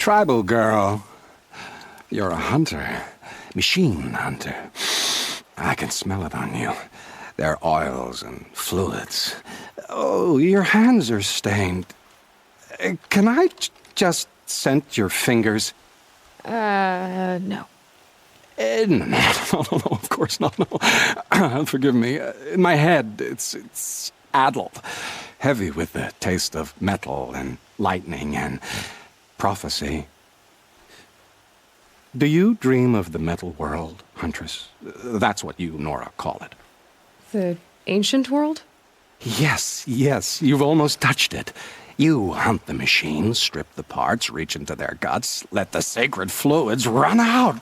Tribal girl. You're a hunter. Machine hunter. I can smell it on you. Their oils and fluids. Oh, your hands are stained. Can I just scent your fingers? No. No, of course not, no. Forgive me. In my head, it's addled. Heavy with the taste of metal and lightning and prophecy. Do you dream of the metal world, Huntress? That's what you, Nora, call it. The ancient world? Yes, you've almost touched it. You hunt the machines, strip the parts, reach into their guts, let the sacred fluids run out,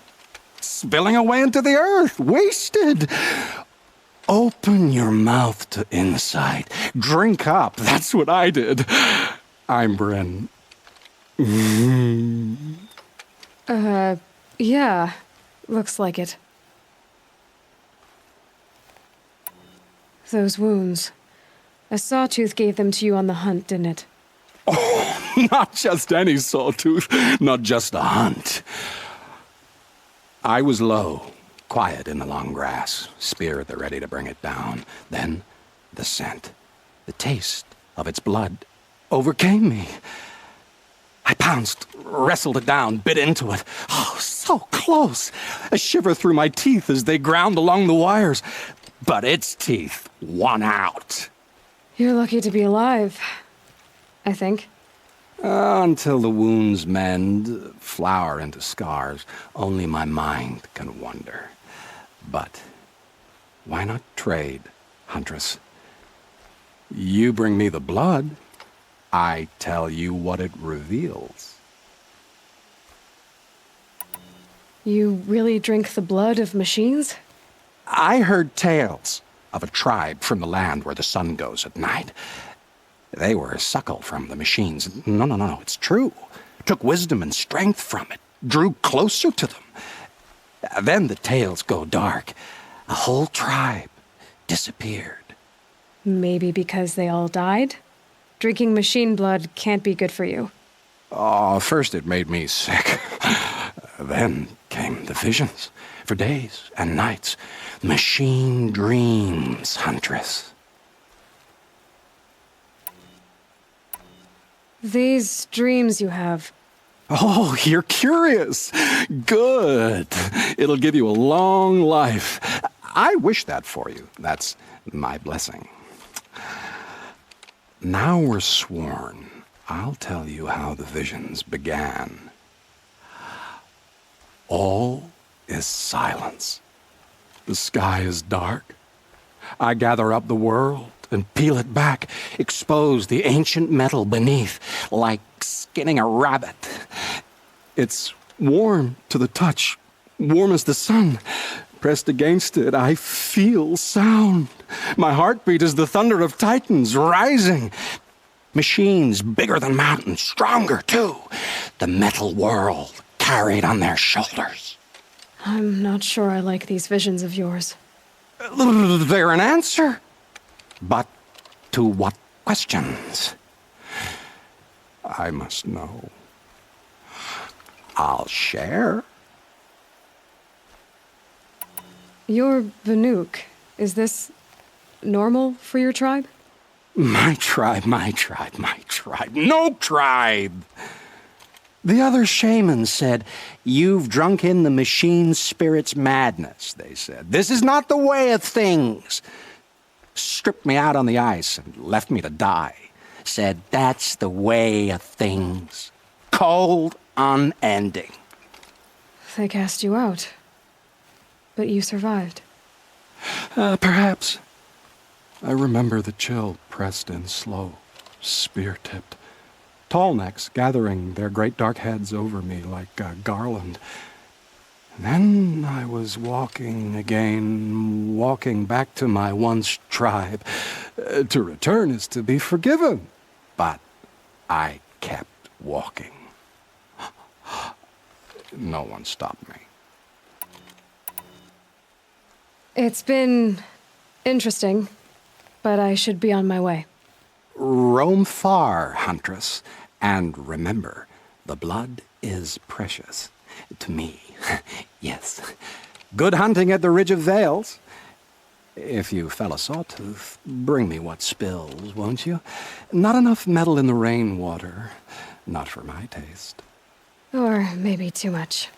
spilling away into the earth, wasted. Open your mouth to insight. Drink up. That's what I did. I'm Bryn. Yeah. Looks like it. Those wounds. A sawtooth gave them to you on the hunt, didn't it? Oh, not just any sawtooth. Not just a hunt. I was low, quiet in the long grass, spear at the ready to bring it down. Then, the scent, the taste of its blood overcame me. I pounced, wrestled it down, bit into it. Oh, so close. A shiver through my teeth as they ground along the wires. But its teeth won out. You're lucky to be alive, I think. Until the wounds mend, flower into scars, only my mind can wonder. But why not trade, Huntress? You bring me the blood, I tell you what it reveals. You really drink the blood of machines? I heard tales of a tribe from the land where the sun goes at night. They were a suckle from the machines. No, it's true. Took wisdom and strength from it. Drew closer to them. Then the tales go dark. A whole tribe disappeared. Maybe because they all died? Drinking machine blood can't be good for you. Oh, first it made me sick. Then came the visions. For days and nights. Machine dreams, Huntress. These dreams you have. Oh, you're curious. Good. It'll give you a long life. I wish that for you. That's my blessing. Now we're sworn. I'll tell you how the visions began. All is silence. The sky is dark. I gather up the world and peel it back, expose the ancient metal beneath, like skinning a rabbit. It's warm to the touch, warm as the sun. Pressed against it, I feel sound. My heartbeat is the thunder of titans rising. Machines bigger than mountains, stronger too. The metal world carried on their shoulders. I'm not sure I like these visions of yours. They're an answer. But to what questions? I must know. I'll share. You're Vanook. Is this normal for your tribe? My tribe. No tribe! The other shamans said, "You've drunk in the machine spirit's madness," they said. "This is not the way of things." Stripped me out on the ice and left me to die. Said, "That's the way of things. Cold, unending." They cast you out. But you survived. Perhaps. I remember the chill pressed in slow, spear-tipped. Tall necks gathering their great dark heads over me like a garland. Then I was walking again, walking back to my once tribe. To return is to be forgiven. But I kept walking. No one stopped me. It's been interesting, but I should be on my way. Roam far, Huntress, and remember, the blood is precious. To me, yes. Good hunting at the Ridge of Vales. If you fell a sawtooth, bring me what spills, won't you? Not enough metal in the rainwater. Not for my taste. Or maybe too much.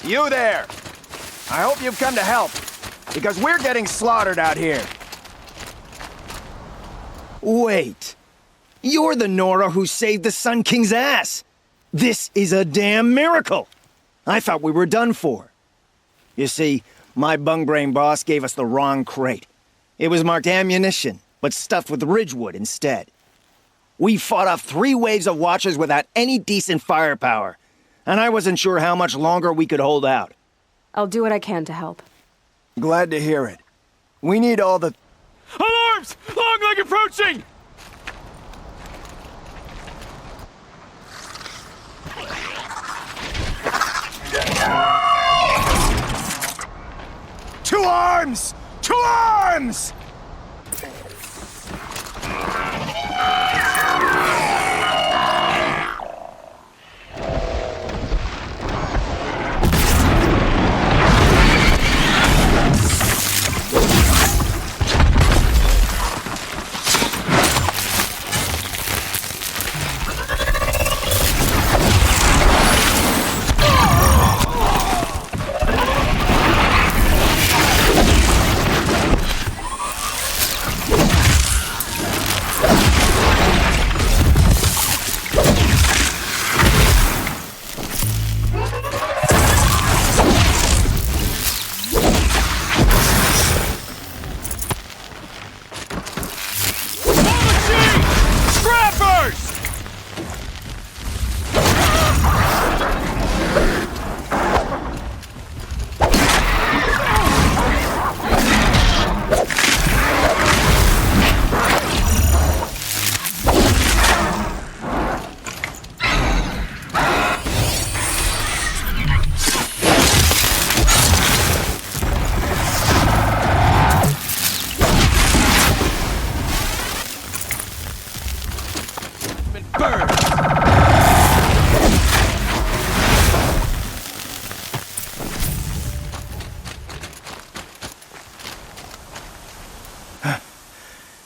You there! I hope you've come to help, because we're getting slaughtered out here. Wait. You're the Nora who saved the Sun King's ass! This is a damn miracle! I thought we were done for. You see, my bung-brain boss gave us the wrong crate. It was marked ammunition, but stuffed with ridgewood instead. We fought off 3 waves of Watchers without any decent firepower, and I wasn't sure how much longer we could hold out. I'll do what I can to help. Glad to hear it. We need all the... Alarms! Long leg approaching! Two arms! Two arms!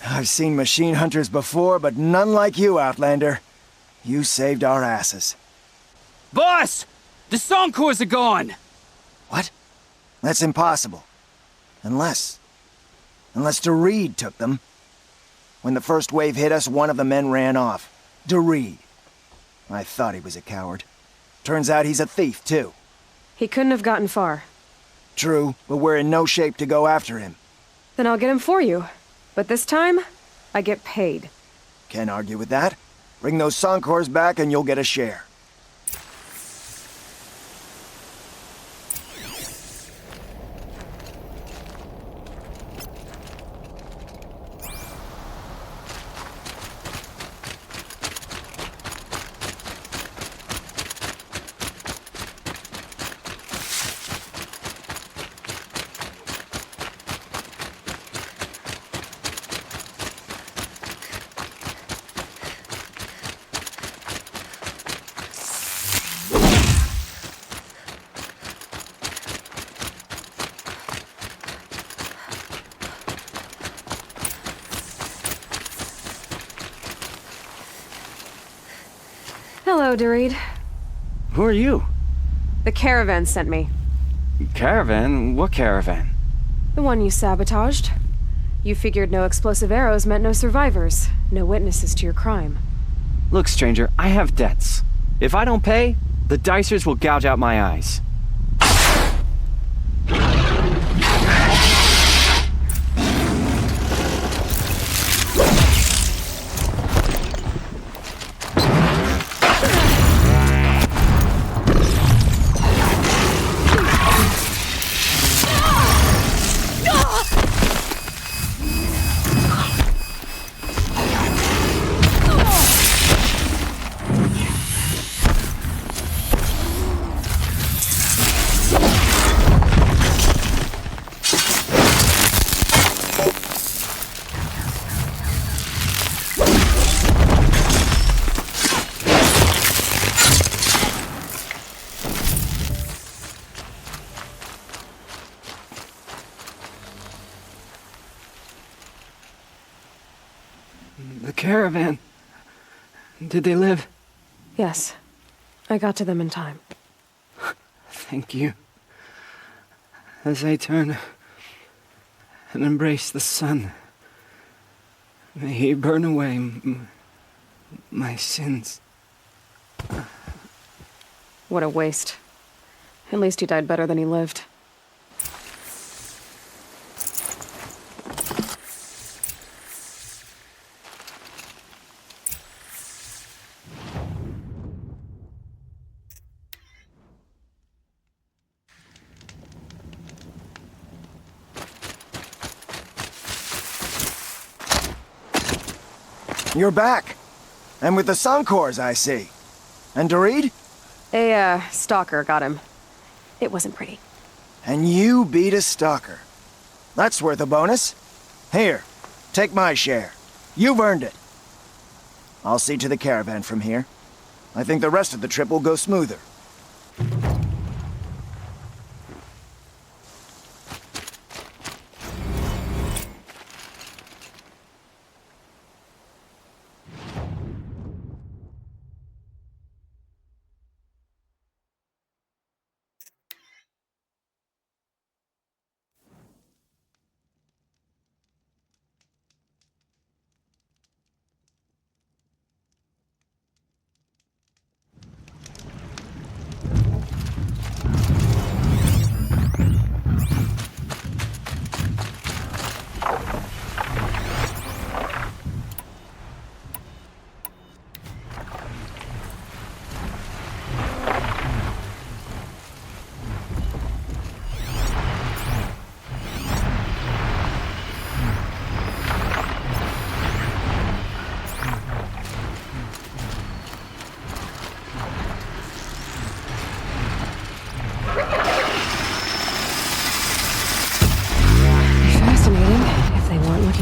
I've seen machine hunters before, but none like you, Outlander. You saved our asses. Boss! The song cores are gone! What? That's impossible. Unless DeReed took them. When the first wave hit us, one of the men ran off. DeReed. I thought he was a coward. Turns out he's a thief, too. He couldn't have gotten far. True, but we're in no shape to go after him. Then I'll get him for you. But this time, I get paid. Can't argue with that. Bring those Soncors back and you'll get a share. Hello, DeReed. Who are you? The caravan sent me. Caravan? What caravan? The one you sabotaged. You figured no explosive arrows meant no survivors, no witnesses to your crime. Look, stranger, I have debts. If I don't pay, the Dicers will gouge out my eyes. The caravan. Did they live? Yes. I got to them in time. Thank you. as I turn and embrace the sun, may he burn away my sins. What a waste. At least he died better than he lived. You're back. And with the Suncors, I see. And Dorid? A, stalker got him. It wasn't pretty. And you beat a stalker. That's worth a bonus. Here, take my share. You've earned it. I'll see to the caravan from here. I think the rest of the trip will go smoother.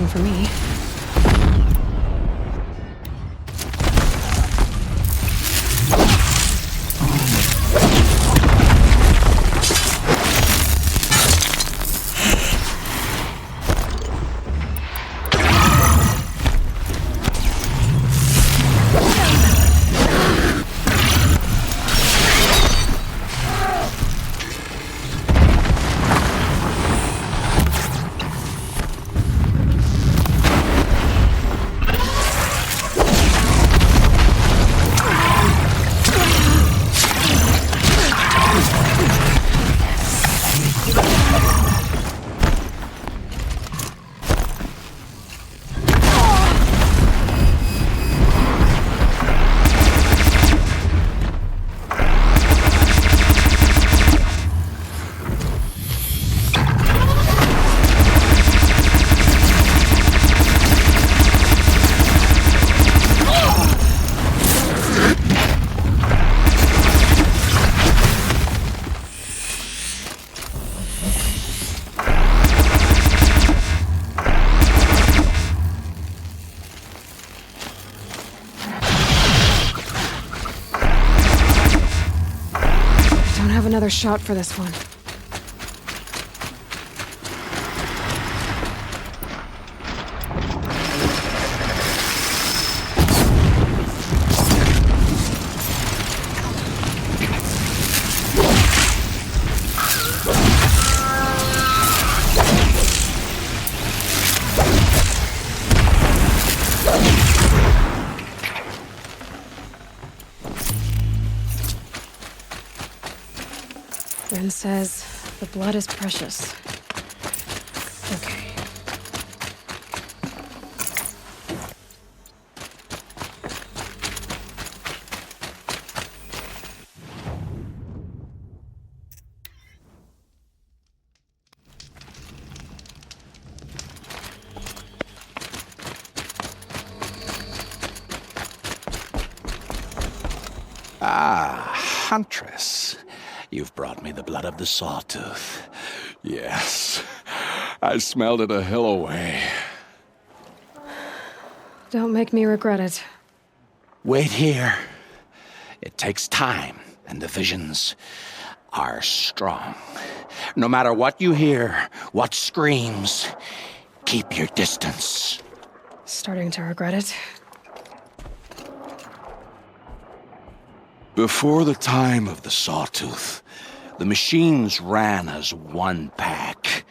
For me. Another shot for this one. Ren says the blood is precious. Okay. Ah, Huntress. You've brought me the blood of the Sawtooth. Yes, I smelled it a hill away. Don't make me regret it. Wait here. It takes time, and the visions are strong. No matter what you hear, what screams, keep your distance. Starting to regret it. Before the time of the Sawtooth, The machines ran as one pack.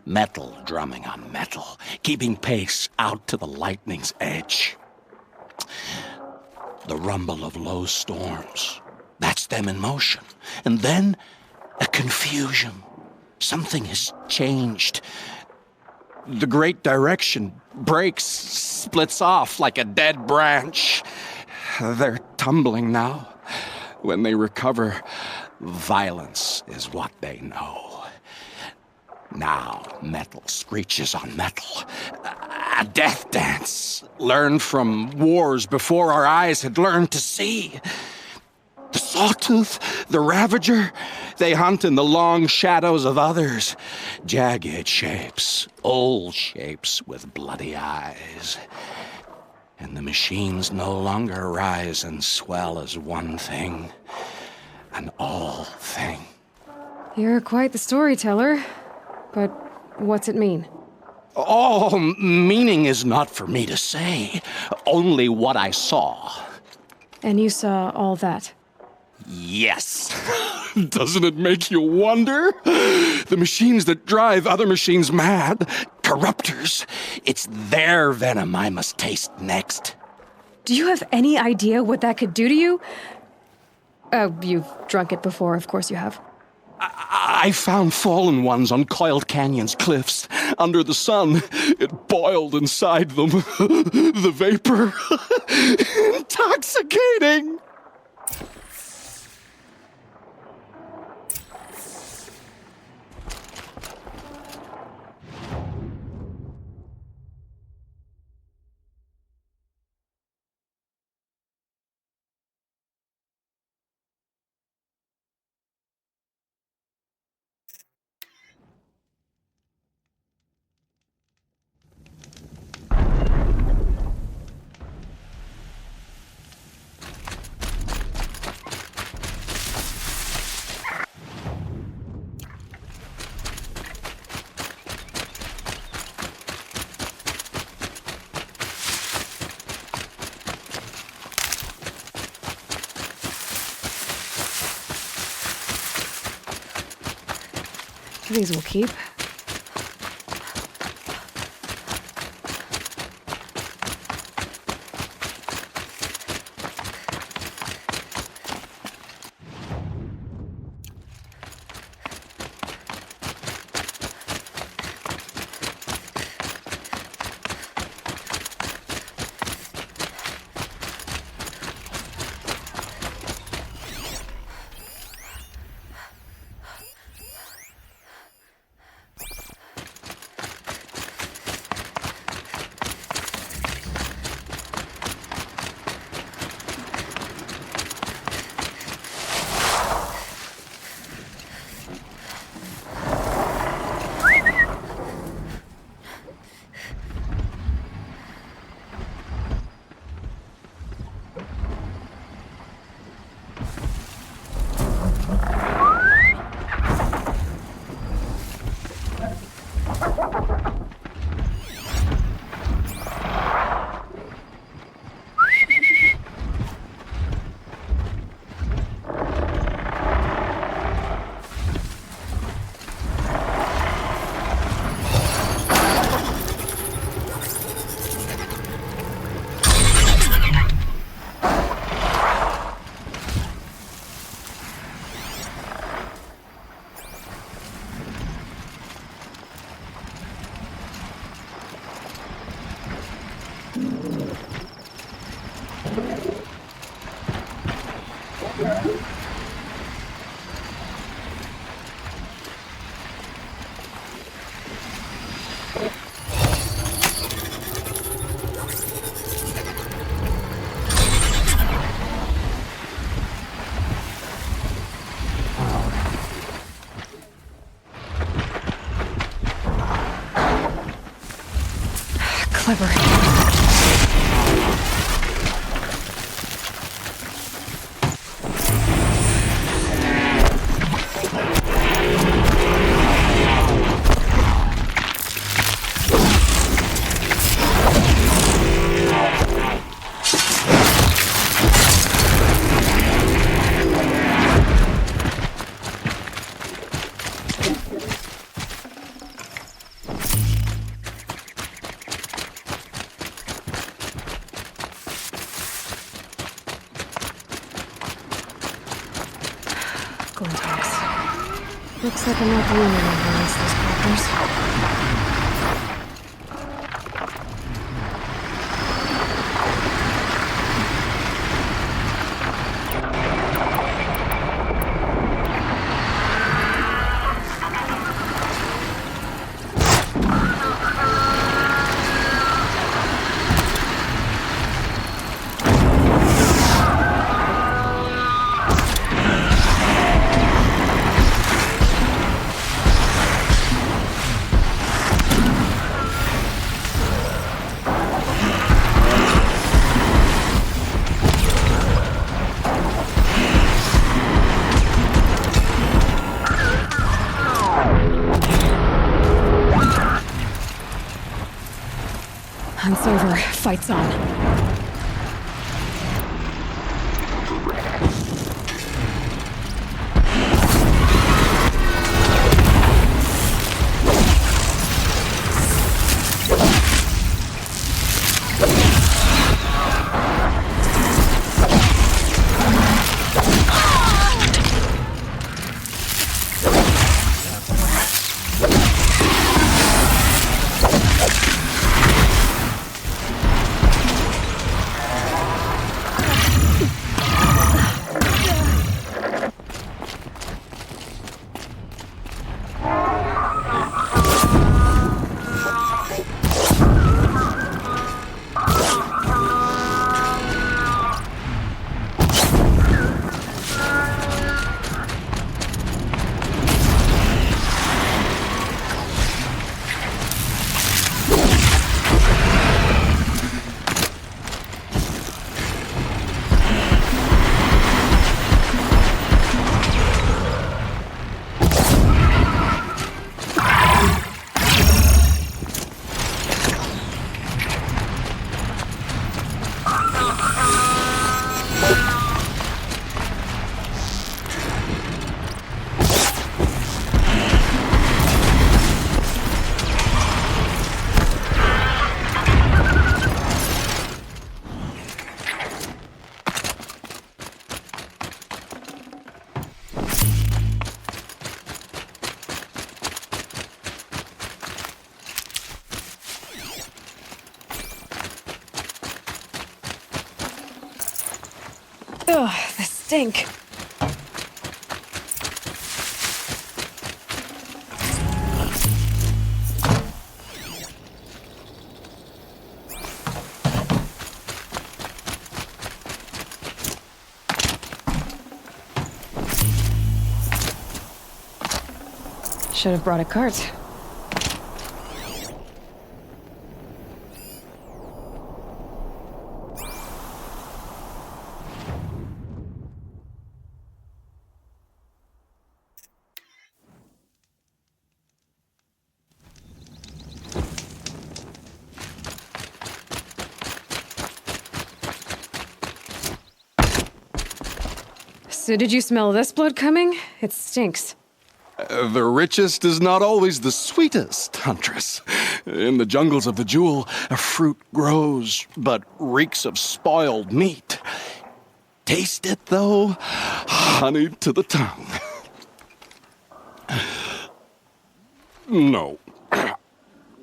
Metal drumming on metal, keeping pace out to the lightning's edge. The rumble of low storms. That's them in motion. And then a confusion. Something has changed. The great direction breaks, splits off like a dead branch. They're tumbling now. When they recover, violence is what they know. Now metal screeches on metal. A death dance, learned from wars before our eyes had learned to see. The sawtooth, the ravager, they hunt in the long shadows of others. Jagged shapes, old shapes with bloody eyes. And the machines no longer rise and swell as one thing, an all thing. You're quite the storyteller. But what's it mean? Oh, meaning is not for me to say. Only what I saw. And you saw all that? Yes. Doesn't it make you wonder? The machines that drive other machines mad, corruptors, it's their venom I must taste next. Do you have any idea what that could do to you? You've drunk it before, of course you have. I found fallen ones on Coiled Canyon's cliffs. Under the sun, it boiled inside them. The vapor. Intoxicating. These will keep. Clever. Glinthouse. Looks like I'm not the only one who needs those characters. Hunt's over. Fight's on. Ugh, the stink. Should have brought a cart. So did you smell this blood coming? It stinks. The richest is not always the sweetest, Huntress. In the jungles of the jewel, a fruit grows, but reeks of spoiled meat. Taste it, though, honey to the tongue. No.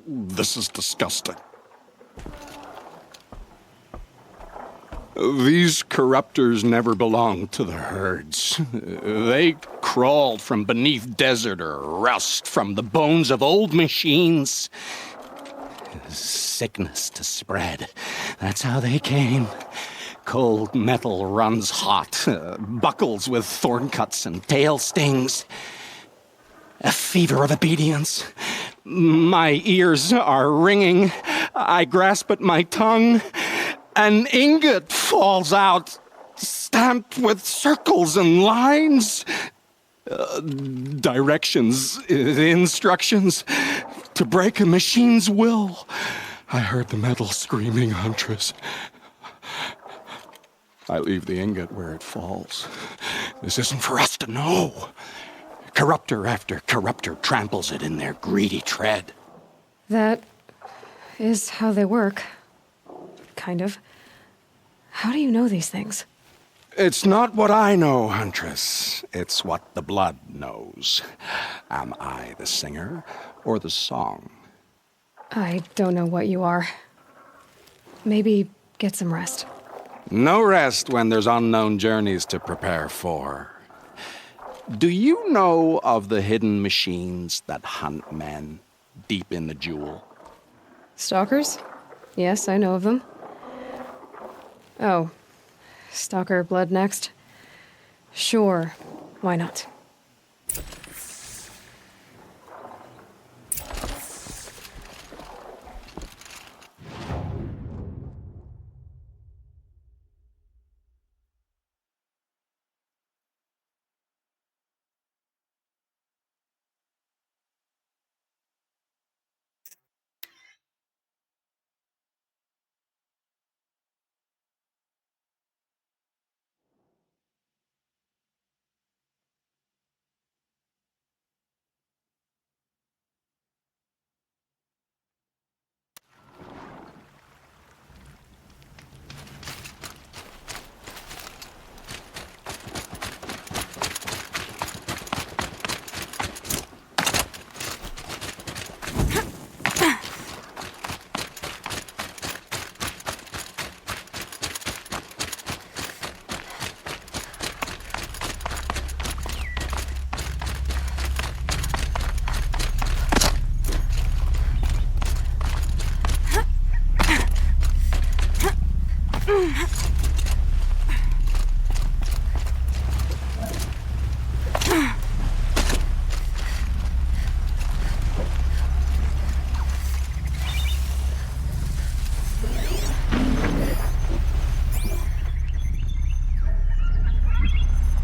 This is disgusting. These corruptors never belonged to the herds. They crawled from beneath desert or rust from the bones of old machines. Sickness to spread. That's how they came. Cold metal runs hot, buckles with thorn cuts and tail stings. A fever of obedience. My ears are ringing. I grasp at my tongue. An ingot falls out, stamped with circles and lines. Directions, instructions to break a machine's will. I heard the metal screaming, Huntress. I leave the ingot where it falls. This isn't for us to know. Corruptor after corruptor tramples it in their greedy tread. That is how they work. Kind of. How do you know these things? It's not what I know, Huntress. It's what the blood knows. Am I the singer or the song? I don't know what you are. Maybe get some rest. No rest when there's unknown journeys to prepare for. Do you know of the hidden machines that hunt men deep in the jewel? Stalkers? Yes, I know of them. Oh. Stalker blood next? Sure. Why not?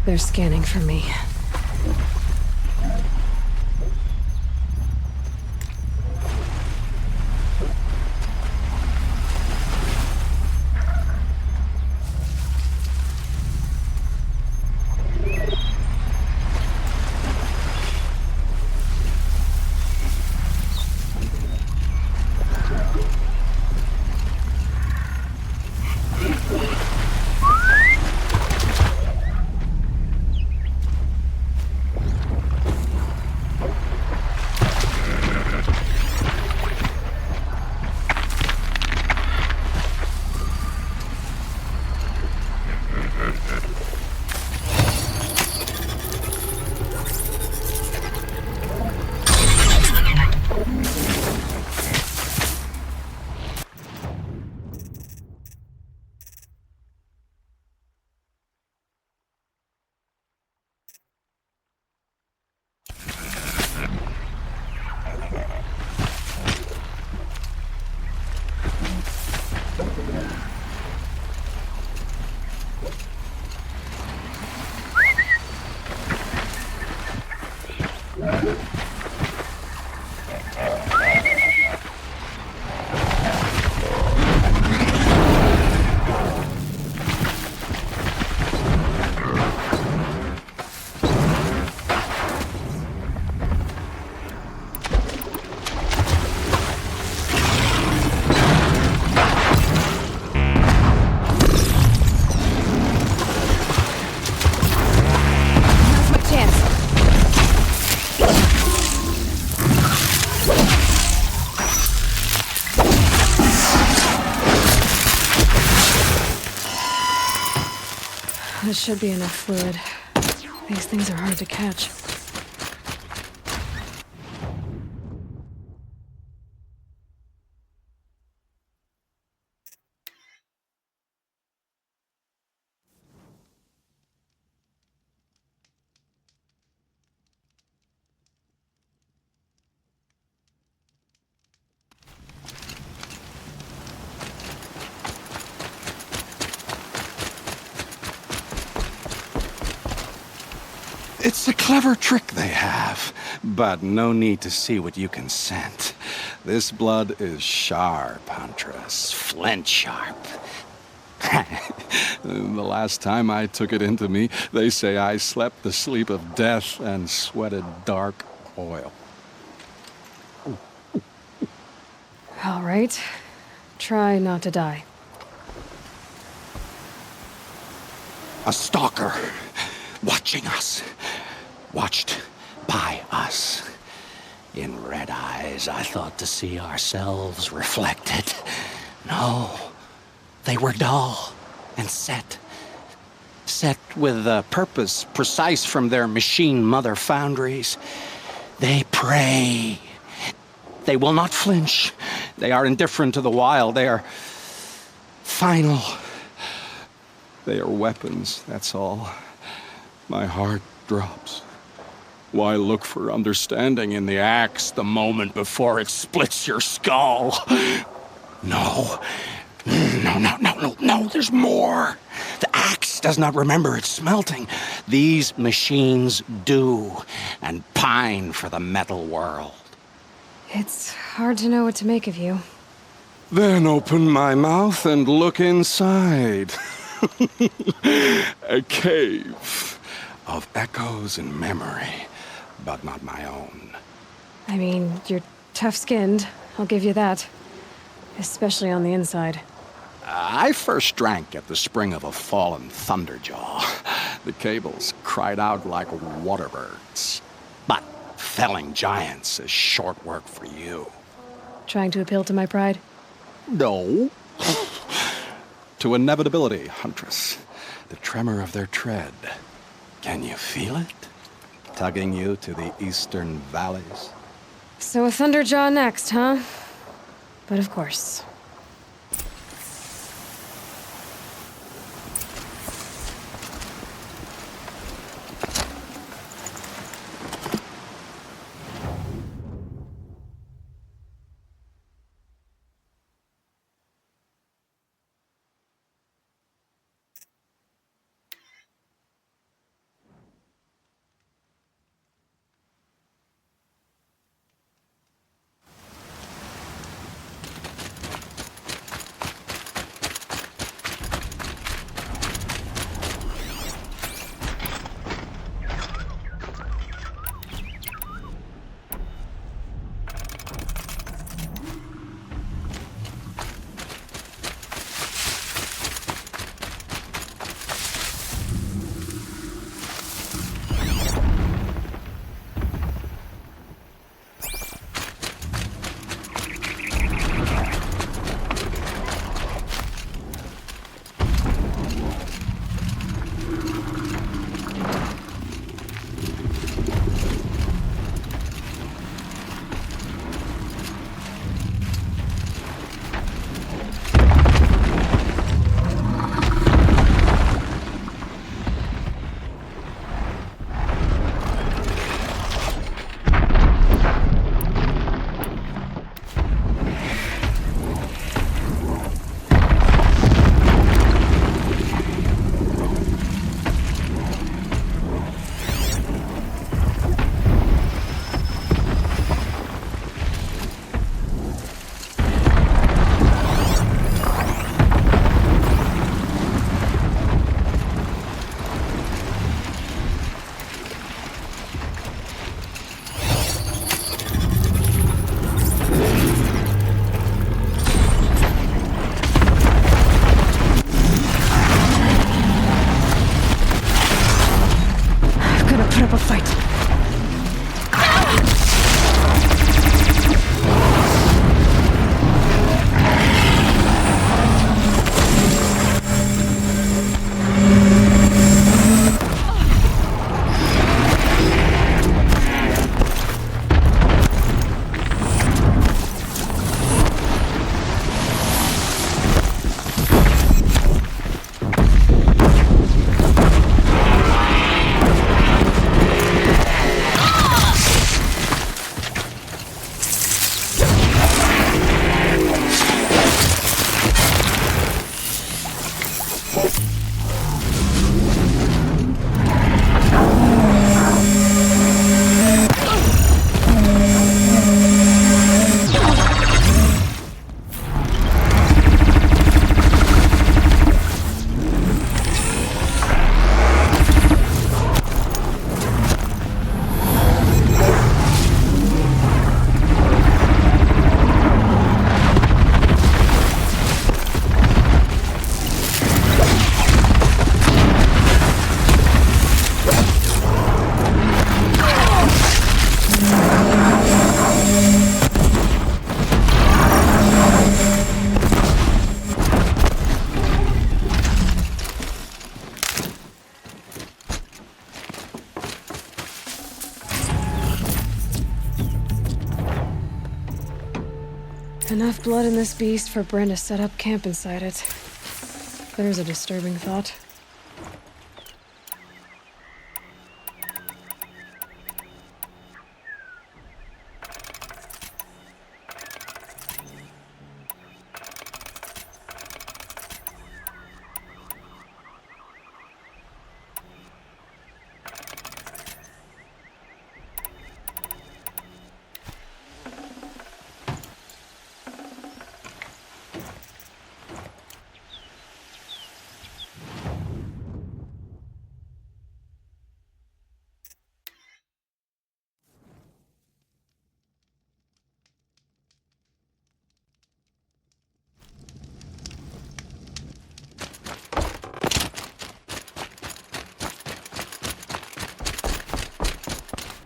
They're scanning for me. That should be enough fluid. These things are hard to catch. It's a clever trick they have, but no need to see what you can scent. This blood is sharp, Huntress. Flint sharp. The last time I took it into me, they say I slept the sleep of death and sweated dark oil. All right. Try not to die. A stalker, watching us. Watched by us. In red eyes, I thought to see ourselves reflected. No, they were dull and set. Set with a purpose precise from their machine mother foundries. They prey. They will not flinch. They are indifferent to the wild. They are final. They are weapons, that's all. My heart drops. Why look for understanding in the axe the moment before it splits your skull? No. No, there's more. The axe does not remember its smelting. These machines do, and pine for the metal world. It's hard to know what to make of you. Then open my mouth and look inside. A cave of echoes and memory, but not my own. I mean, you're tough-skinned, I'll give you that. Especially on the inside. I first drank at the spring of a fallen thunderjaw. The cables cried out like waterbirds. But felling giants is short work for you. Trying to appeal to my pride? No. To inevitability, Huntress. The tremor of their tread. Can you feel it? Tugging you to the eastern valleys? So a thunderjaw next, huh? But of course. Put up a fight. Enough blood in this beast for Bren to set up camp inside it. There's a disturbing thought.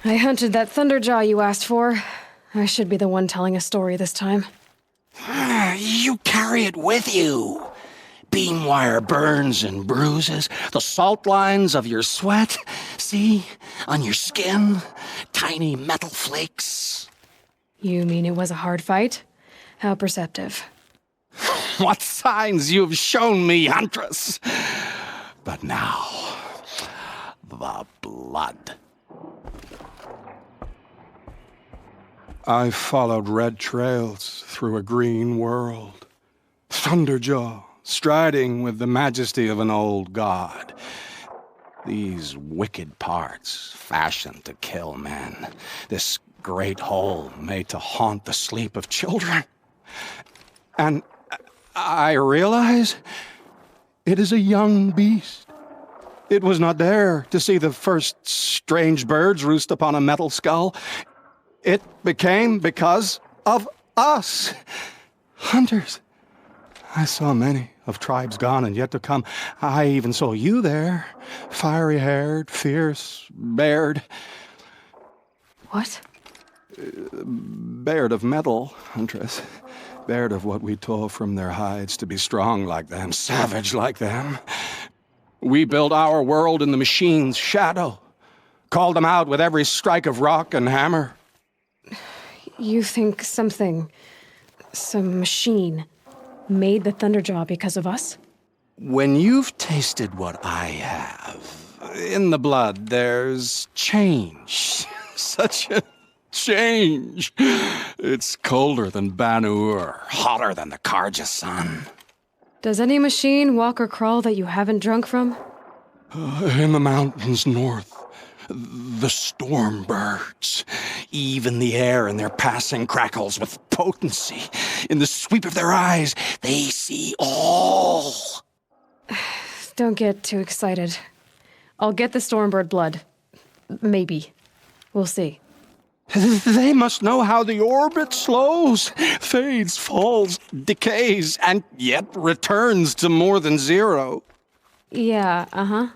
I hunted that Thunderjaw you asked for. I should be the one telling a story this time. You carry it with you. Beam wire burns and bruises, the salt lines of your sweat. See? On your skin, tiny metal flakes. You mean it was a hard fight? How perceptive. What signs you've shown me, Huntress. But now, the blood. I followed red trails through a green world. Thunderjaw, striding with the majesty of an old god. These wicked parts fashioned to kill men. This great hole made to haunt the sleep of children. And I realize it is a young beast. It was not there to see the first strange birds roost upon a metal skull. It became because of us. Hunters. I saw many of tribes gone and yet to come. I even saw you there, fiery-haired, fierce, bared. What? Bared of metal, Huntress. Bared of what we tore from their hides to be strong like them, savage like them. We built our world in the machine's shadow. Called them out with every strike of rock and hammer. You think some machine, made the Thunderjaw because of us? When you've tasted what I have, in the blood there's change. Such a change. It's colder than Banu-Ur, hotter than the Karja sun. Does any machine walk or crawl that you haven't drunk from? In the mountains north, the storm birds. Even the air in their passing crackles with potency. In the sweep of their eyes, they see all. Don't get too excited. I'll get the Stormbird blood. Maybe. We'll see. They must know how the orbit slows, fades, falls, decays, and yet returns to more than zero. Yeah, uh-huh.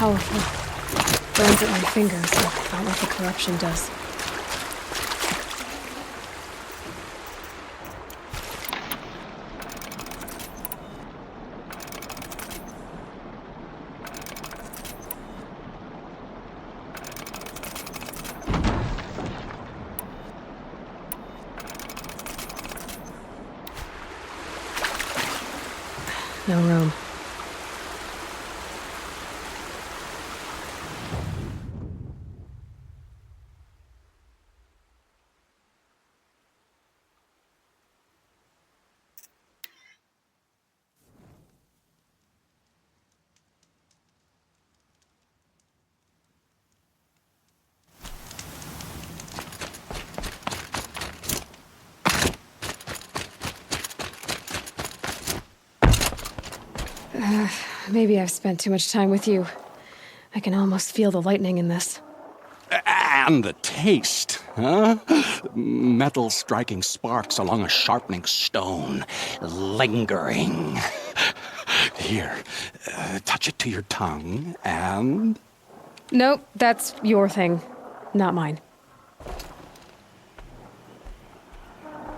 powerful. Burns at my fingers, but not what the corruption does. No room. Maybe I've spent too much time with you. I can almost feel the lightning in this. And the taste, huh? Metal striking sparks along a sharpening stone, lingering. Here, touch it to your tongue, and... Nope, that's your thing, not mine.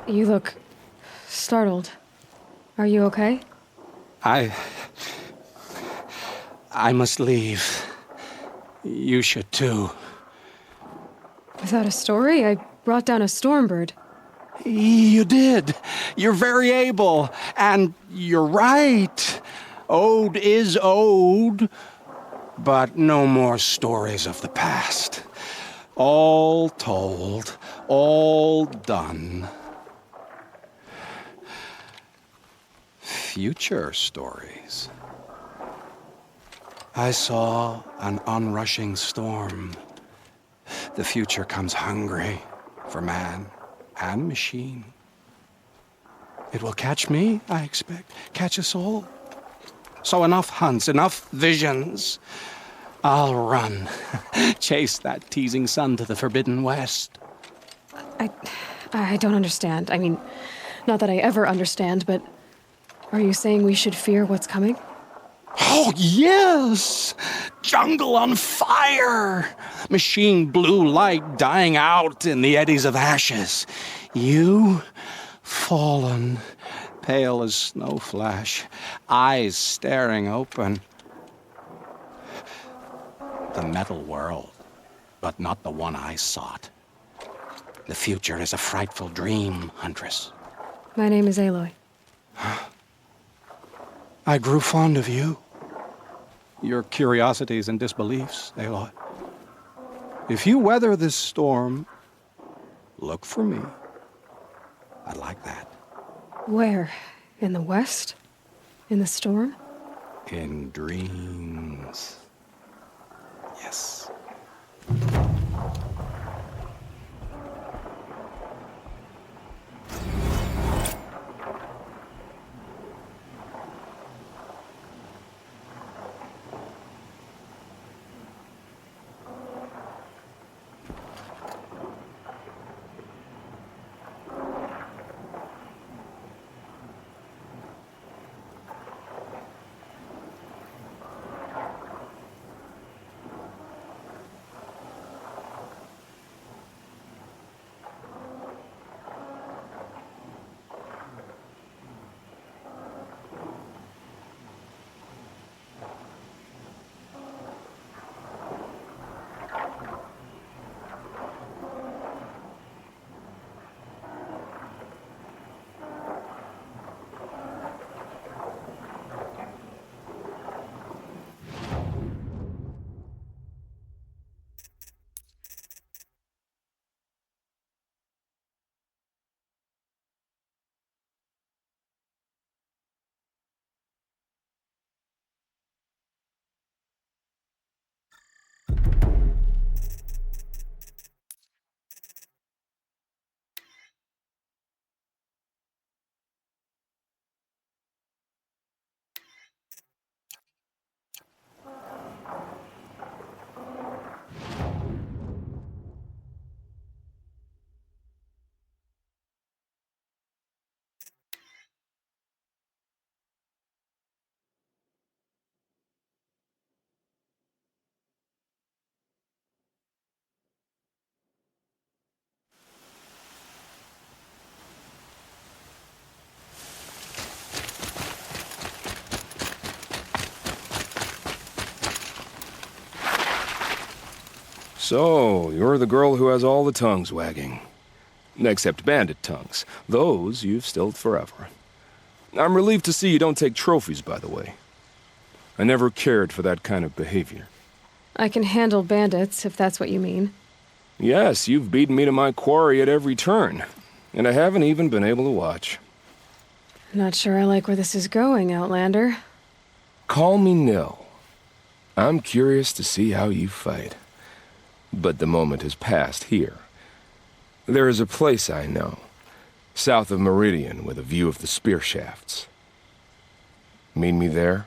You look startled. Are you okay? I must leave. You should too. Without a story? I brought down a stormbird. You did. You're very able. And you're right. Ode is ode. But no more stories of the past. All told. All done. Future stories. I saw an onrushing storm. The future comes hungry for man and machine. It will catch me, I expect. Catch us all. So enough hunts, enough visions. I'll run. Chase that teasing sun to the forbidden west. I don't understand. I mean, not that I ever understand, but are you saying we should fear what's coming? Oh, yes! Jungle on fire! Machine blue light dying out in the eddies of ashes. You, fallen, pale as snow flash, eyes staring open. The metal world, but not the one I sought. The future is a frightful dream, Huntress. My name is Aloy. I grew fond of you. Your curiosities and disbeliefs, Aloy. If you weather this storm, look for me. I like that. Where? In the west? In the storm? In dreams. Yes. So, you're the girl who has all the tongues wagging. Except bandit tongues. Those you've stilled forever. I'm relieved to see you don't take trophies, by the way. I never cared for that kind of behavior. I can handle bandits, if that's what you mean. Yes, you've beaten me to my quarry at every turn. And I haven't even been able to watch. Not sure I like where this is going, Outlander. Call me Nil. I'm curious to see how you fight. But the moment has passed here. There is a place I know, south of Meridian, with a view of the spear shafts. Meet me there?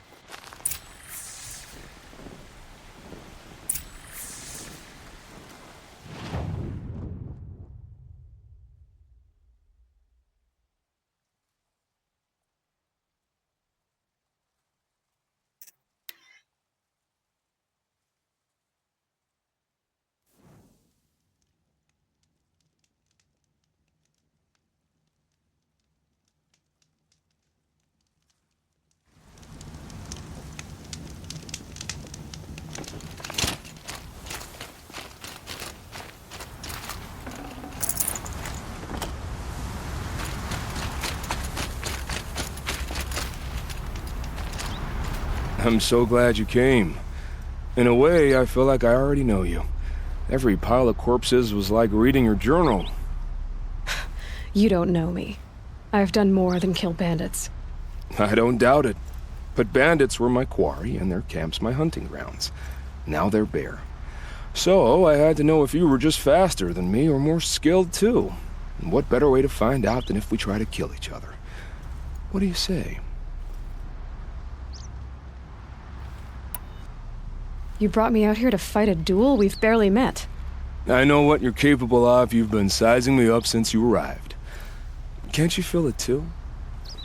I'm so glad you came. In a way, I feel like I already know you. Every pile of corpses was like reading your journal. You don't know me. I've done more than kill bandits. I don't doubt it. But bandits were my quarry, and their camps my hunting grounds. Now they're bare. So, I had to know if you were just faster than me or more skilled too. And what better way to find out than if we try to kill each other? What do you say? You brought me out here to fight a duel? We've barely met. I know what you're capable of. You've been sizing me up since you arrived. Can't you feel it too?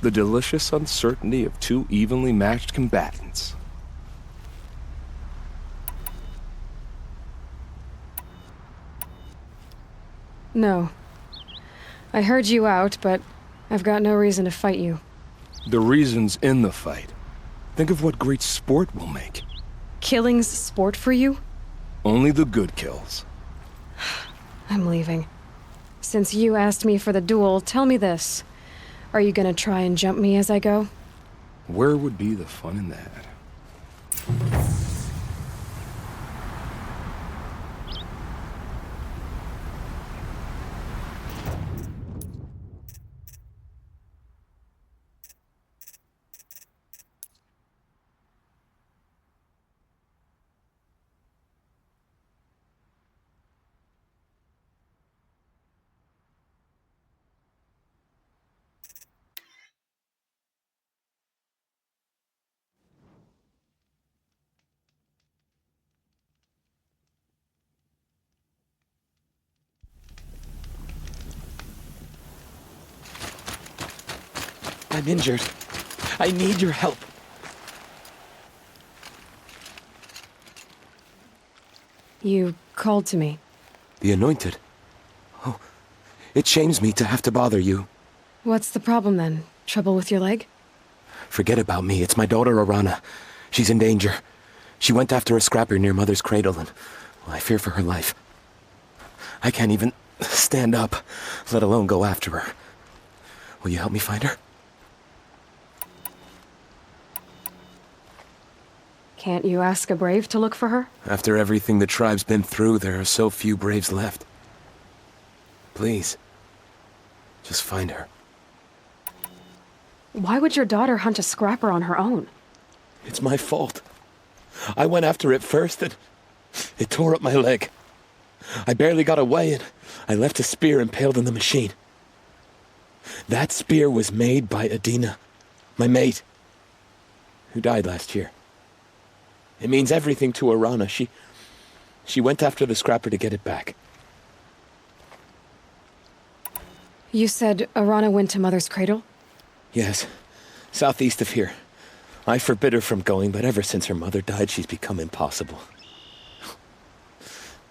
The delicious uncertainty of two evenly matched combatants. No. I heard you out, but I've got no reason to fight you. The reason's in the fight. Think of what great sport we'll make. Killing's sport for you? Only the good kills. I'm leaving. Since you asked me for the duel, tell me this. Are you gonna try and jump me as I go? Where would be the fun in that? I'm injured. I need your help. You called to me. The Anointed? Oh, it shames me to have to bother you. What's the problem then? Trouble with your leg? Forget about me. It's my daughter, Arana. She's in danger. She went after a scrapper near Mother's cradle, and well, I fear for her life. I can't even stand up, let alone go after her. Will you help me find her? Can't you ask a brave to look for her? After everything the tribe's been through, there are so few braves left. Please, just find her. Why would your daughter hunt a scrapper on her own? It's my fault. I went after it first, and it tore up my leg. I barely got away, and I left a spear impaled in the machine. That spear was made by Adina, my mate, who died last year. It means everything to Arana. She went after the scrapper to get it back. You said Arana went to Mother's cradle? Yes, southeast of here. I forbid her from going, but ever since her mother died, she's become impossible.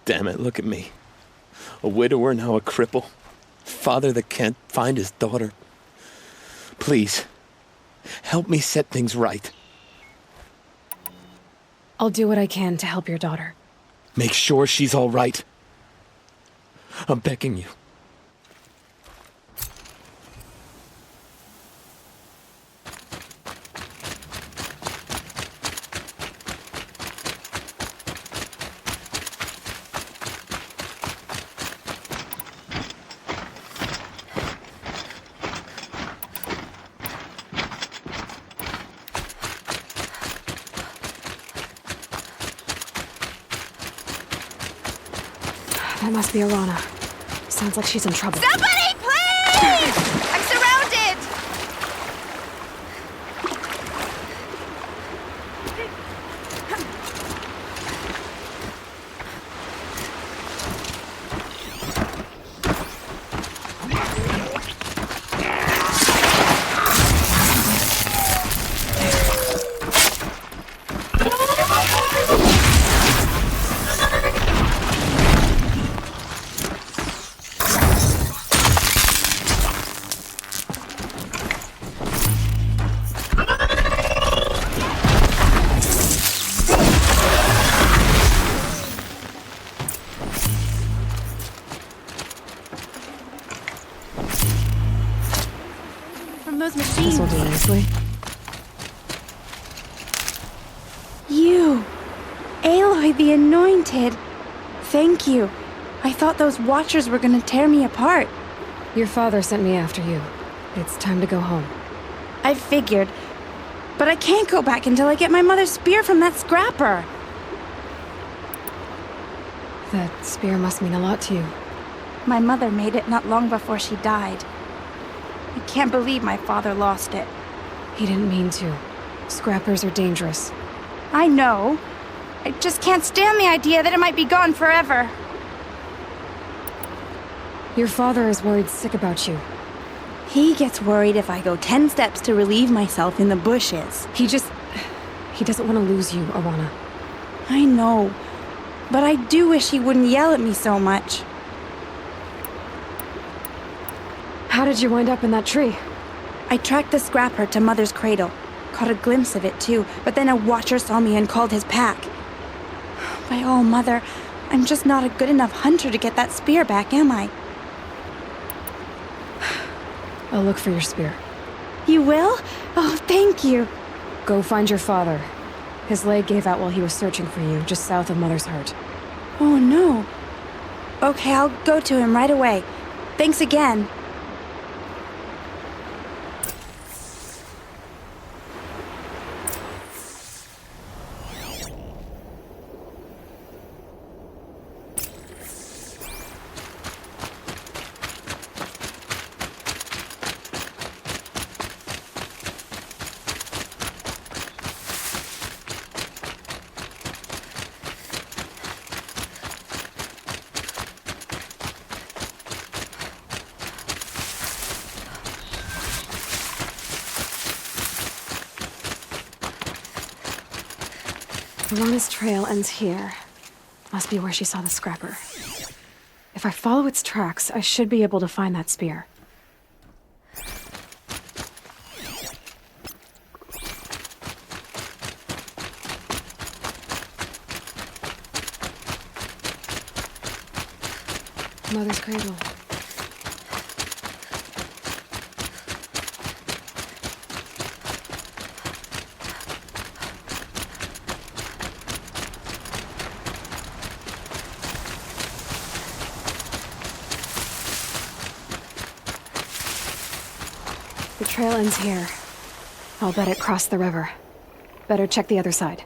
Damn it, look at me. A widower, now a cripple. Father that can't find his daughter. Please, help me set things right. I'll do what I can to help your daughter. Make sure she's all right. I'm begging you. That must be Arana. Sounds like she's in trouble. Somebody, please! I'm surrounded! Those machines. This'll do nicely. You! Aloy the Anointed! Thank you. I thought those Watchers were gonna tear me apart. Your father sent me after you. It's time to go home. I figured. But I can't go back until I get my mother's spear from that scrapper. That spear must mean a lot to you. My mother made it not long before she died. I can't believe my father lost it. He didn't mean to. Scrappers are dangerous. I know. I just can't stand the idea that it might be gone forever. Your father is worried sick about you. He gets worried if I go 10 steps to relieve myself in the bushes. He doesn't want to lose you, Arana. I know. But I do wish he wouldn't yell at me so much. How did you wind up in that tree? I tracked the scrapper to Mother's cradle. Caught a glimpse of it too, but then a Watcher saw me and called his pack. By all, Mother, I'm just not a good enough hunter to get that spear back, am I? I'll look for your spear. You will? Oh, thank you. Go find your father. His leg gave out while he was searching for you, just south of Mother's Heart. Oh, no. Okay, I'll go to him right away. Thanks again. Arana's trail ends here. Must be where she saw the scrapper. If I follow its tracks, I should be able to find that spear. Mother's cradle. The trail ends here. I'll bet it crossed the river. Better check the other side.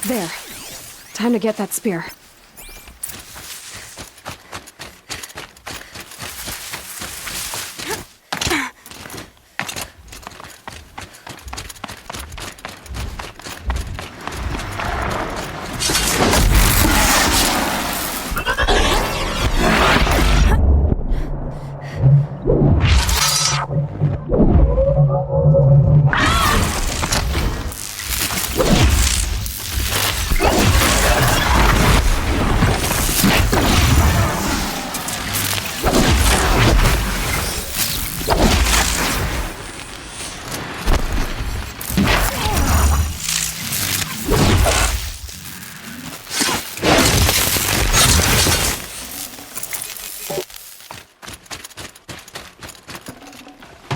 There. Time to get that spear.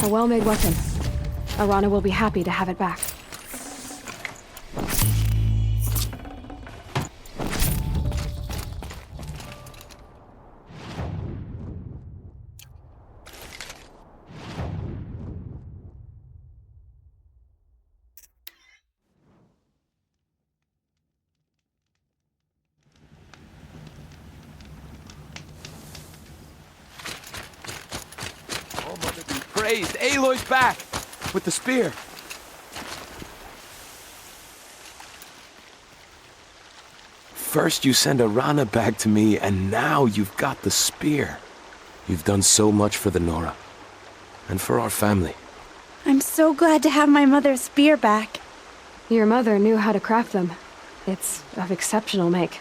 A well-made weapon. Arana will be happy to have it back. Praised, Aloy's back! With the spear. First you send Arana back to me, and now you've got the spear. You've done so much for the Nora. And for our family. I'm so glad to have my mother's spear back. Your mother knew how to craft them. It's of exceptional make.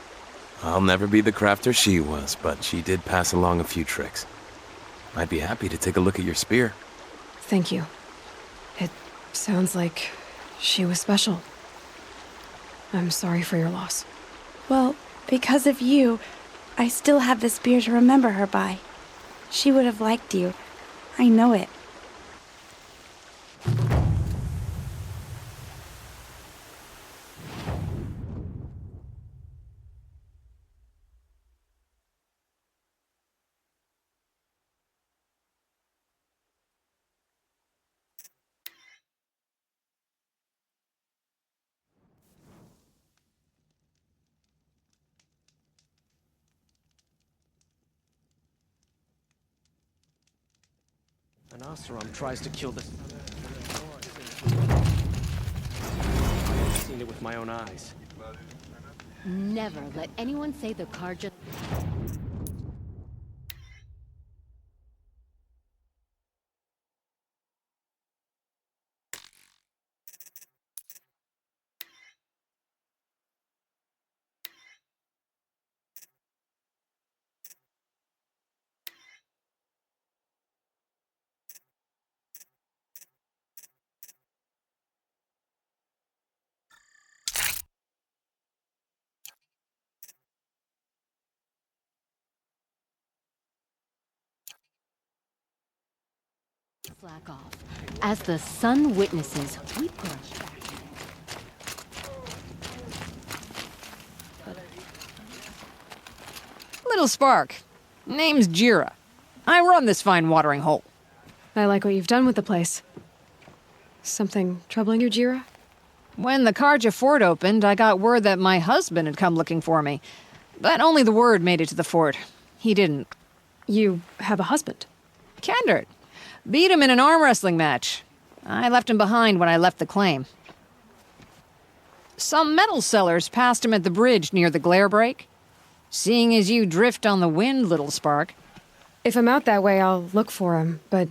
I'll never be the crafter she was, but she did pass along a few tricks. I'd be happy to take a look at your spear. Thank you. It sounds like she was special. I'm sorry for your loss. Well, because of you, I still have the spear to remember her by. She would have liked you. I know it. An Oseram tries to kill the... I've seen it with my own eyes. Never let anyone say the Karja... Slack off. As the sun witnesses, we push back. Little Spark. Name's Jira. I run this fine watering hole. I like what you've done with the place. Something troubling you, Jira? When the Karja fort opened, I got word that my husband had come looking for me. But only the word made it to the fort. He didn't. You have a husband? Kendrick. Beat him in an arm wrestling match. I left him behind when I left the claim. Some metal sellers passed him at the bridge near the glare break. Seeing as you drift on the wind, Little Spark. If I'm out that way, I'll look for him, but...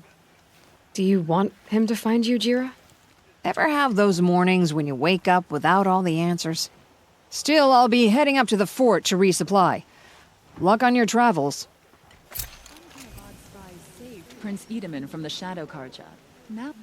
do you want him to find you, Jira? Ever have those mornings when you wake up without all the answers? Still, I'll be heading up to the fort to resupply. Luck on your travels. Prince Edaman from the Shadow Karja. Now...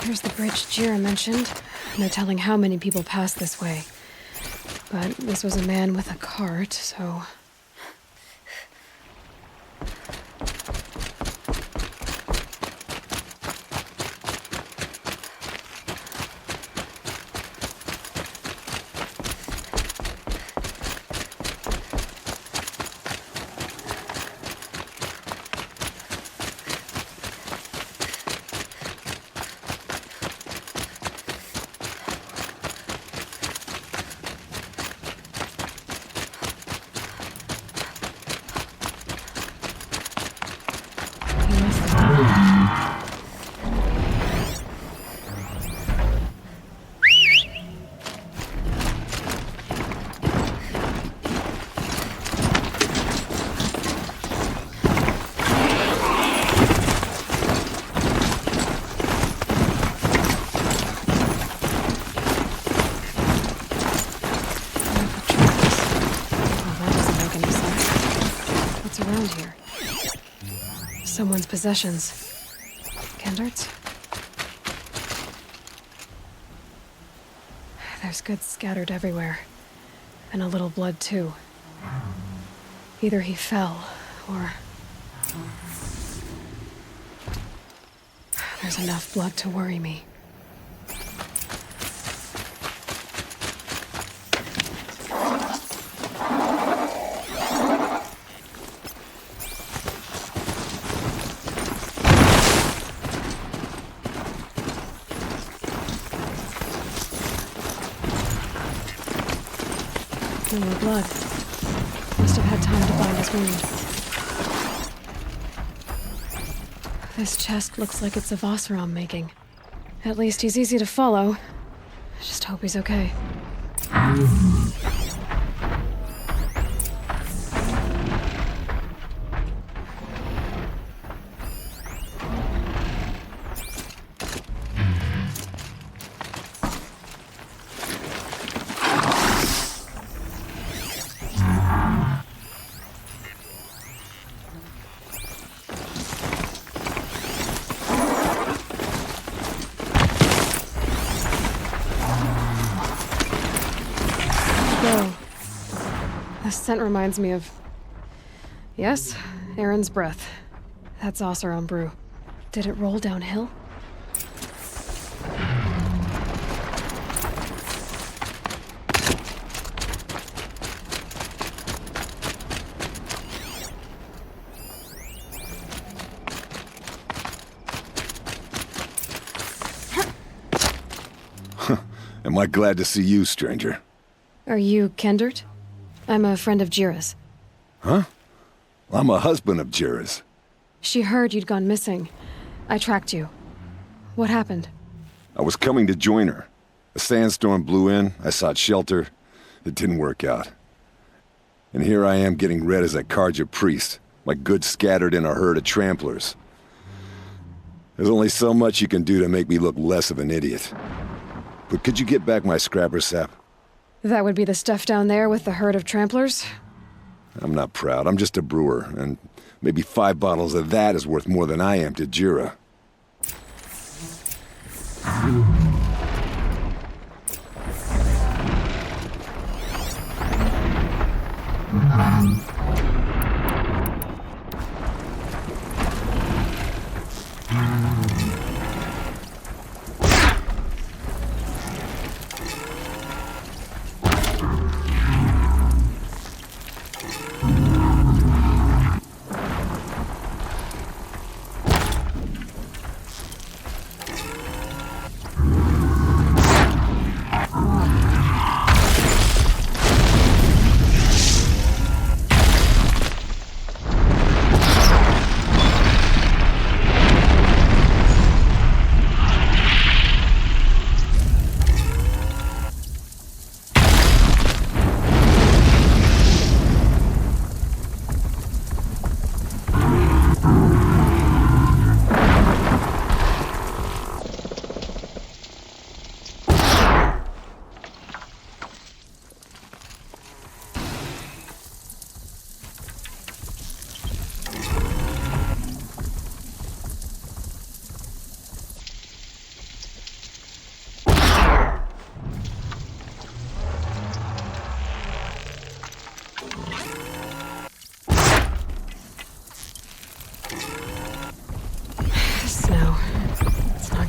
There's the bridge Jira mentioned. No telling how many people pass this way. But this was a man with a cart, so... Someone's possessions. Kendart's? There's goods scattered everywhere. And a little blood, too. Either he fell, or... There's enough blood to worry me. No more blood. Must have had time to bind his wound. This chest looks like it's of Oseram making. At least he's easy to follow. I just hope he's okay. The scent reminds me of... Yes, Aaron's breath. That's Oseram brew. Did it roll downhill? Am I glad to see you, stranger? Are you Kendart? I'm a friend of Jira's. Huh? I'm a husband of Jira's. She heard you'd gone missing. I tracked you. What happened? I was coming to join her. A sandstorm blew in, I sought shelter. It didn't work out. And here I am getting read as a Karja priest, my goods scattered in a herd of tramplers. There's only so much you can do to make me look less of an idiot. But could you get back my scrapper sap? That would be the stuff down there with the herd of tramplers? I'm not proud, I'm just a brewer, and maybe 5 bottles of that is worth more than I am to Jira.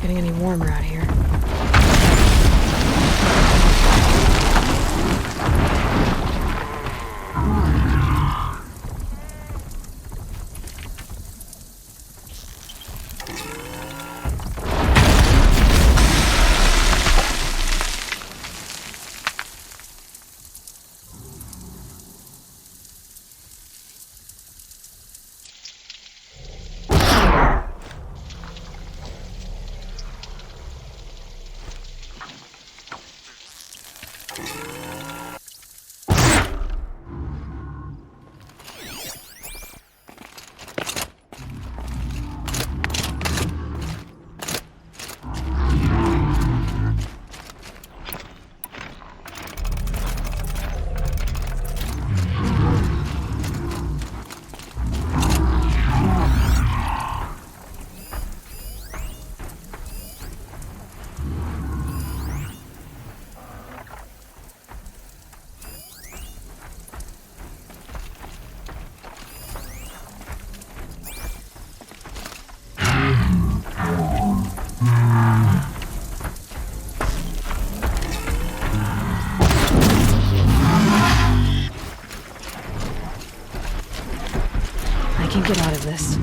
getting any warmer out here. I can get out of this.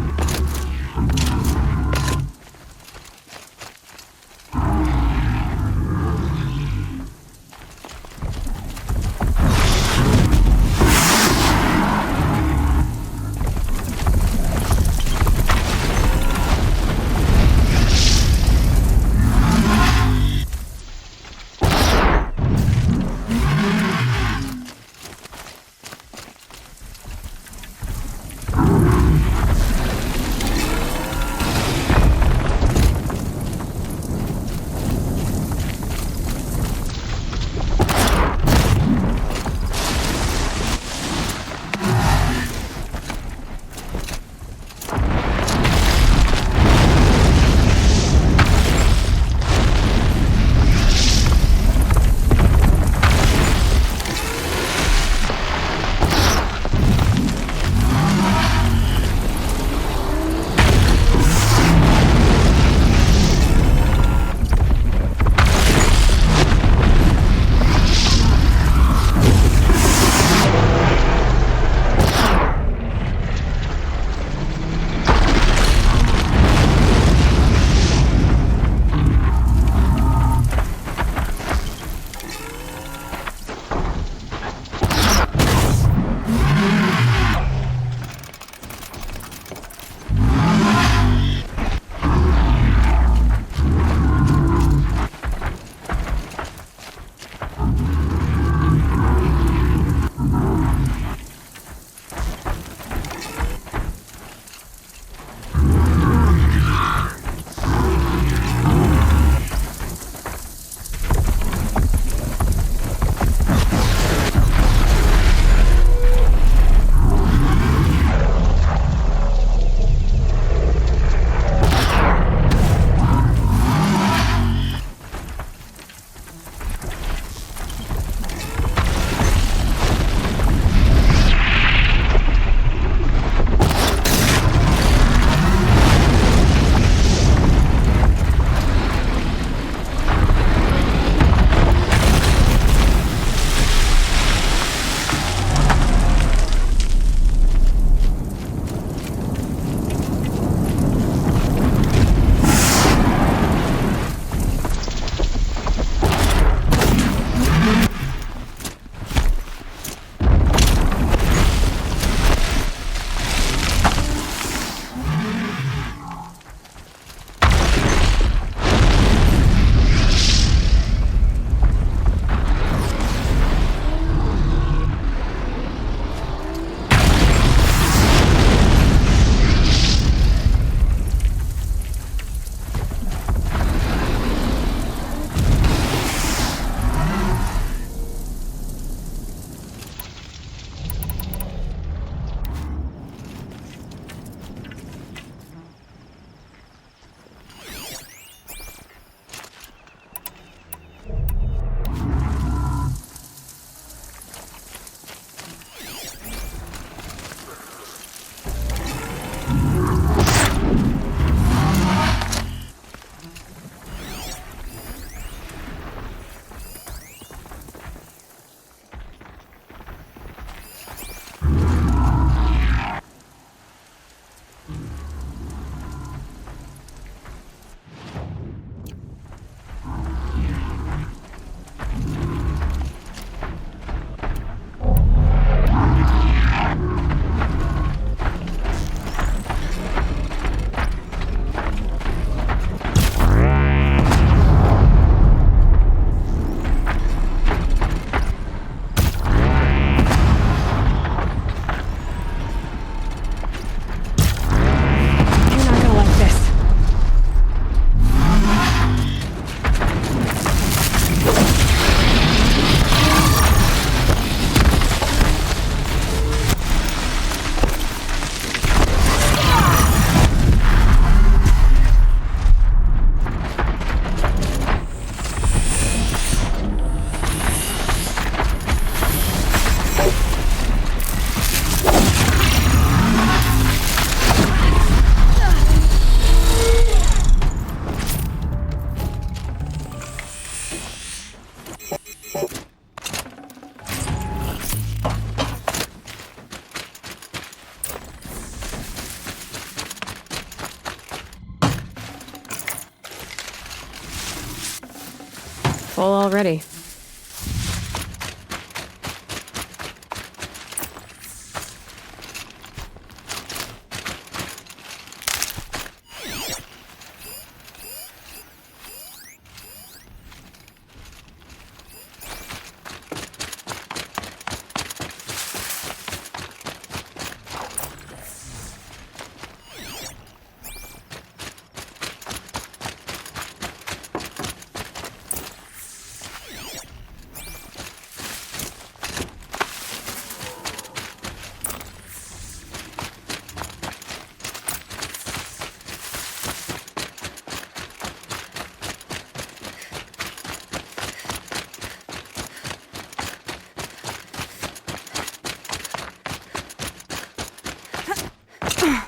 Full already.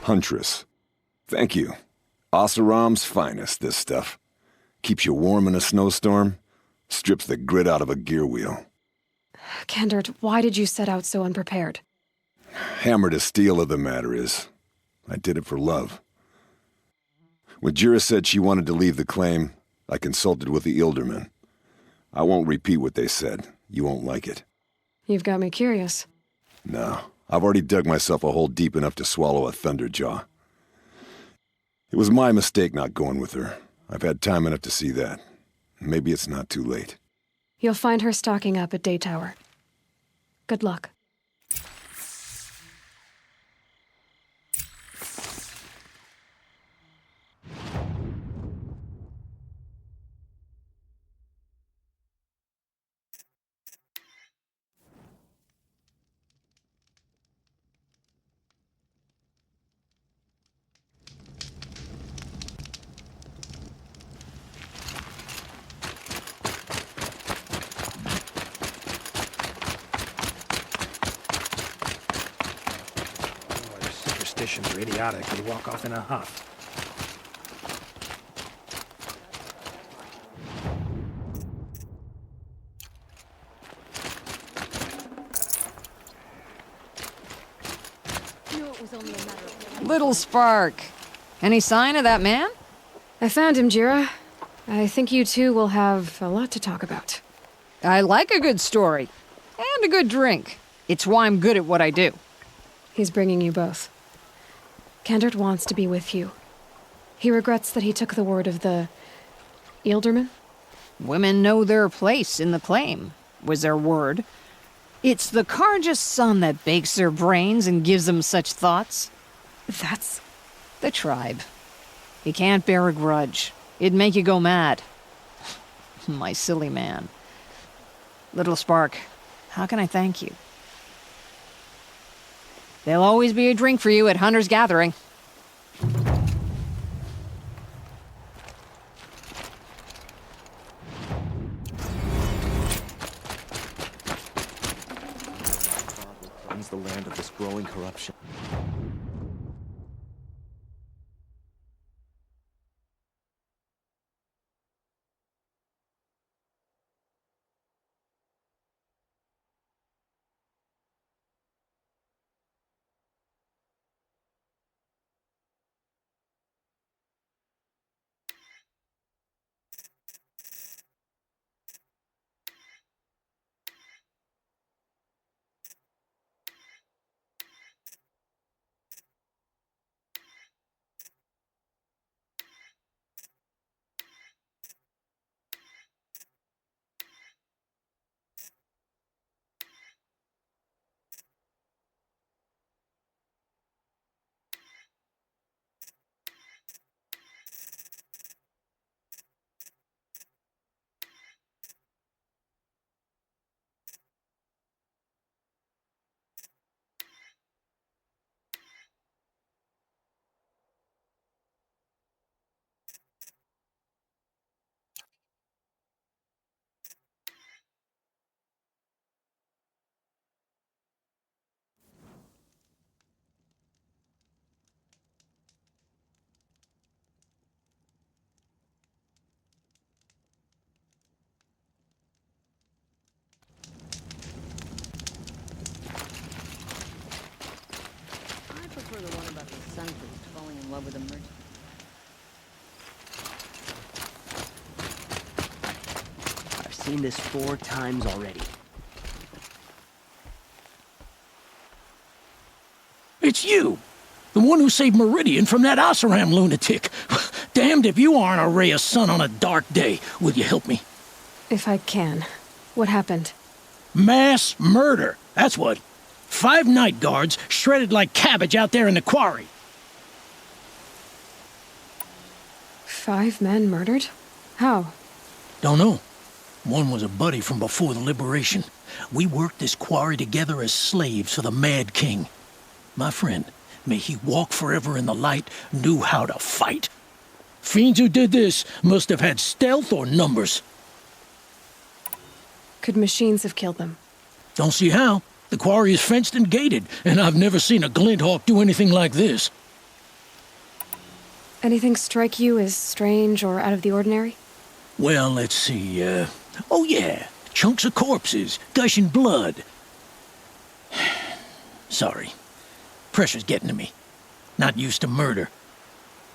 Huntress. Thank you. Oseram's finest, this stuff. Keeps you warm in a snowstorm, strips the grit out of a gear wheel. Kendert, why did you set out so unprepared? Hammer to steel of the matter is, I did it for love. When Jira said she wanted to leave the claim, I consulted with the Ilderman. I won't repeat what they said. You won't like it. You've got me curious. No, I've already dug myself a hole deep enough to swallow a thunderjaw. It was my mistake not going with her. I've had time enough to see that. Maybe it's not too late. You'll find her stocking up at Day Tower. Good luck. Superstitions are idiotic. They walk off in a huff. Little Spark. Any sign of that man? I found him, Jira. I think you two will have a lot to talk about. I like a good story. And a good drink. It's why I'm good at what I do. He's bringing you both. Kendert wants to be with you. He regrets that he took the word of the Ilderman. Women know their place in the claim, was their word. It's the Karja's son that bakes their brains and gives them such thoughts. That's... the tribe. You can't bear a grudge. It'd make you go mad. My silly man. Little Spark, how can I thank you? There'll always be a drink for you at Hunter's Gathering. Runs the land of this growing corruption. The one about the sun priest falling in love with a merchant. seen this 4 times already. It's you! The one who saved Meridian from that Oseram lunatic. Damned if you aren't a ray of sun on a dark day. Will you help me? If I can. What happened? Mass murder. That's what. 5 night guards shredded like cabbage out there in the quarry. 5 men murdered? How? Don't know. One was a buddy from before the liberation. We worked this quarry together as slaves for the Mad King. My friend, may he walk forever in the light, knew how to fight. Fiends who did this must have had stealth or numbers. Could machines have killed them? Don't see how. The quarry is fenced and gated, and I've never seen a Glinthawk do anything like this. Anything strike you as strange or out of the ordinary? Well, let's see, oh yeah, chunks of corpses, gushing blood. Sorry. Pressure's getting to me. Not used to murder.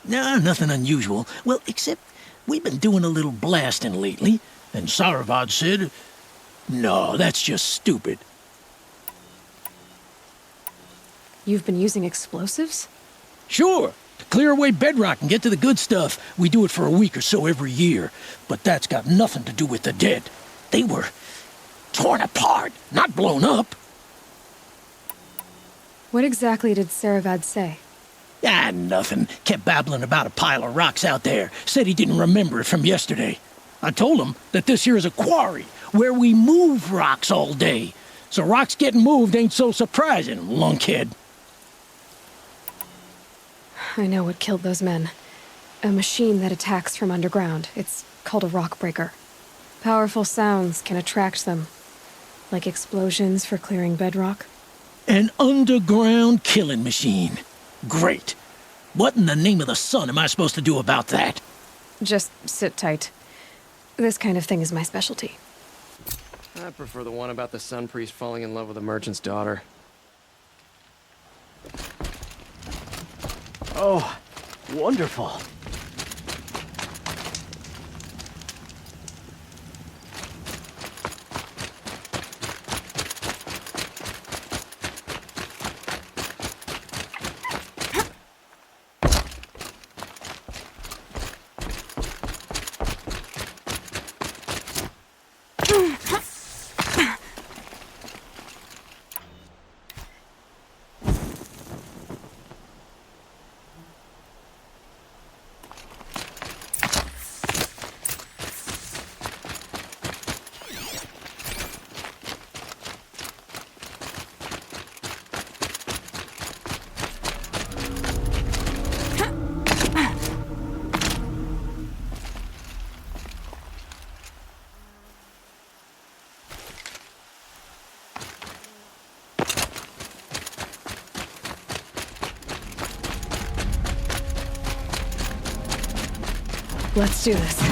Nah, nothing unusual. Well, except we've been doing a little blasting lately, and Saravad said, no, that's just stupid. You've been using explosives? Sure. To clear away bedrock and get to the good stuff, we do it for a week or so every year. But that's got nothing to do with the dead. They were torn apart, not blown up. What exactly did Saravad say? Ah, nothing. Kept babbling about a pile of rocks out there. Said he didn't remember it from yesterday. I told him that this here is a quarry, where we move rocks all day. So rocks getting moved ain't so surprising, lunkhead. I know what killed those men. A machine that attacks from underground. It's called a rock breaker. Powerful sounds can attract them. Like explosions for clearing bedrock. An underground killing machine. Great. What in the name of the sun am I supposed to do about that? Just sit tight. This kind of thing is my specialty. I prefer the one about the sun priest falling in love with a merchant's daughter. Oh, wonderful. Let's do this.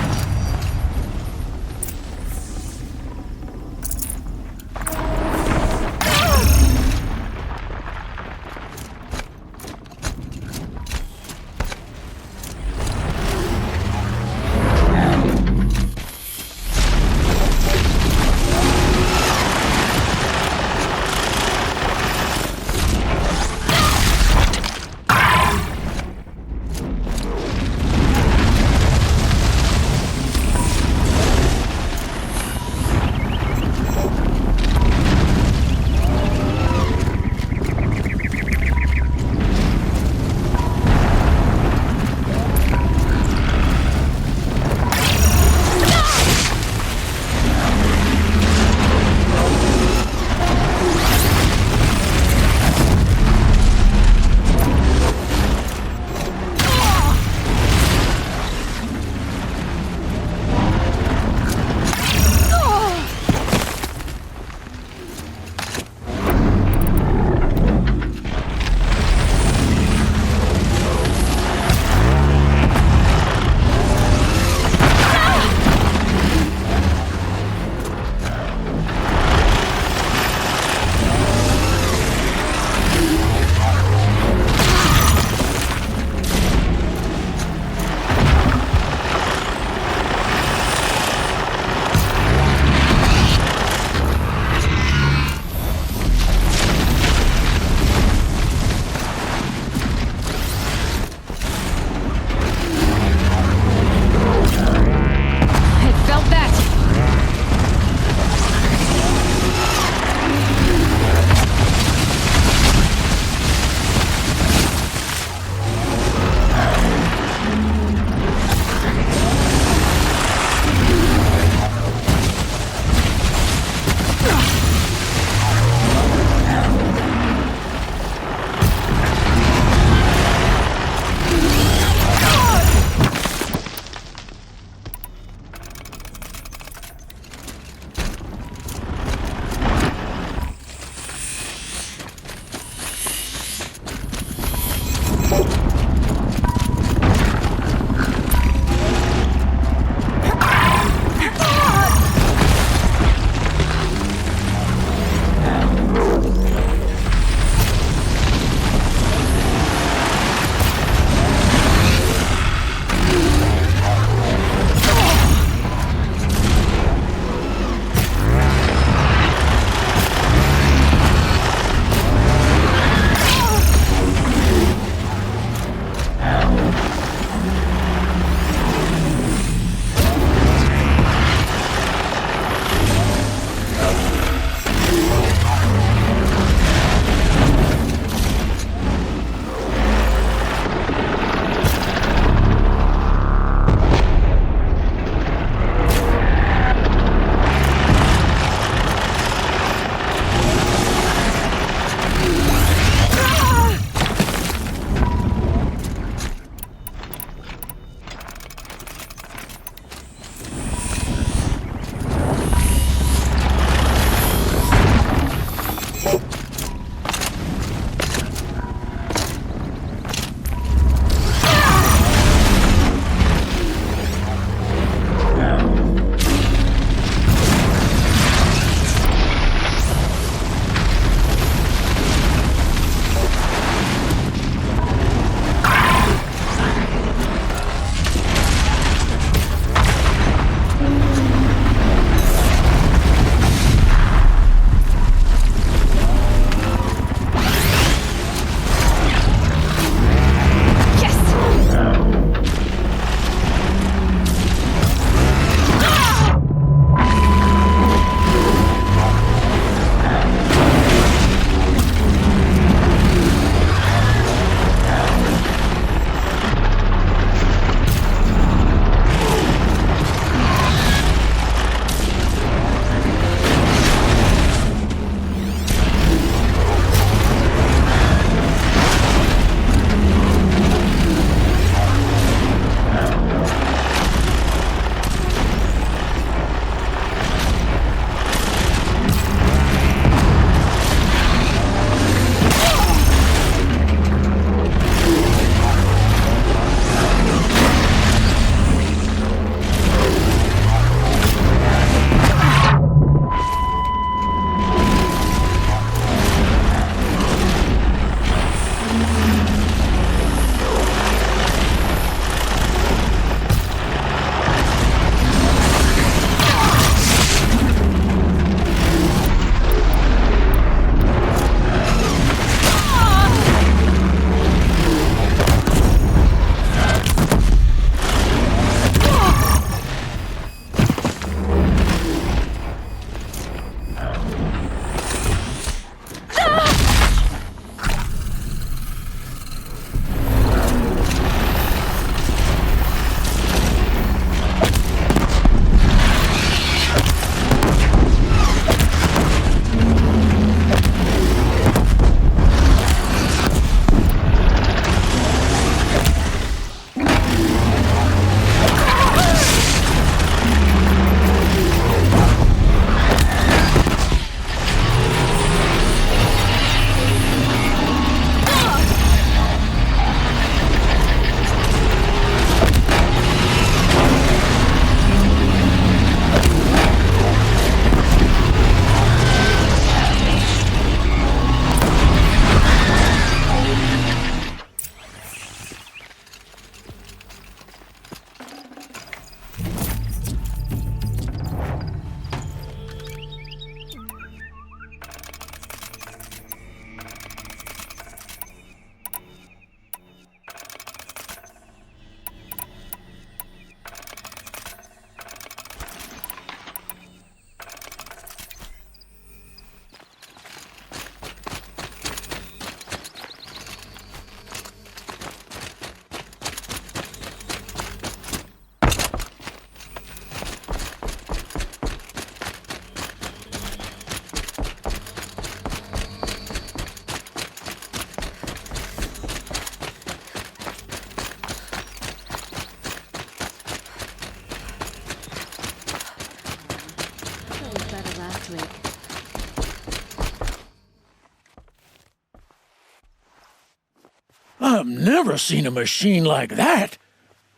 I've never seen a machine like that.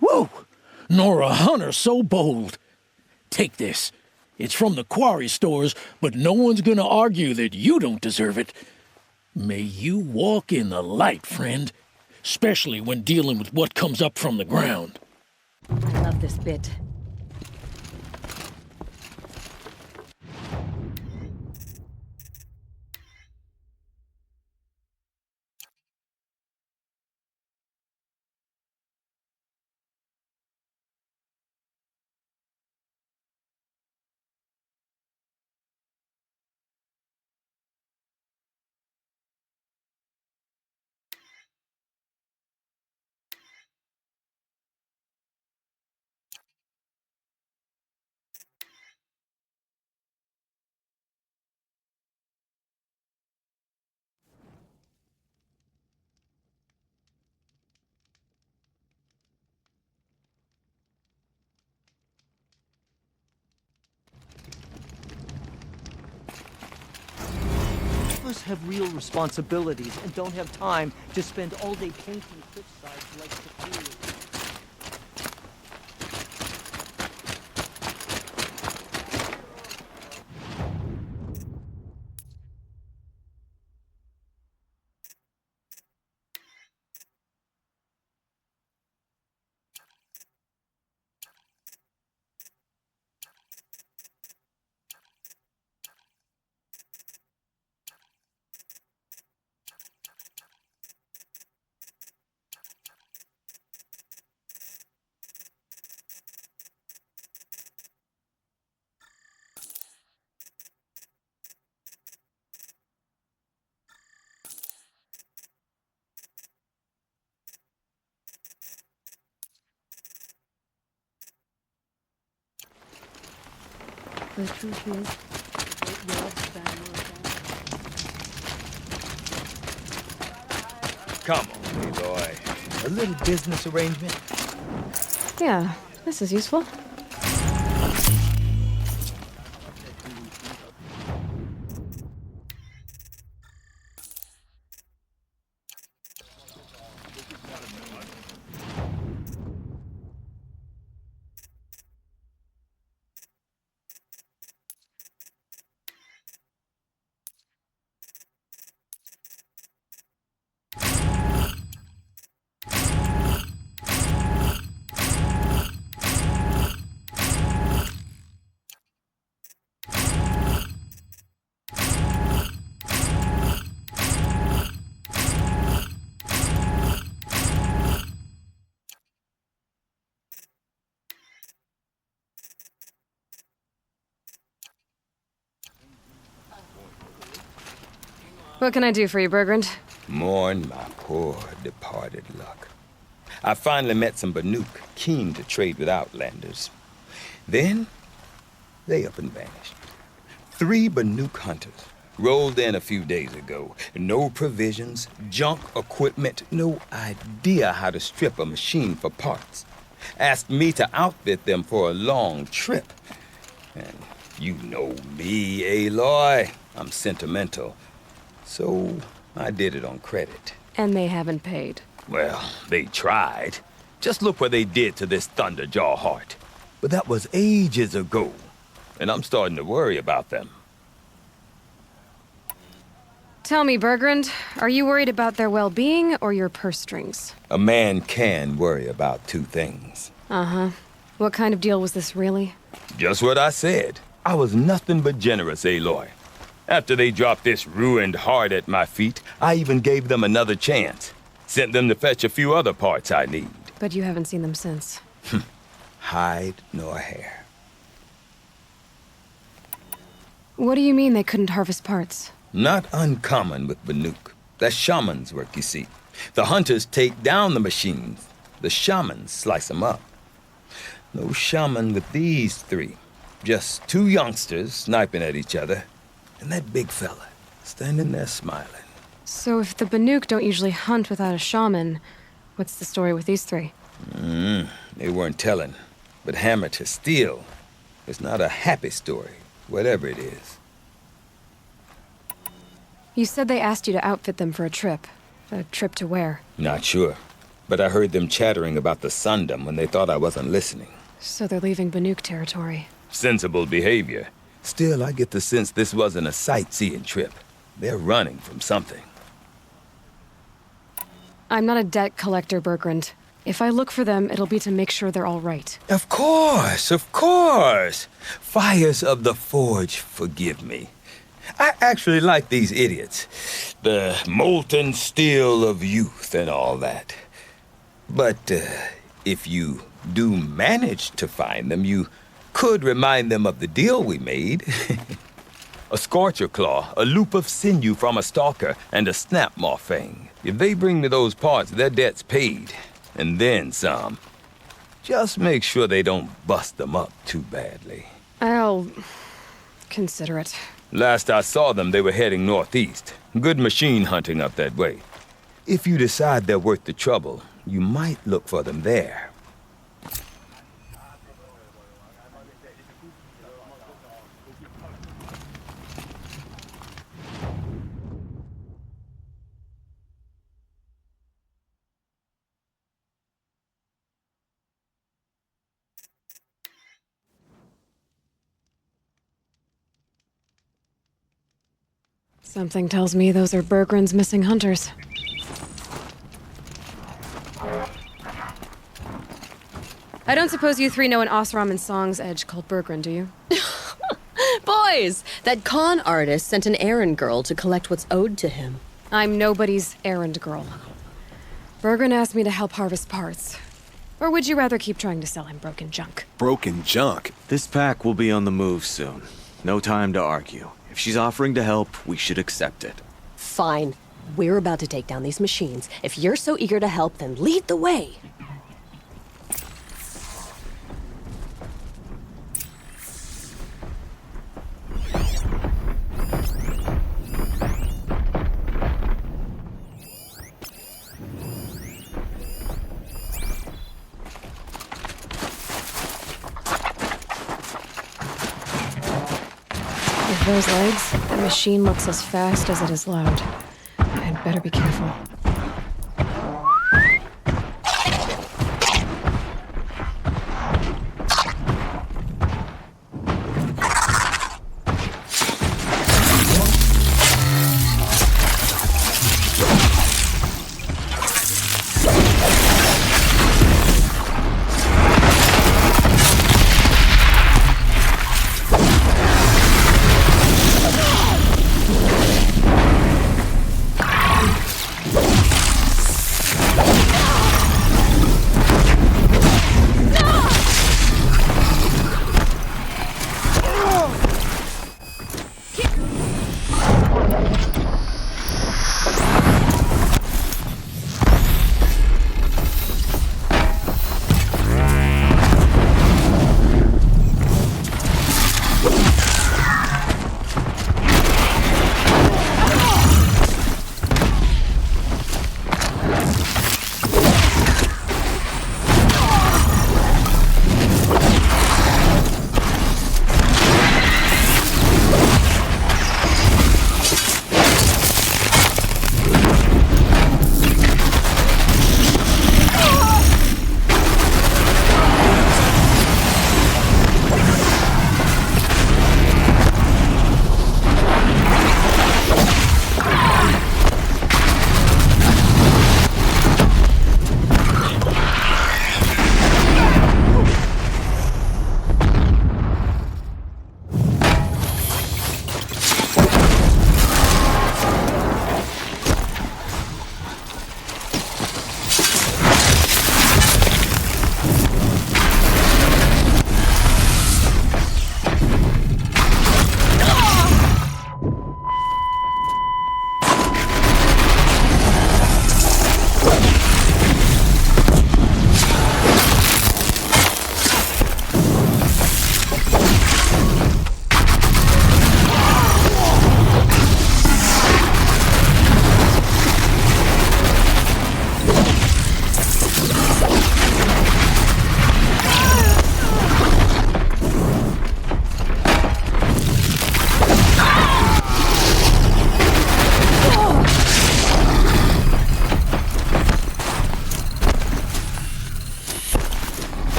Whoa! Nor a hunter so bold. Take this. It's from the quarry stores, but no one's gonna argue that you don't deserve it. May you walk in the light, friend. Especially when dealing with what comes up from the ground. I love this bit. Us have real responsibilities and don't have time to spend all day painting cliffsides like superiors. The truth is, it was Come on, Aloy. A little business arrangement? Yeah, this is useful. What can I do for you, Bergrand? Mourn my poor departed luck. I finally met some Banuk keen to trade with Outlanders. Then, they up and vanished. 3 Banuk hunters rolled in a few days ago. No provisions, junk equipment, no idea how to strip a machine for parts. Asked me to outfit them for a long trip. And you know me, Aloy. I'm sentimental. So, I did it on credit. And they haven't paid. Well, they tried. Just look what they did to this Thunderjaw heart. But that was ages ago. And I'm starting to worry about them. Tell me, Bergrand, are you worried about their well-being or your purse strings? A man can worry about 2 things. Uh-huh. What kind of deal was this, really? Just what I said. I was nothing but generous, Aloy. After they dropped this ruined heart at my feet, I even gave them another chance. Sent them to fetch a few other parts I need. But you haven't seen them since. Hide nor hair. What do you mean they couldn't harvest parts? Not uncommon with Banuk. That's shaman's work, you see. The hunters take down the machines. The shamans slice them up. No shaman with these 3. Just 2 youngsters sniping at each other. And that big fella, standing there smiling. So if the Banuk don't usually hunt without a shaman, what's the story with these 3? They weren't telling. But hammer to steel. It's not a happy story, whatever it is. You said they asked you to outfit them for a trip. A trip to where? Not sure. But I heard them chattering about the Sundom when they thought I wasn't listening. So they're leaving Banuk territory. Sensible behavior. Still, I get the sense this wasn't a sightseeing trip. They're running from something. I'm not a debt collector, Bergrand. If I look for them, it'll be to make sure they're all right. Of course, of course. Fires of the Forge, forgive me. I actually like these idiots. The molten steel of youth and all that. But if you do manage to find them, you could remind them of the deal we made. A scorcher claw, a loop of sinew from a stalker, and a snapmaw fang. If they bring me those parts, their debt's paid. And then some. Just make sure they don't bust them up too badly. I'll consider it. Last I saw them, they were heading northeast. Good machine hunting up that way. If you decide they're worth the trouble, you might look for them there. Something tells me those are Bergrand's missing hunters. I don't suppose you three know an Osram and Song's edge called Bergrand, do you? Boys, that con artist sent an errand girl to collect what's owed to him. I'm nobody's errand girl. Bergrand asked me to help harvest parts. Or would you rather keep trying to sell him broken junk? Broken junk? This pack will be on the move soon. No time to argue. If she's offering to help, we should accept it. Fine. We're about to take down these machines. If you're so eager to help, then lead the way. Those legs, the machine looks as fast as it is loud. I'd better be careful.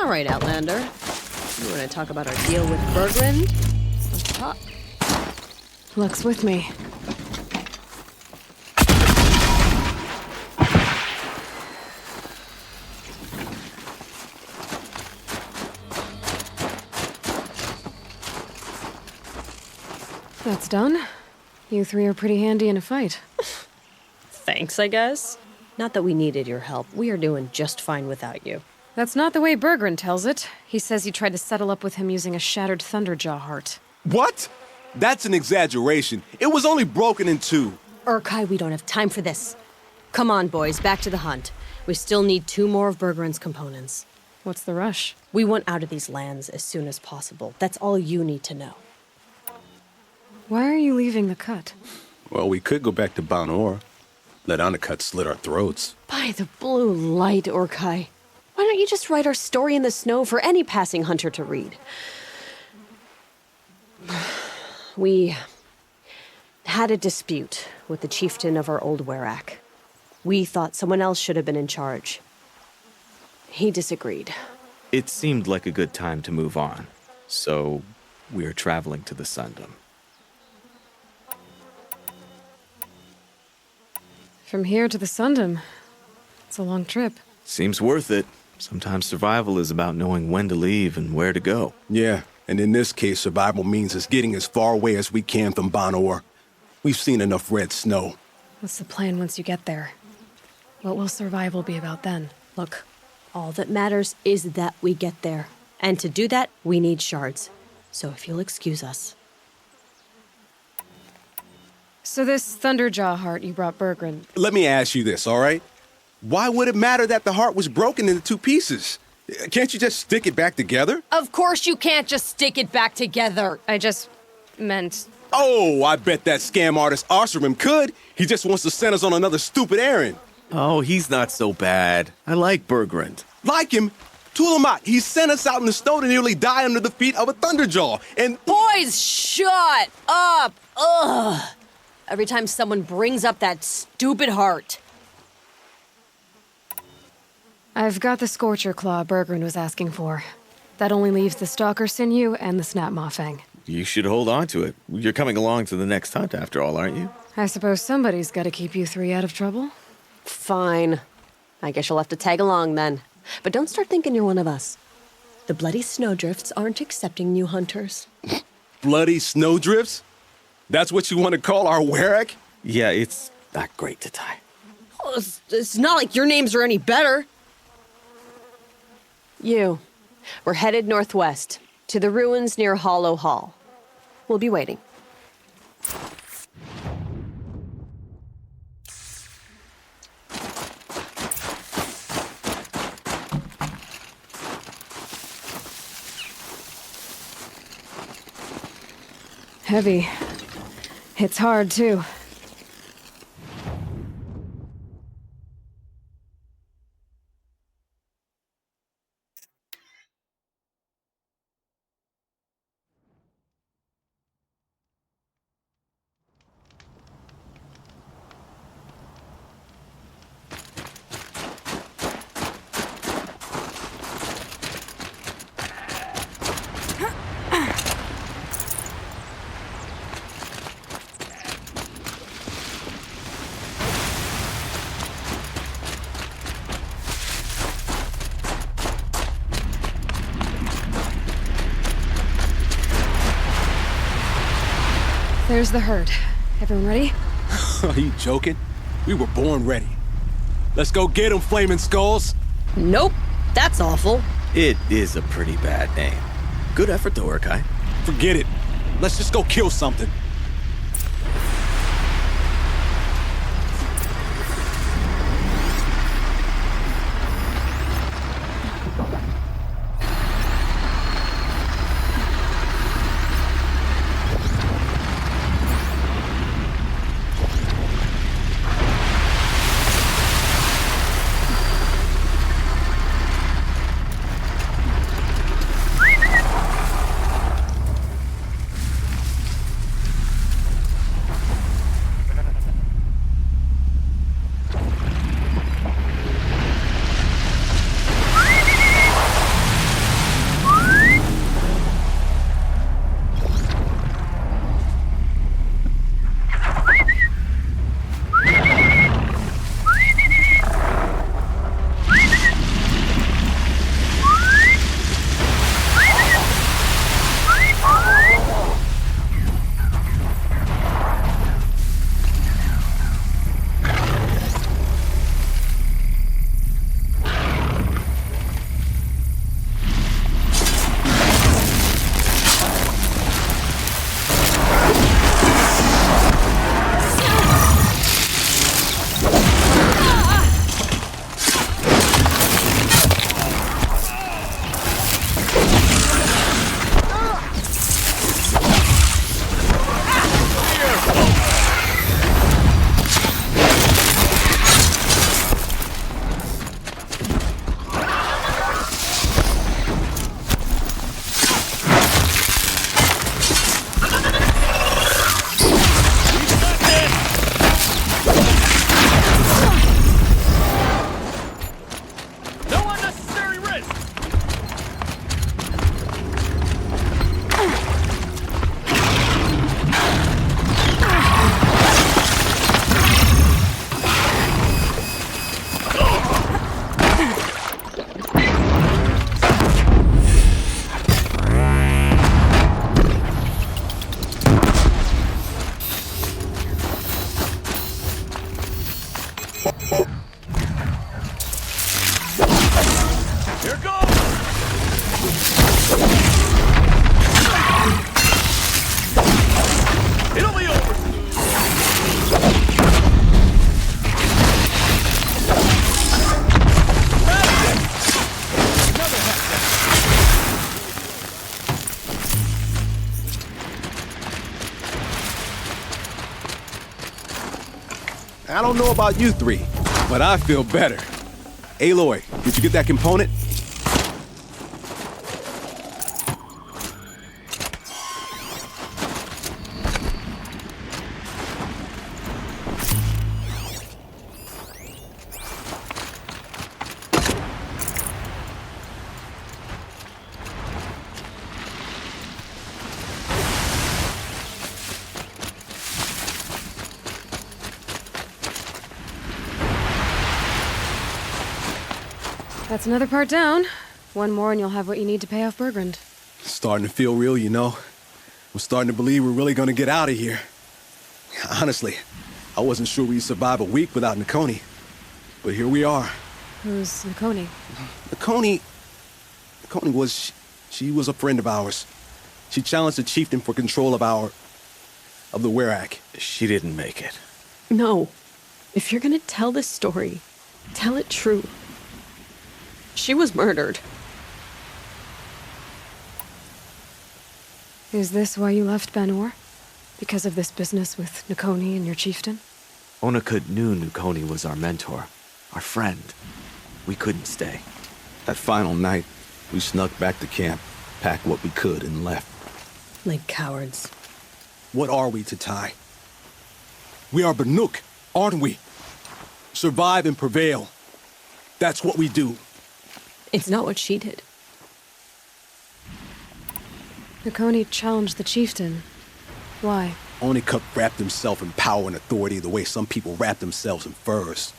All right, Outlander. You want to talk about our deal with Bergland? Let's talk. Luck's with me. That's done. You three are pretty handy in a fight. Thanks, I guess. Not that we needed your help. We are doing just fine without you. That's not the way Bergren tells it. He says you tried to settle up with him using a shattered Thunderjaw heart. What? That's an exaggeration. It was only broken in two. Urkai, we don't have time for this. Come on, boys, back to the hunt. We still need 2 more of Bergren's components. What's the rush? We want out of these lands as soon as possible. That's all you need to know. Why are you leaving the cut? Well, we could go back to Banor. Let Undercut slit our throats. By the blue light, Urkai. Why don't you just write our story in the snow for any passing hunter to read? We had a dispute with the chieftain of our old Werak. We thought someone else should have been in charge. He disagreed. It seemed like a good time to move on, so we're traveling to the Sundom. From here to the Sundom. It's a long trip. Seems worth it. Sometimes survival is about knowing when to leave and where to go. Yeah, and in this case, survival means us getting as far away as we can from Banor. We've seen enough red snow. What's the plan once you get there? What will survival be about then? Look, all that matters is that we get there. And to do that, we need shards. So if you'll excuse us. So this Thunderjaw heart you brought Bergren. Let me ask you this, all right? Why would it matter that the heart was broken into 2 pieces? Can't you just stick it back together? Of course you can't just stick it back together. I just meant... Oh, I bet that scam artist Arsarim could. He just wants to send us on another stupid errand. Oh, he's not so bad. I like Bergrand. Like him? Tulamat, he sent us out in the snow to nearly die under the feet of a Thunderjaw, and... Boys, shut up! Ugh! Every time someone brings up that stupid heart. I've got the Scorcher Claw Bergren was asking for. That only leaves the Stalker Sinew and the Snap Maw Fang. You should hold on to it. You're coming along to the next hunt after all, aren't you? I suppose somebody's got to keep you 3 out of trouble. Fine. I guess you'll have to tag along then. But don't start thinking you're one of us. The Bloody Snowdrifts aren't accepting new hunters. Bloody Snowdrifts? That's what you want to call our Werak? Yeah, it's not great to tie. Oh, it's not like your names are any better. We're headed northwest, to the ruins near Hollow Hall. We'll be waiting. Heavy. Hits hard, too. There's the herd. Everyone ready? Are you joking? We were born ready. Let's go get them, Flaming Skulls. Nope. That's awful. It is a pretty bad name. Good effort, though, Urkai. Forget it. Let's just go kill something. Here goes! It'll be over soon. I don't know about you three, but I feel better. Aloy, did you get that component? That's another part down. One more and you'll have what you need to pay off Bergrund. Starting to feel real, you know. I'm starting to believe we're really gonna get out of here. Honestly, I wasn't sure we'd survive a week without Nakoni. But here we are. Who's Nakoni? Nakoni was... she was a friend of ours. She challenged the chieftain for control of the Werak. She didn't make it. No. If you're gonna tell this story, tell it true. She was murdered. Is this why you left Banor? Because of this business with Nakoni and your chieftain? Onakut knew Nakoni was our mentor, our friend. We couldn't stay. That final night, we snuck back to camp, packed what we could, and left. Like cowards. What are we to Ty? We are Banuk, aren't we? Survive and prevail. That's what we do. It's not what she did. Nakoni challenged the chieftain. Why? Onakut wrapped himself in power and authority the way some people wrap themselves in furs.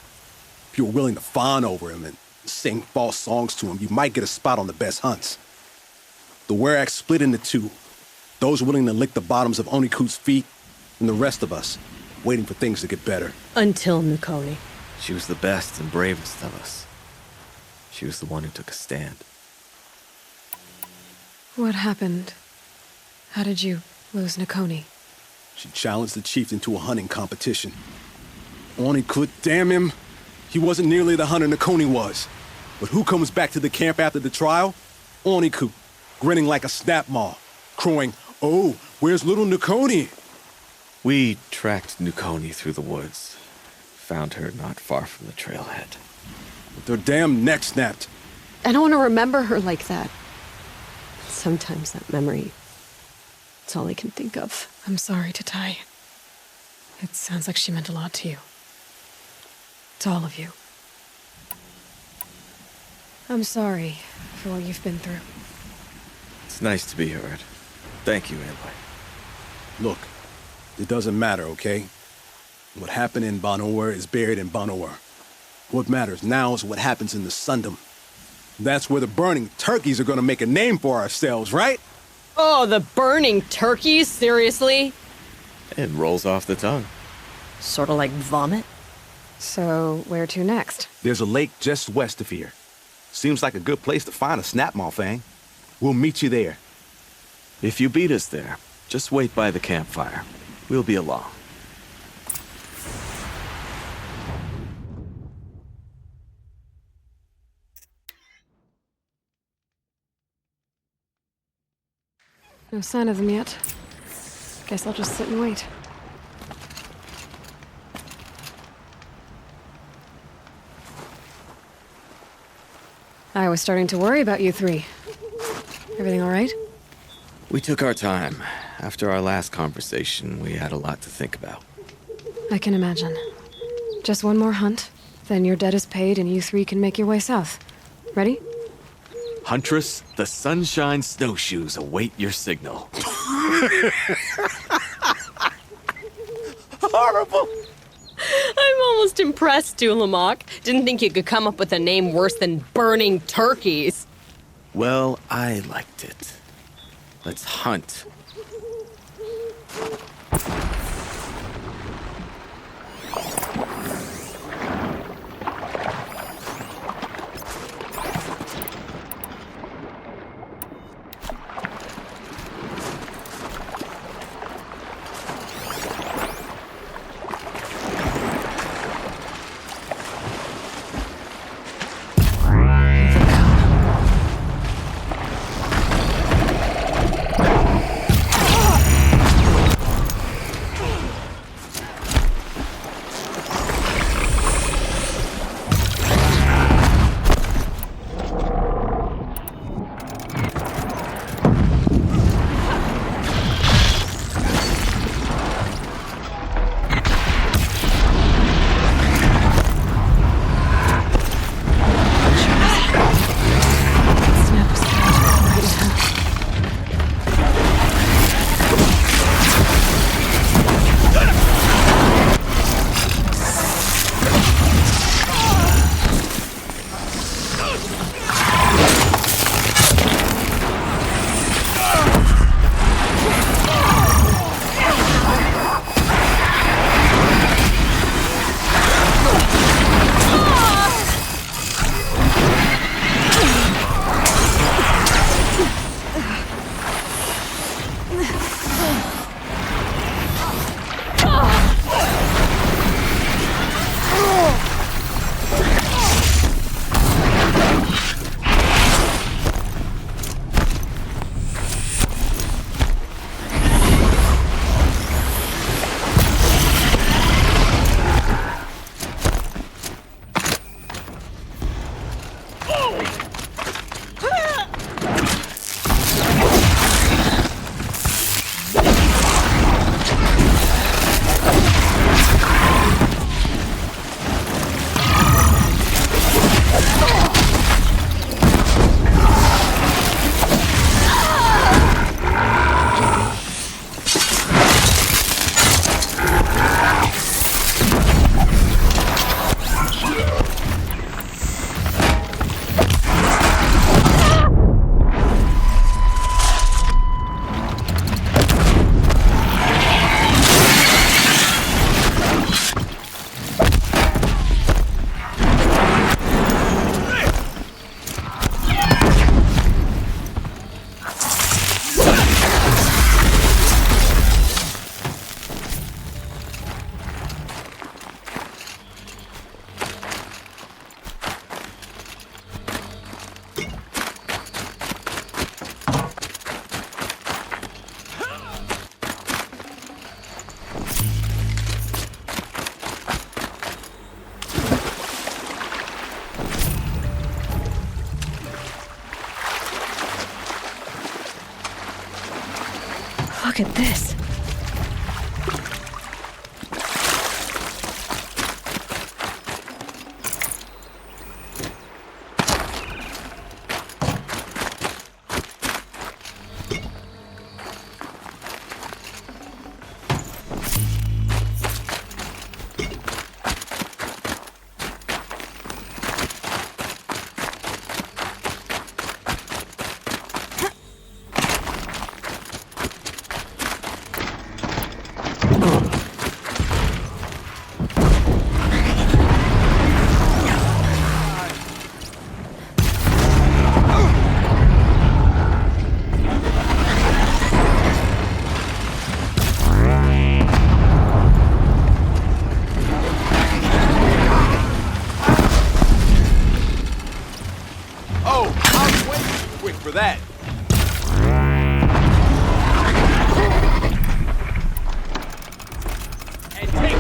If you were willing to fawn over him and sing false songs to him, you might get a spot on the best hunts. The Werak split into two. Those willing to lick the bottoms of Onakut's feet, and the rest of us, waiting for things to get better. Until Nakoni. She was the best and bravest of us. She was the one who took a stand. What happened? How did you lose Nakoni? She challenged the chieftain to a hunting competition. Onakut, damn him! He wasn't nearly the hunter Nakoni was. But who comes back to the camp after the trial? Onakut, grinning like a snap maw, crowing, "Oh, where's little Nakoni?" We tracked Nakoni through the woods. Found her not far from the trailhead. With their damn neck snapped. I don't want to remember her like that. Sometimes that memory, it's all I can think of. I'm sorry to Ty. It sounds like she meant a lot to you. To all of you. I'm sorry for what you've been through. It's nice to be heard. Thank you, Aloy. Look, it doesn't matter, okay? What happened in Banor is buried in Banor. What matters now is what happens in the Sundom. That's where the burning turkeys are gonna make a name for ourselves, right? Oh, the burning turkeys? Seriously? It rolls off the tongue. Sort of like vomit. So, where to next? There's a lake just west of here. Seems like a good place to find a snapmaw fang. We'll meet you there. If you beat us there, just wait by the campfire. We'll be along. No sign of them yet. Guess I'll just sit and wait. I was starting to worry about you three. Everything all right? We took our time. After our last conversation, we had a lot to think about. I can imagine. Just one more hunt, then your debt is paid and you three can make your way south. Ready? Huntress, the Sunshine Snowshoes await your signal. Horrible! I'm almost impressed, Dulamok. Didn't think you could come up with a name worse than burning turkeys. Well, I liked it. Let's hunt. Look at this. For that. And take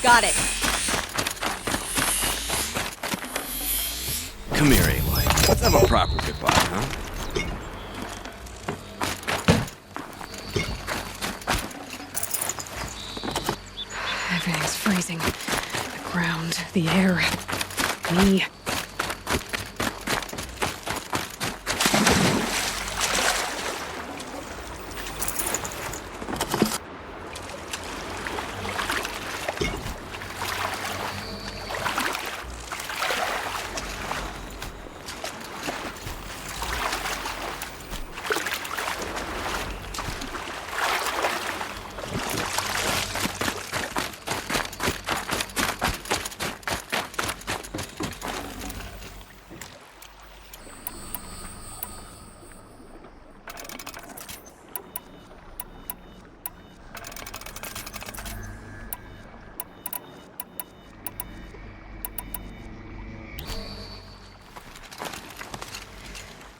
Got it. Come here, Aloy. Let's have a proper goodbye, huh? Everything's freezing. The ground, the air, me.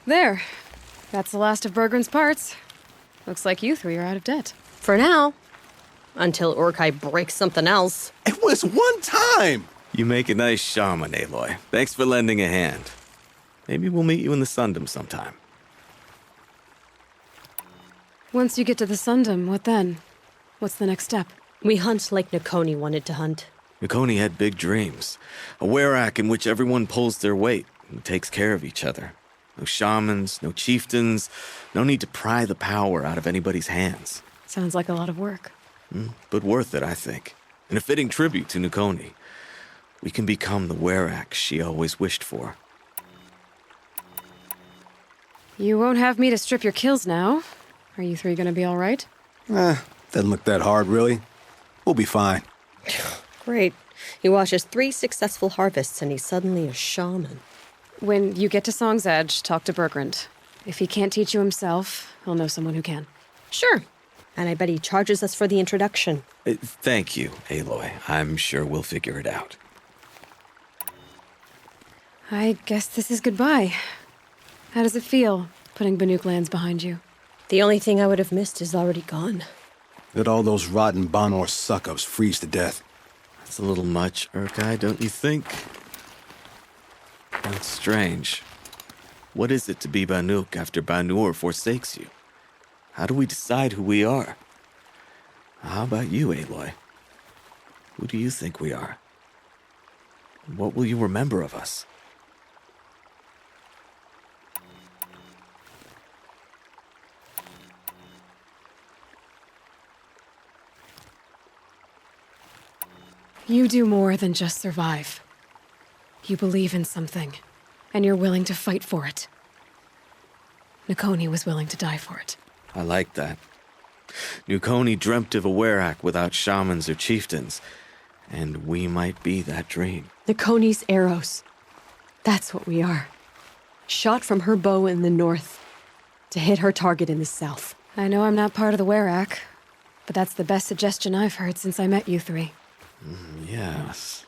There. That's the last of Bergren's parts. Looks like you three are out of debt. For now. Until Urkai breaks something else. It was one time! You make a nice shaman, Aloy. Thanks for lending a hand. Maybe we'll meet you in the Sundom sometime. Once you get to the Sundom, what then? What's the next step? We hunt like Nakoni wanted to hunt. Nakoni had big dreams. A werak in which everyone pulls their weight and takes care of each other. No shamans, no chieftains, no need to pry the power out of anybody's hands. Sounds like a lot of work. But worth it, I think. And a fitting tribute to Nakoni. We can become the werak she always wished for. You won't have me to strip your kills now. Are you three gonna be all right? Doesn't look that hard, really. We'll be fine. Great. He watches 3 successful harvests and he's suddenly a shaman. When you get to Song's Edge, talk to Bergrand. If he can't teach you himself, he'll know someone who can. Sure. And I bet he charges us for the introduction. Thank you, Aloy. I'm sure we'll figure it out. I guess this is goodbye. How does it feel, putting Banuk lands behind you? The only thing I would have missed is already gone. Let all those rotten Banor suck-ups freeze to death. That's a little much, Urkai, don't you think? That's strange. What is it to be Banuk after Banur forsakes you? How do we decide who we are? How about you, Aloy? Who do you think we are? What will you remember of us? You do more than just survive. You believe in something, and you're willing to fight for it. Nukoni was willing to die for it. I like that. Nukoni dreamt of a Werak without shamans or chieftains, and we might be that dream. Nukoni's arrows. That's what we are. Shot from her bow in the north, to hit her target in the south. I know I'm not part of the Werak, but that's the best suggestion I've heard since I met you three. Yes.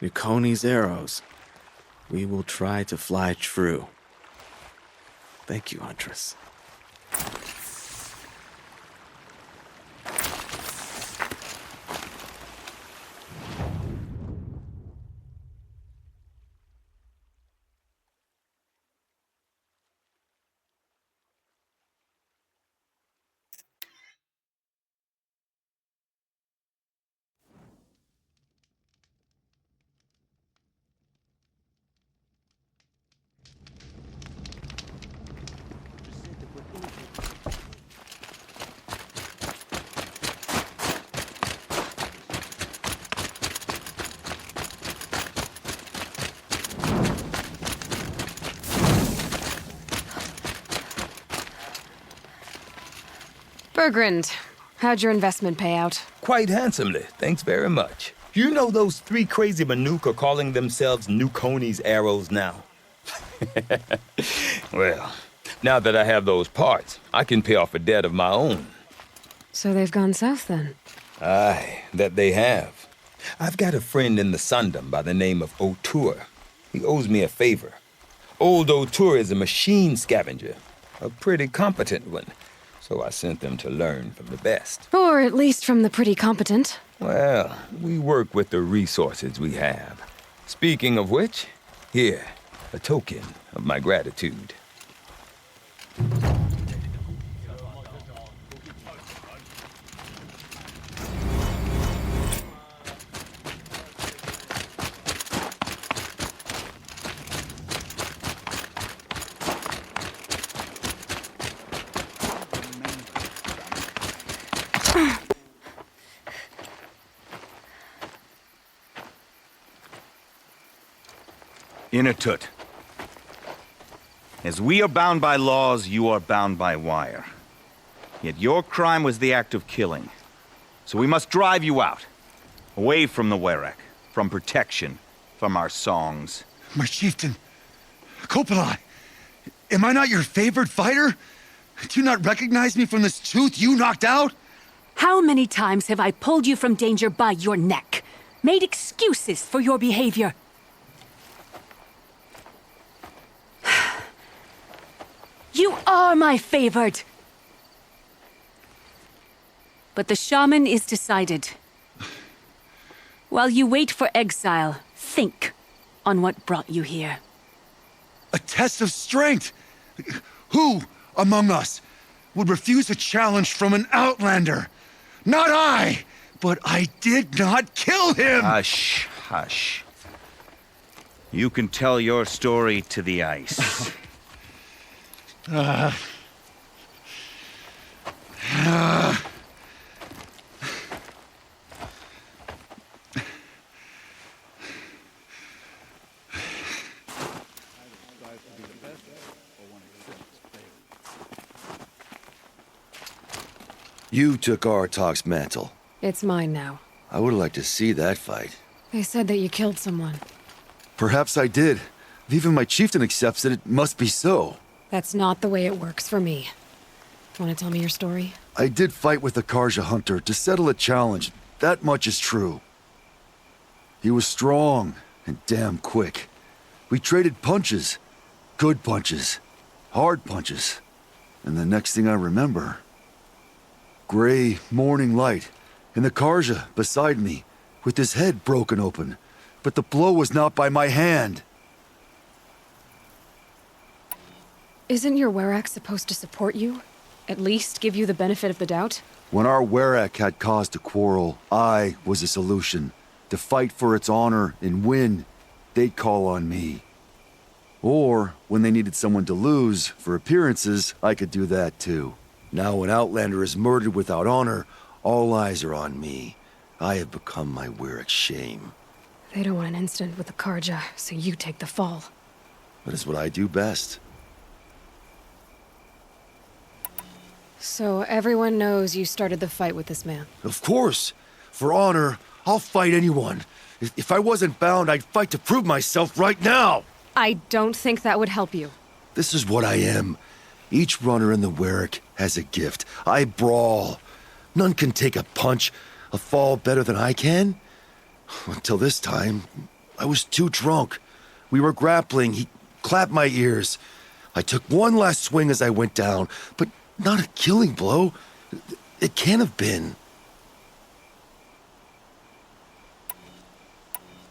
Nukoni's arrows. We will try to fly true. Thank you, Huntress. Bergrand, how'd your investment pay out? Quite handsomely, thanks very much. You know those three crazy Manuke are calling themselves Nukoni's arrows now? Well, now that I have those parts, I can pay off a debt of my own. So they've gone south then? Aye, that they have. I've got a friend in the Sundom by the name of O'Toole. He owes me a favor. Old O'Toole is a machine scavenger, a pretty competent one. So I sent them to learn from the best. Or at least from the pretty competent. Well, we work with the resources we have. Speaking of which, here, a token of my gratitude. Inatut. As we are bound by laws, you are bound by wire. Yet your crime was the act of killing. So we must drive you out. Away from the Werak, from protection, from our songs. My chieftain, Kopalai, am I not your favored fighter? Do you not recognize me from this tooth you knocked out? How many times have I pulled you from danger by your neck? Made excuses for your behavior? You are my favored! But the shaman is decided. While you wait for exile, think on what brought you here. A test of strength! Who among us would refuse a challenge from an outlander? Not I! But I did not kill him! Hush, hush. You can tell your story to the Aice. You took Artok's mantle. It's mine now. I would like to see that fight. They said that you killed someone. Perhaps I did. If even my chieftain accepts it, it must be so. That's not the way it works for me. Want to tell me your story? I did fight with the Karja hunter to settle a challenge. That much is true. He was strong and damn quick. We traded punches. Good punches. Hard punches. And the next thing I remember... gray morning light, and the Karja beside me, with his head broken open. But the blow was not by my hand. Isn't your Werak supposed to support you? At least give you the benefit of the doubt? When our Werak had cause to quarrel, I was a solution. To fight for its honor and win. they'd call on me. Or, when they needed someone to lose for appearances, I could do that too. Now an Outlander is murdered without honor, all eyes are on me. I have become my Weirach's shame. They don't want an incident with the Karja, so you take the fall. That is what I do best. So everyone knows you started the fight with this man? Of course! For honor, I'll fight anyone. If I wasn't bound, I'd fight to prove myself right now! I don't think that would help you. This is what I am. Each runner in the Weirach has a gift. I brawl. None can take a punch, a fall better than I can. Until this time, I was too drunk. We were grappling. He clapped my ears. I took one last swing as I went down, but not a killing blow. It can't have been.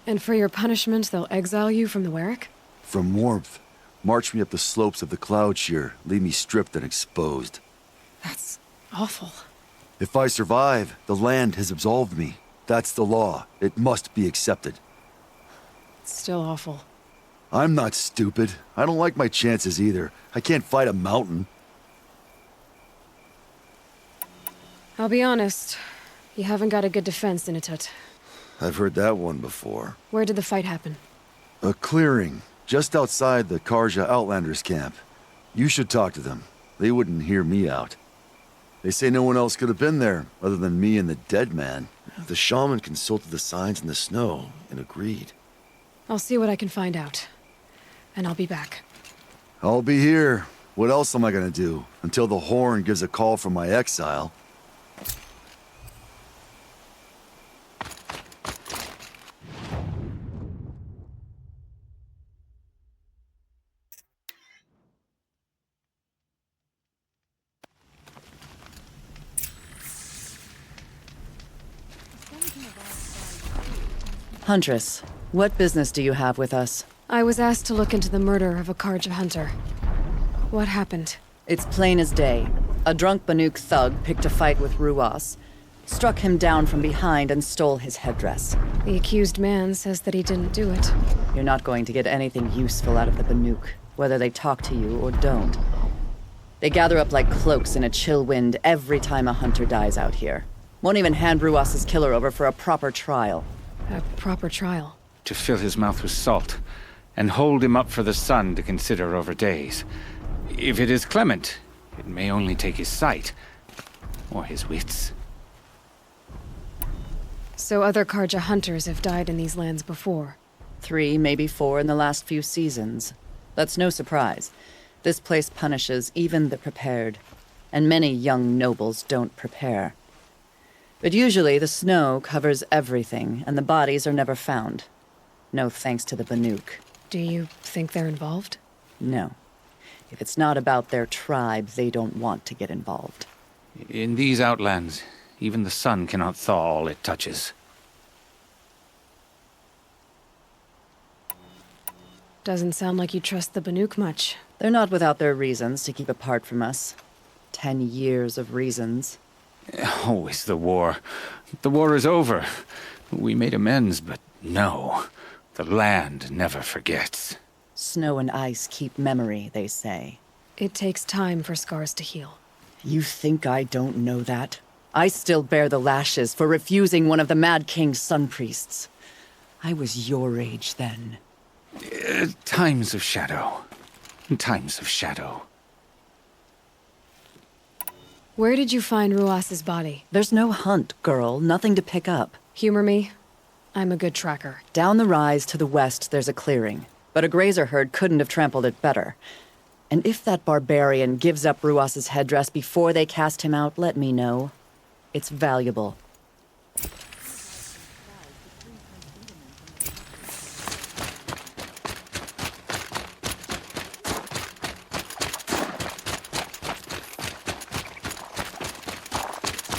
And for your punishment, they'll exile you from the Weirach? From warmth. March me up the slopes of the cloud shear, leave me stripped and exposed. That's awful. If I survive, the land has absolved me. That's the law. It must be accepted. It's still awful. I'm not stupid. I don't like my chances either. I can't fight a mountain. I'll be honest. You haven't got a good defense, Initut. I've heard that one before. Where did the fight happen? A clearing, just outside the Karja Outlanders camp. You should talk to them. They wouldn't hear me out. They say no one else could have been there, other than me and the dead man. The shaman consulted the signs in the snow and agreed. I'll see what I can find out. And I'll be back. I'll be here. What else am I gonna do? Until the horn gives a call from my exile. Huntress, what business do you have with us? I was asked to look into the murder of a Karja hunter. What happened? It's plain as day. A drunk Banuk thug picked a fight with Ruas, struck him down from behind and stole his headdress. The accused man says that he didn't do it. You're not going to get anything useful out of the Banuk, whether they talk to you or don't. They gather up like cloaks in a chill wind every time a hunter dies out here. Won't even hand Ruas's killer over for a proper trial. A proper trial? To fill his mouth with salt, and hold him up for the sun to consider over days. If it is clement, it may only take his sight, or his wits. So other Karja hunters have died in these lands before? 3, maybe 4 in the last few seasons. That's no surprise. This place punishes even the prepared, and many young nobles don't prepare. But usually the snow covers everything, and the bodies are never found. No thanks to the Banuk. Do you think they're involved? No. If it's not about their tribe, they don't want to get involved. In these outlands, even the sun cannot thaw all it touches. Doesn't sound like you trust the Banuk much. They're not without their reasons to keep apart from us. 10 years of reasons. Always the war. The war is over. We made amends, but no. The land never forgets. Snow and ice keep memory, they say. It takes time for scars to heal. You think I don't know that? I still bear the lashes for refusing one of the Mad King's sun priests. I was your age then. Times of shadow. Times of shadow. Where did you find Ruas's body? There's no hunt, girl. Nothing to pick up. Humor me. I'm a good tracker. Down the rise to the west, there's a clearing. But a grazer herd couldn't have trampled it better. And if that barbarian gives up Ruas's headdress before they cast him out, let me know. It's valuable.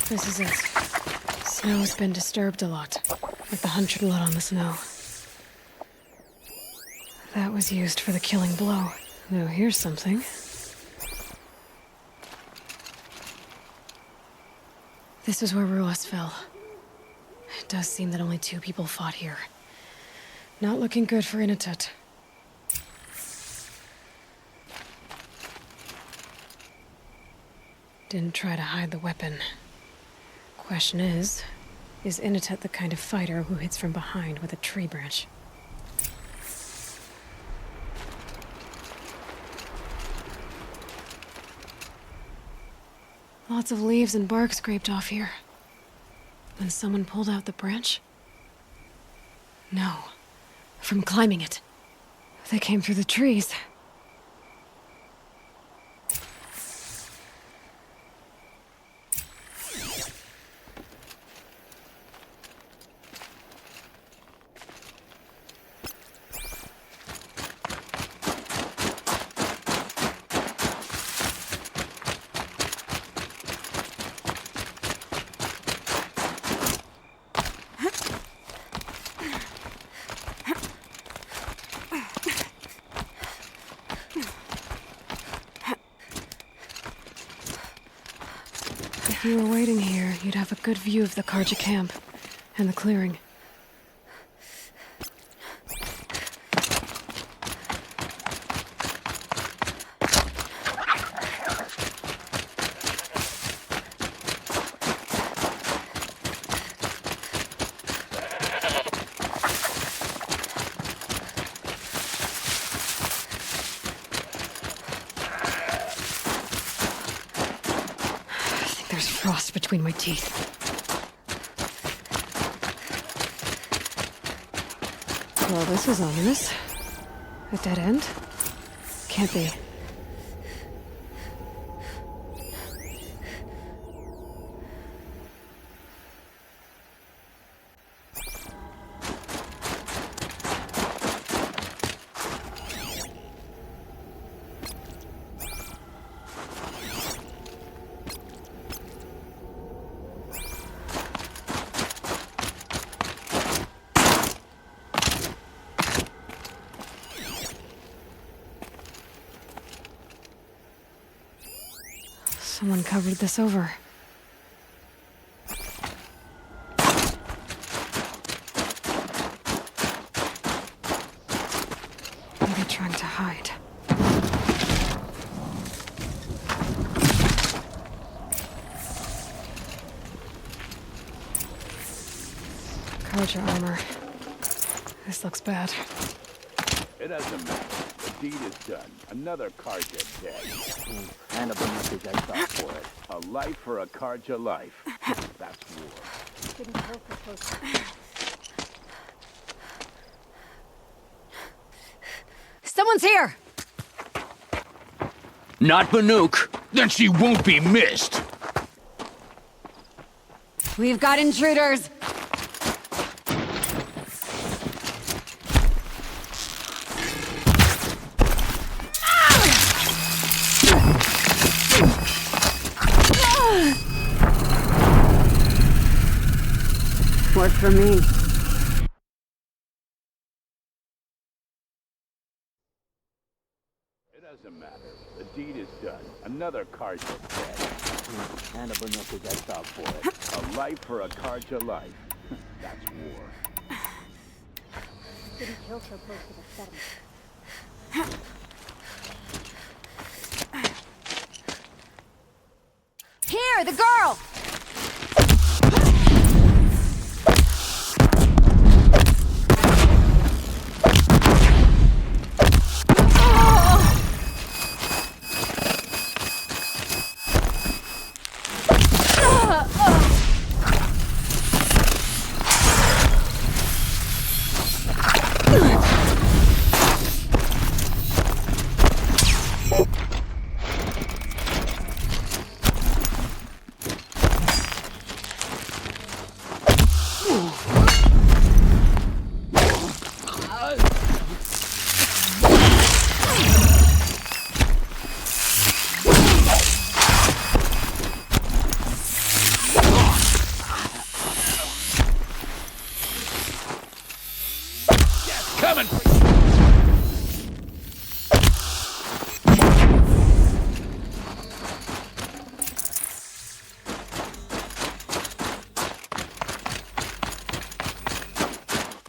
This is it. Snow's been disturbed a lot, with the hunter blood on the snow. That was used for the killing blow. Now here's something. This is where Ruas fell. It does seem that only 2 people fought here. Not looking good for Inatut. Didn't try to hide the weapon. Question is Inatut the kind of fighter who hits from behind with a tree branch? Lots of leaves and bark scraped off here. When someone pulled out the branch? No. From climbing it. They came through the trees. If you were waiting here, you'd have a good view of the Karja camp and the clearing. There's frost between my teeth. Well, this is ominous. A dead end? Can't be. Someone covered this over. Maybe trying to hide. Karja armor. This looks bad. It doesn't matter. The deed is done. Another Karja dead. And a Banuk I thought for it. A life for a Karja life. That's war. Didn't kill for close. Someone's here! Not Banuk. Then she won't be missed. We've got intruders! Work for me. It doesn't matter. The deed is done. Another Karja dead. And a Banuk I thought for it. A life for a Karja life. That's war. Didn't kill so close to the settlement. Here, the girl!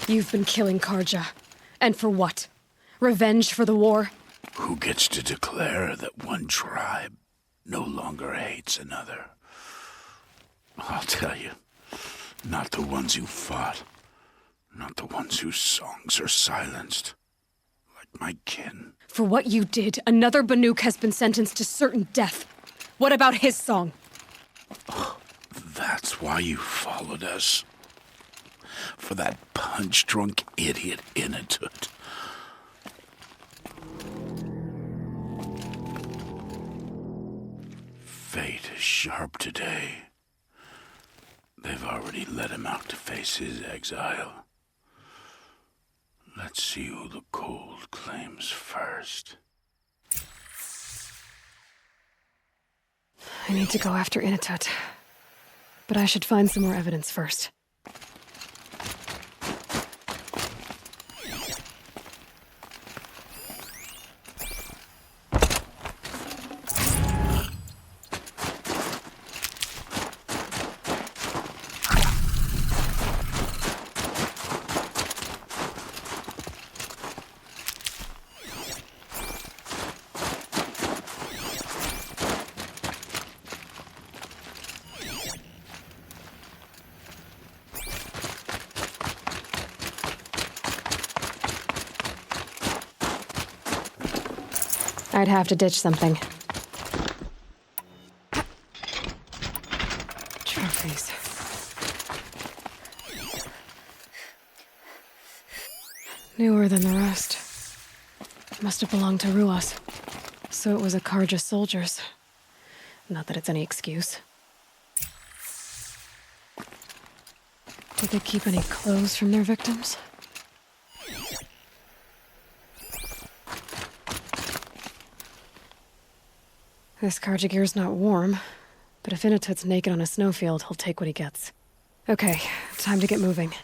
You've been killing Karja. And for what? Revenge for the war? Who gets to declare that one tribe no longer hates another? I'll tell you, not the ones who fought, not the ones whose songs are silenced, like my kin. For what you did, another Banuk has been sentenced to certain death. What about his song? That's why you followed us. For that punch-drunk idiot Inatut. Fate is sharp today. They've already let him out to face his exile. Let's see who the cold claims first. I need to go after Inatut. But I should find some more evidence first. I'd have to ditch something. Trophies. Newer than the rest. Must have belonged to Ruas. So it was a Karja soldiers. Not that it's any excuse. Did they keep any clothes from their victims? This Karja gear's not warm, but if Inatut's naked on a snowfield, he'll take what he gets. Okay, time to get moving.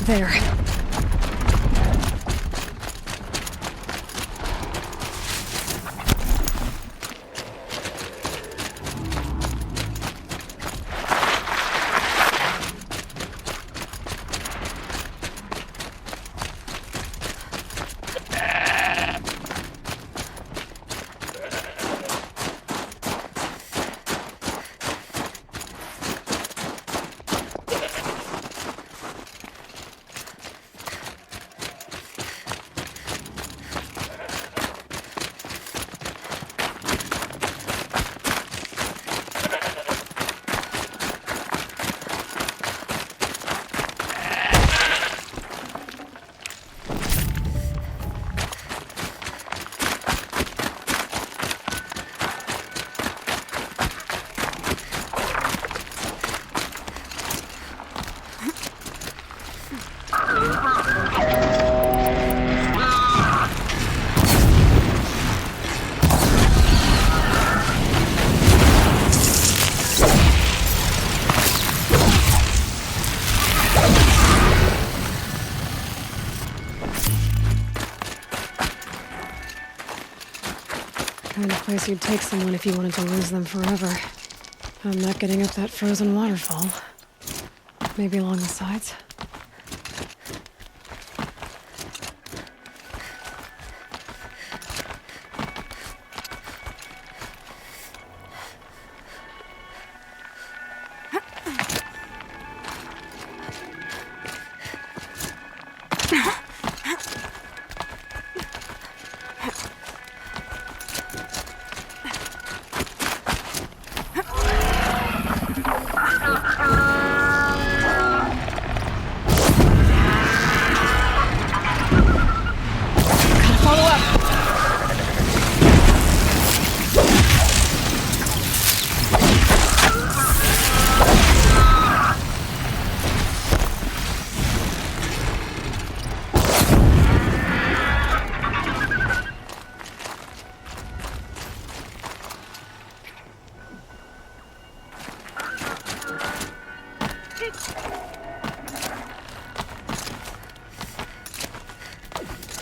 There. Kind of place you'd take someone if you wanted to lose them forever. I'm not getting up that frozen waterfall. Maybe along the sides?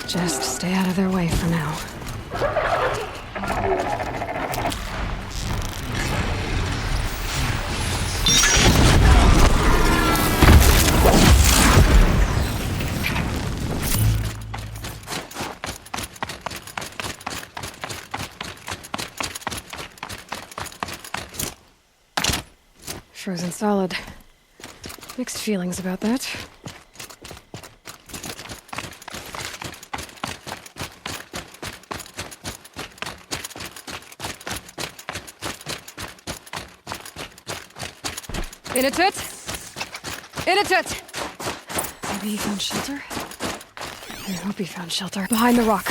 Just stay out of their way for now. Frozen solid. Mixed feelings about that. In a tut! In a tut! Maybe he found shelter? I hope he found shelter. Behind the rock.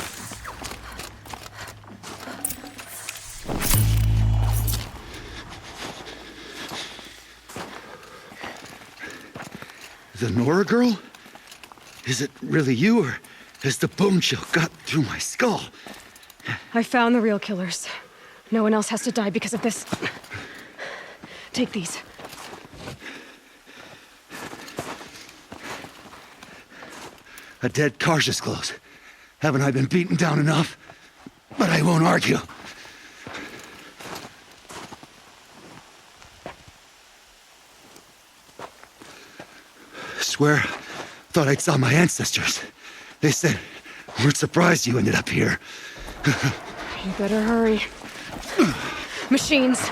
The Nora girl? Is it really you, or has the bone chill got through my skull? I found the real killers. No one else has to die because of this. Take these. A dead Karja's close. Haven't I been beaten down enough? But I won't argue. Swear, thought I'd saw my ancestors. They said, weren't surprised you ended up here. You better hurry. Machines.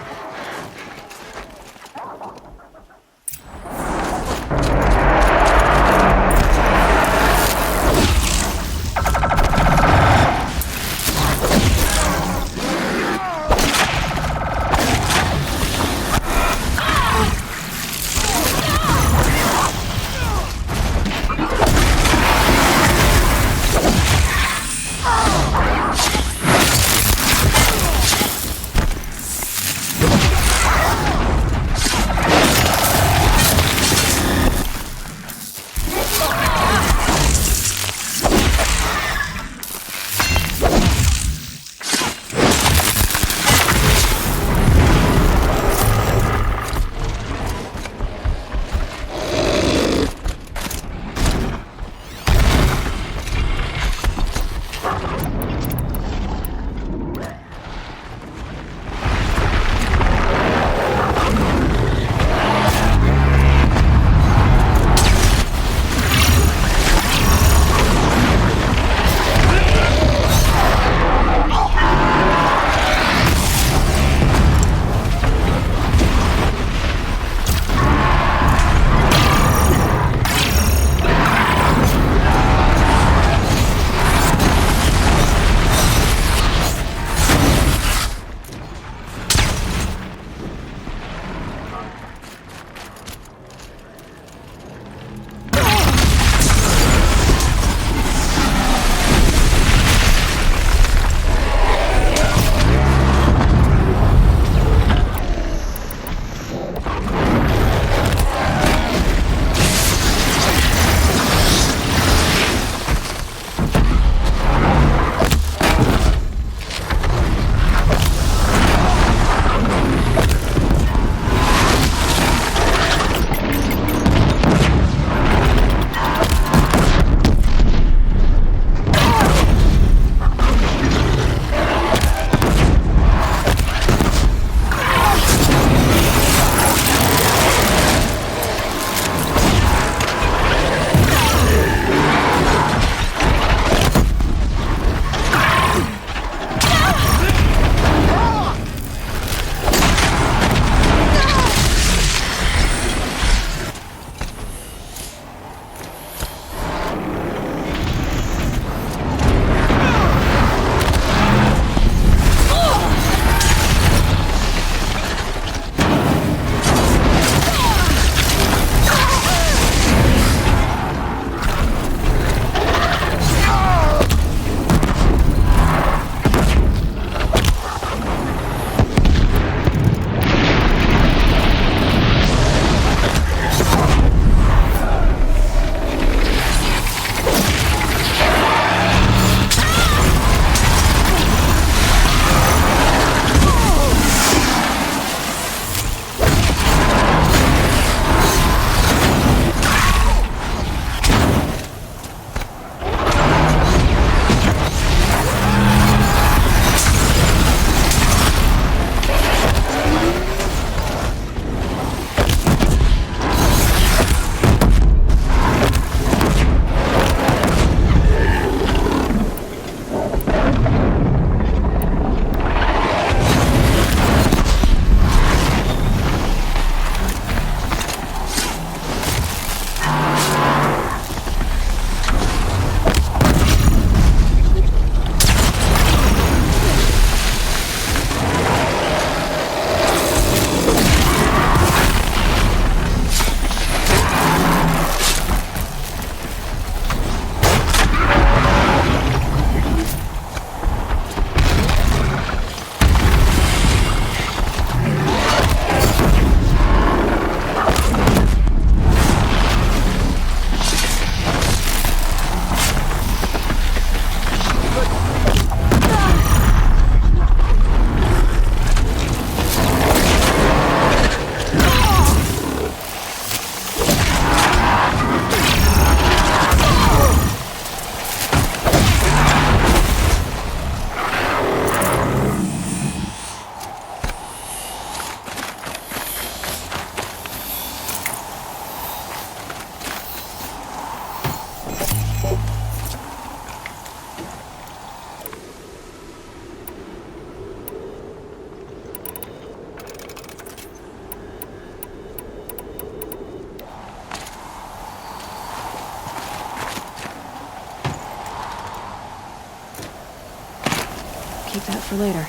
for later.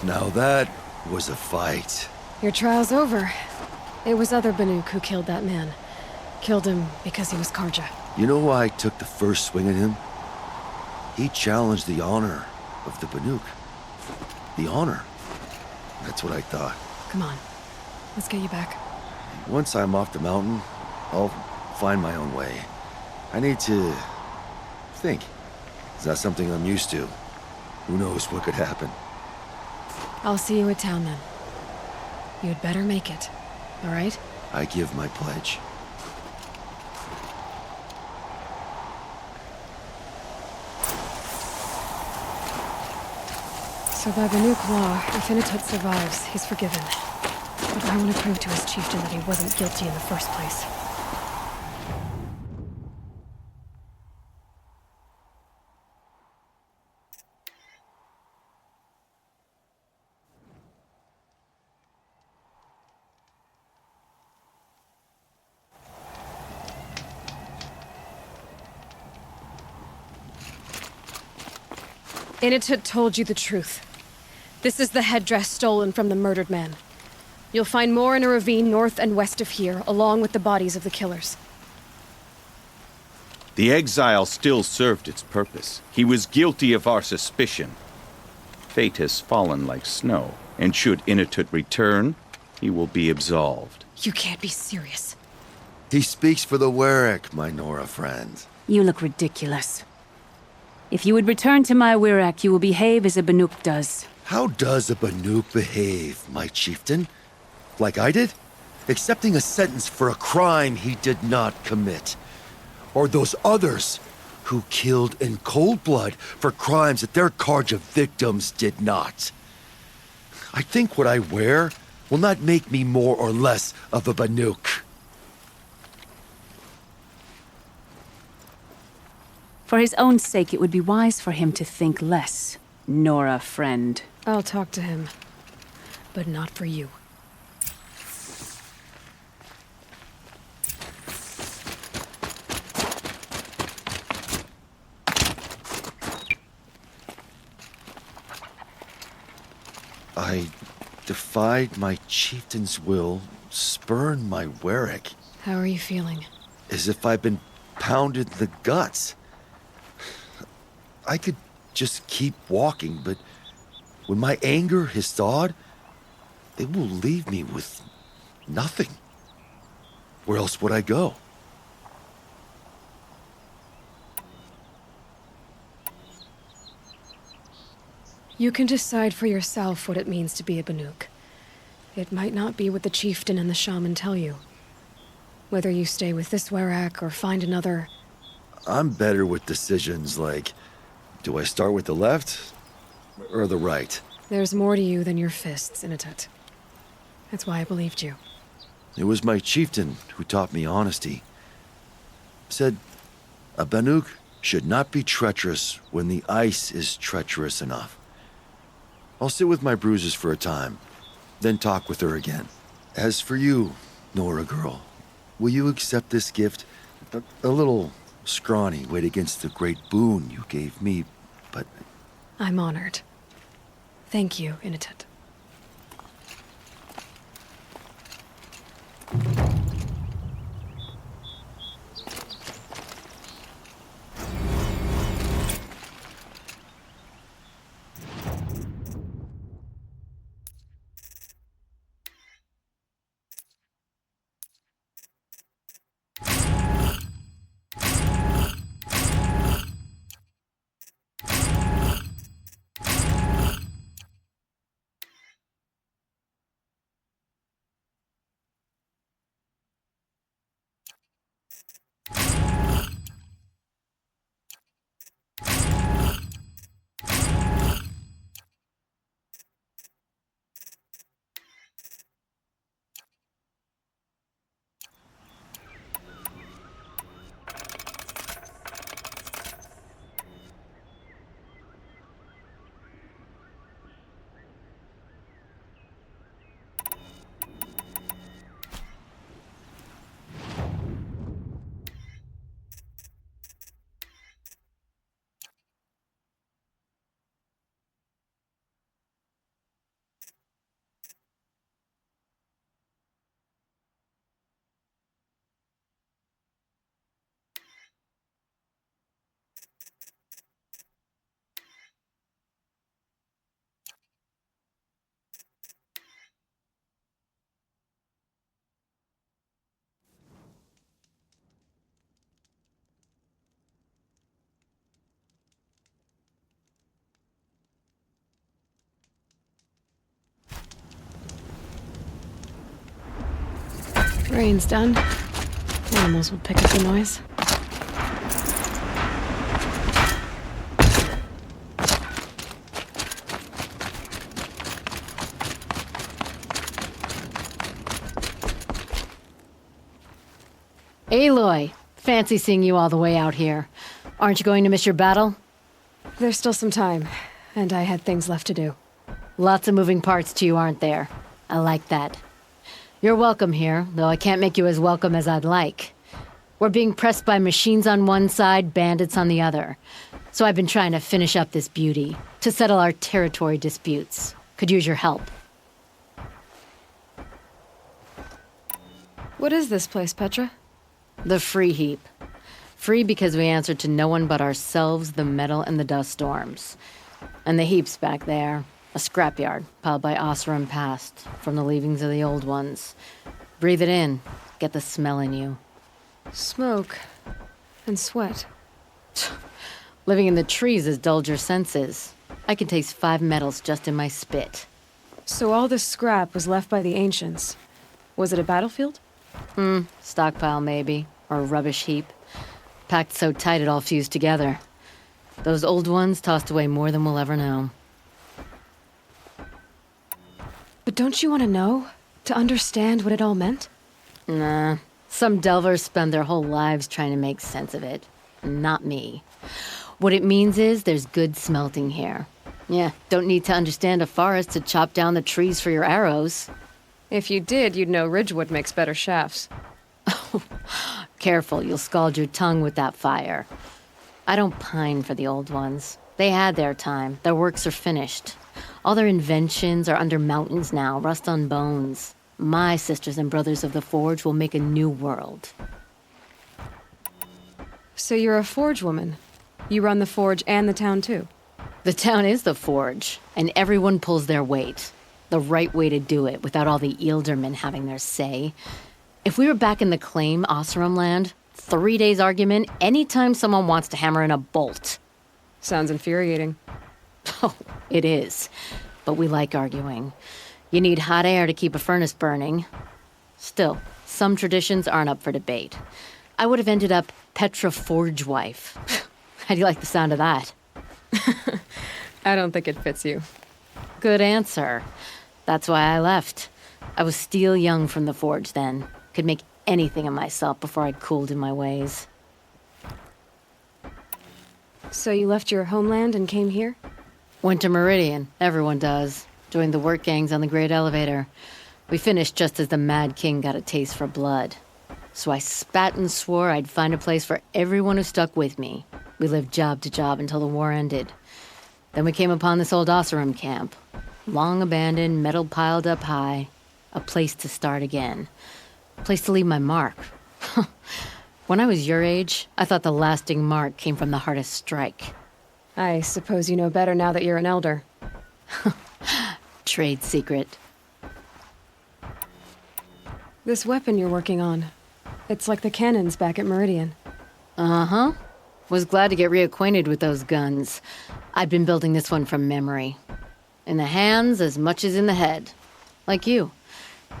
Now that was a fight. Your trial's over. It was other Banuk who killed that man. Killed him because he was Karja. You know why I took the first swing at him? He challenged the honor of the Banuk. The honor. That's what I thought. Come on. Let's get you back. Once I'm off the mountain, I'll find my own way. I need to think. It's not something I'm used to. Who knows what could happen? I'll see you at town then. You'd better make it, all right? I give my pledge. So by Banuk law, if Inatut survives, he's forgiven. But I want to prove to his chieftain that he wasn't guilty in the first place. Inatut told you the truth. This is the headdress stolen from the murdered man. You'll find more in a ravine north and west of here, along with the bodies of the killers. The exile still served its purpose. He was guilty of our suspicion. Fate has fallen like snow, and should Inatut return, he will be absolved. You can't be serious. He speaks for the Warwick, my Nora friend. You look ridiculous. If you would return to my Wirak, you will behave as a Banuk does. How does a Banuk behave, my chieftain? Like I did? Accepting a sentence for a crime he did not commit. Or those others who killed in cold blood for crimes that their Karja victims did not. I think what I wear will not make me more or less of a Banuk. For his own sake, it would be wise for him to think less. Nora, friend. I'll talk to him. But not for you. I defied my chieftain's will, spurned my Warwick. How are you feeling? As if I've been pounded in the guts. I could just keep walking, but when my anger has thawed, it will leave me with nothing. Where else would I go? You can decide for yourself what it means to be a Banuk. It might not be what the chieftain and the shaman tell you. Whether you stay with this Warwick or find another... I'm better with decisions like, do I start with the left or the right? There's more to you than your fists, Inatut. That's why I believed you. It was my chieftain who taught me honesty. Said, a Banuk should not be treacherous when the ice is treacherous enough. I'll sit with my bruises for a time, then talk with her again. As for you, Nora girl, will you accept this gift? A little scrawny weighed against the great boon you gave me, but... I'm honored. Thank you, Inatut. Rain's done. Animals will pick up the noise. Aloy, fancy seeing you all the way out here. Aren't you going to miss your battle? There's still some time, and I had things left to do. Lots of moving parts to you, aren't there? I like that. You're welcome here, though I can't make you as welcome as I'd like. We're being pressed by machines on one side, bandits on the other. So I've been trying to finish up this beauty, to settle our territory disputes. Could use your help. What is this place, Petra? The Free Heap. Free because we answer to no one but ourselves, the metal, and the dust storms. And the heap's back there. A scrapyard, piled by Oseram past, from the leavings of the old ones. Breathe it in. Get the smell in you. Smoke. And sweat. Living in the trees has dulled your senses. I can taste 5 metals just in my spit. So all this scrap was left by the ancients. Was it a battlefield? Stockpile maybe. Or a rubbish heap. Packed so tight it all fused together. Those old ones tossed away more than we'll ever know. But don't you want to know? To understand what it all meant? Nah. Some delvers spend their whole lives trying to make sense of it. Not me. What it means is there's good smelting here. Yeah, don't need to understand a forest to chop down the trees for your arrows. If you did, you'd know Ridgewood makes better shafts. Careful, you'll scald your tongue with that fire. I don't pine for the old ones. They had their time. Their works are finished. All their inventions are under mountains now, rust on bones. My sisters and brothers of the Forge will make a new world. So you're a Forge woman? You run the Forge and the town too? The town is the Forge, and everyone pulls their weight. The right way to do it, without all the Eildermen having their say. If we were back in the claim, Oseram land, 3 days argument anytime someone wants to hammer in a bolt. Sounds infuriating. Oh, it is. But we like arguing. You need hot air to keep a furnace burning. Still, some traditions aren't up for debate. I would have ended up Petra Forge wife. How do you like the sound of that? I don't think it fits you. Good answer. That's why I left. I was still young from the Forge then. Could make anything of myself before I cooled in my ways. So you left your homeland and came here? Went to Meridian. Everyone does. Joined the work gangs on the Great Elevator. We finished just as the Mad King got a taste for blood. So I spat and swore I'd find a place for everyone who stuck with me. We lived job to job until the war ended. Then we came upon this old Oseram camp. Long abandoned, metal piled up high. A place to start again. A place to leave my mark. When I was your age, I thought the lasting mark came from the hardest strike. I suppose you know better now that you're an elder. Trade secret. This weapon you're working on, it's like the cannons back at Meridian. Uh-huh. Was glad to get reacquainted with those guns. I've been building this one from memory. In the hands as much as in the head. Like you.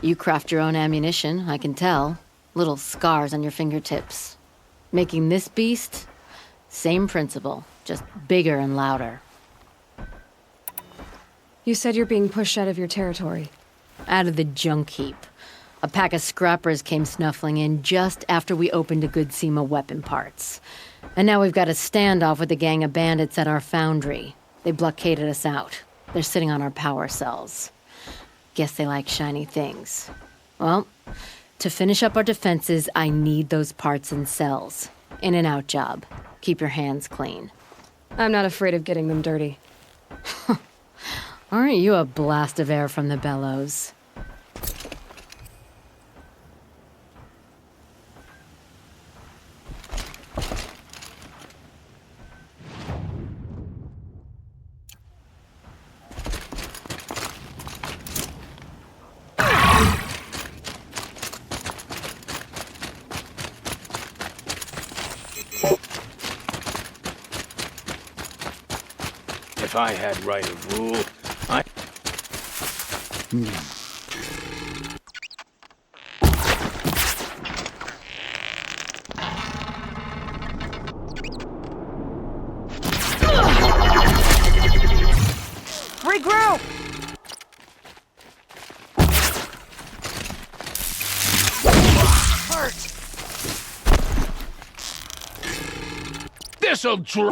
You craft your own ammunition, I can tell. Little scars on your fingertips. Making this beast, same principle, just bigger and louder. You said you're being pushed out of your territory. Out of the junk heap. A pack of scrappers came snuffling in just after we opened a Decima weapon parts. And now we've got a standoff with a gang of bandits at our foundry. They blockaded us out. They're sitting on our power cells. Guess they like shiny things. Well, to finish up our defenses, I need those parts and cells. In and out job. Keep your hands clean. I'm not afraid of getting them dirty. Aren't you a blast of air from the bellows? If I had right of rule, hurt! This'll draw.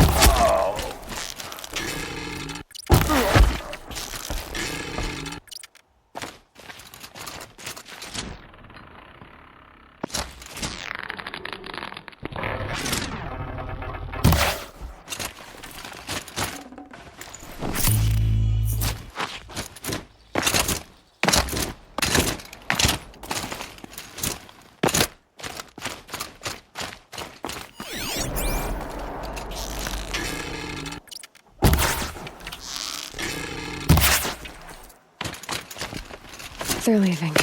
They're leaving.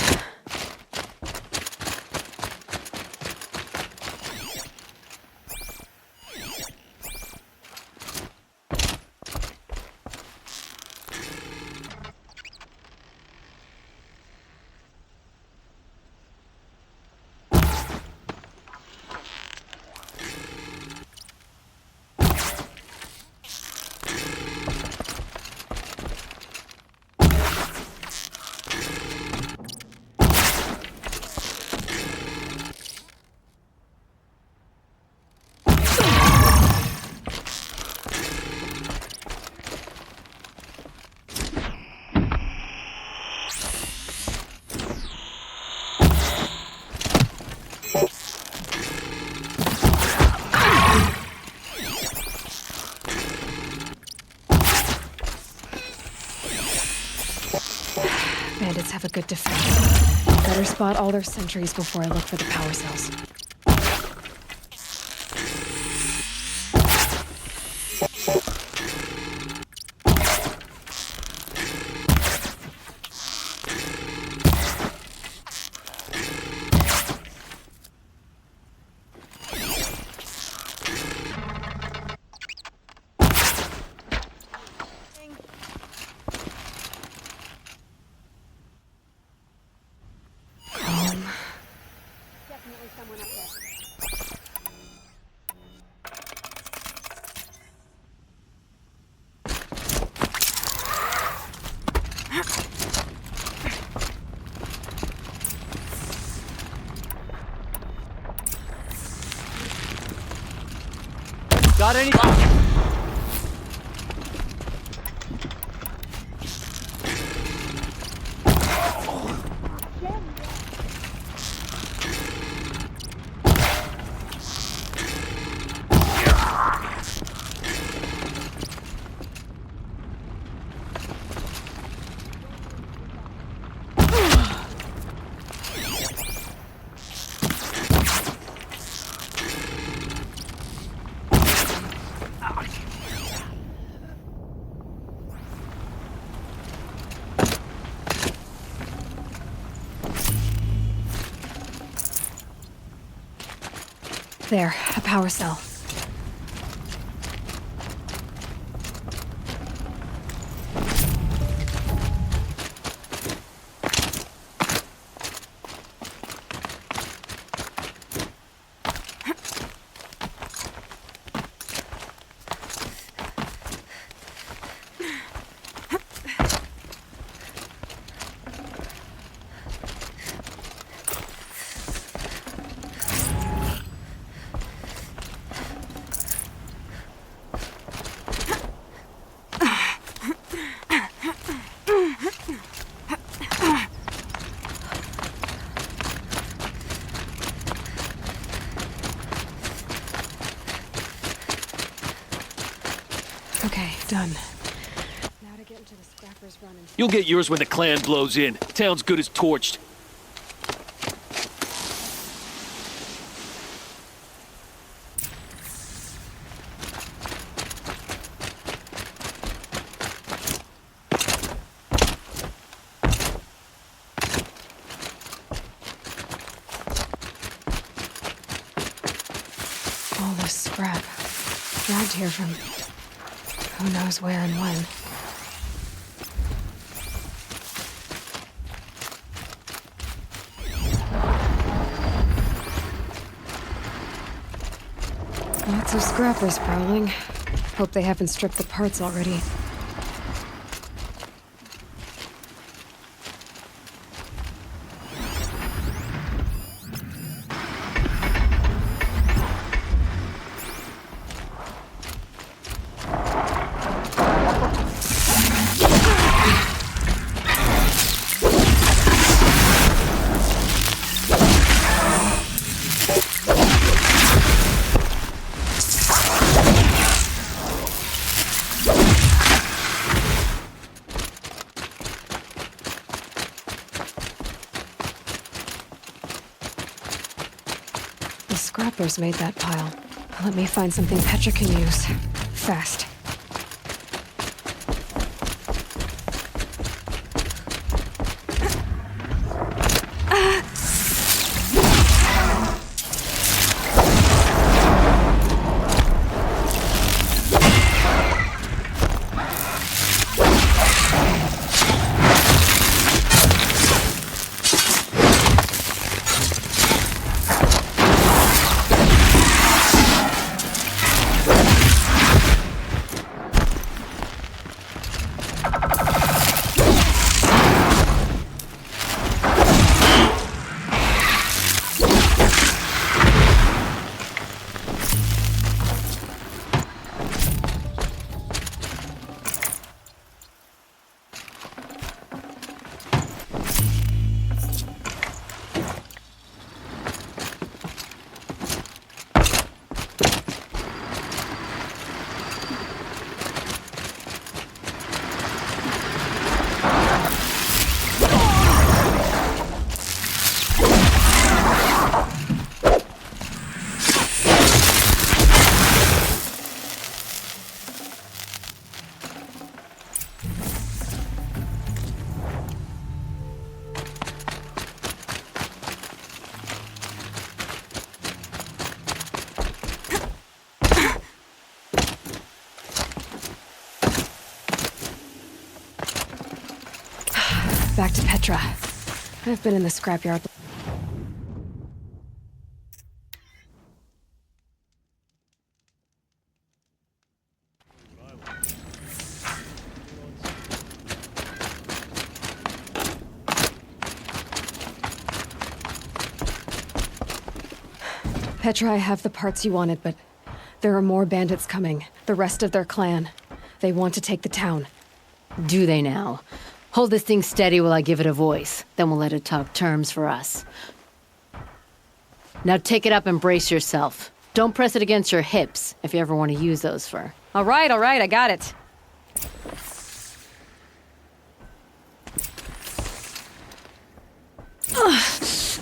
Bandits have a good defense. Better spot all their sentries before I look for the power cells. Got any? There, a power cell. Okay, done. Now to get into the scrappers run and... You'll get yours when the clan blows in. Town's good as torched. All this scrap. Dragged here from... who knows where and when. Lots of scrappers prowling. Hope they haven't stripped the parts already. scrappers made that pile. Let me find something Petra can use. Fast. Back to Petra. I've been in the scrapyard. Petra, I have the parts you wanted, but there are more bandits coming. The rest of their clan. They want to take the town. Do they now? Hold this thing steady while I give it a voice. Then we'll let it talk terms for us. Now take it up and brace yourself. Don't press it against your hips if you ever want to use those for... All right, I got it.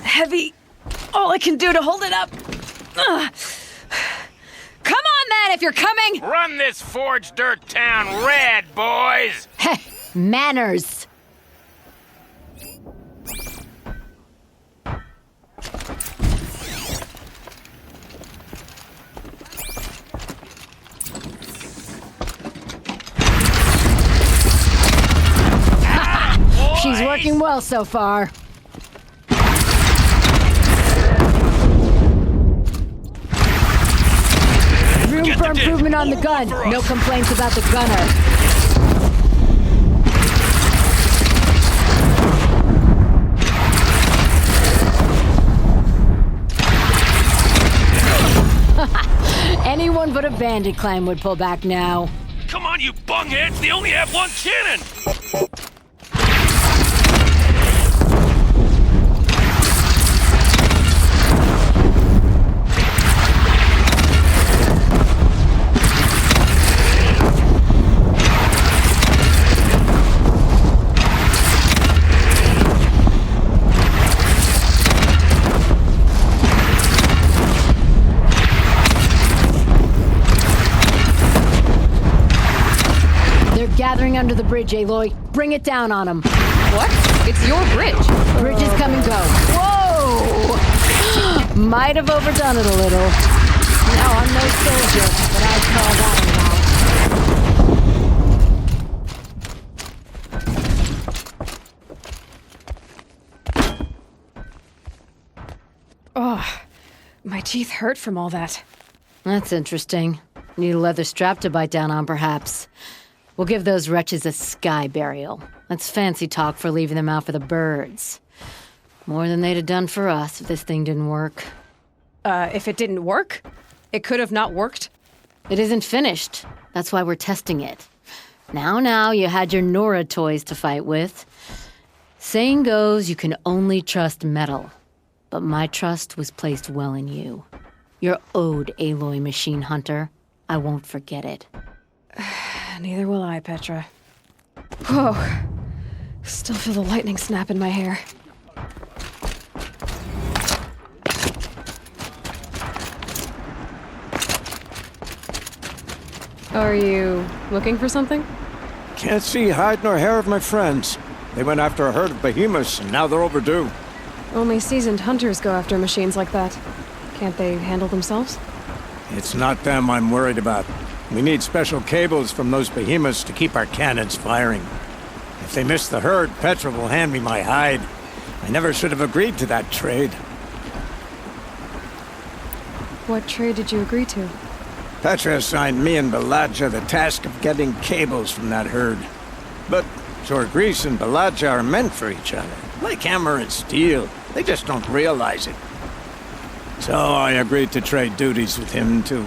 Heavy. All I can do to hold it up. Come on, then, if you're coming! Run this forged dirt town red, boys! Heh, manners! She's working well so far. Room for improvement on the gun. No complaints about the gunner. Anyone but a bandit clan would pull back now. Come on, you bungheads! They only have one cannon! Gathering under the bridge, Aloy. Bring it down on them. What? It's your bridge. Bridges come and go. Whoa! Might have overdone it a little. No, I'm no soldier, but I'd call that a Oh, my teeth hurt from all that. That's interesting. Need a leather strap to bite down on, perhaps. We'll give those wretches a sky burial. That's fancy talk for leaving them out for the birds. More than they'd have done for us if this thing didn't work. If it didn't work? It could have not worked? It isn't finished. That's why we're testing it. Now, you had your Nora toys to fight with. Saying goes, you can only trust metal. But my trust was placed well in you. You're owed, Aloy Machine Hunter. I won't forget it. Neither will I, Petra. Whoa. Still feel the lightning snap in my hair. Are you looking for something? Can't see hide nor hair of my friends. They went after a herd of behemoths, and now they're overdue. Only seasoned hunters go after machines like that. Can't they handle themselves? It's not them I'm worried about. We need special cables from those behemoths to keep our cannons firing. If they miss the herd, Petra will hand me my hide. I never should have agreed to that trade. What trade did you agree to? Petra assigned me and Baladja the task of getting cables from that herd. But Jorgris and Baladja are meant for each other, like hammer and steel. They just don't realize it. So I agreed to trade duties with him to,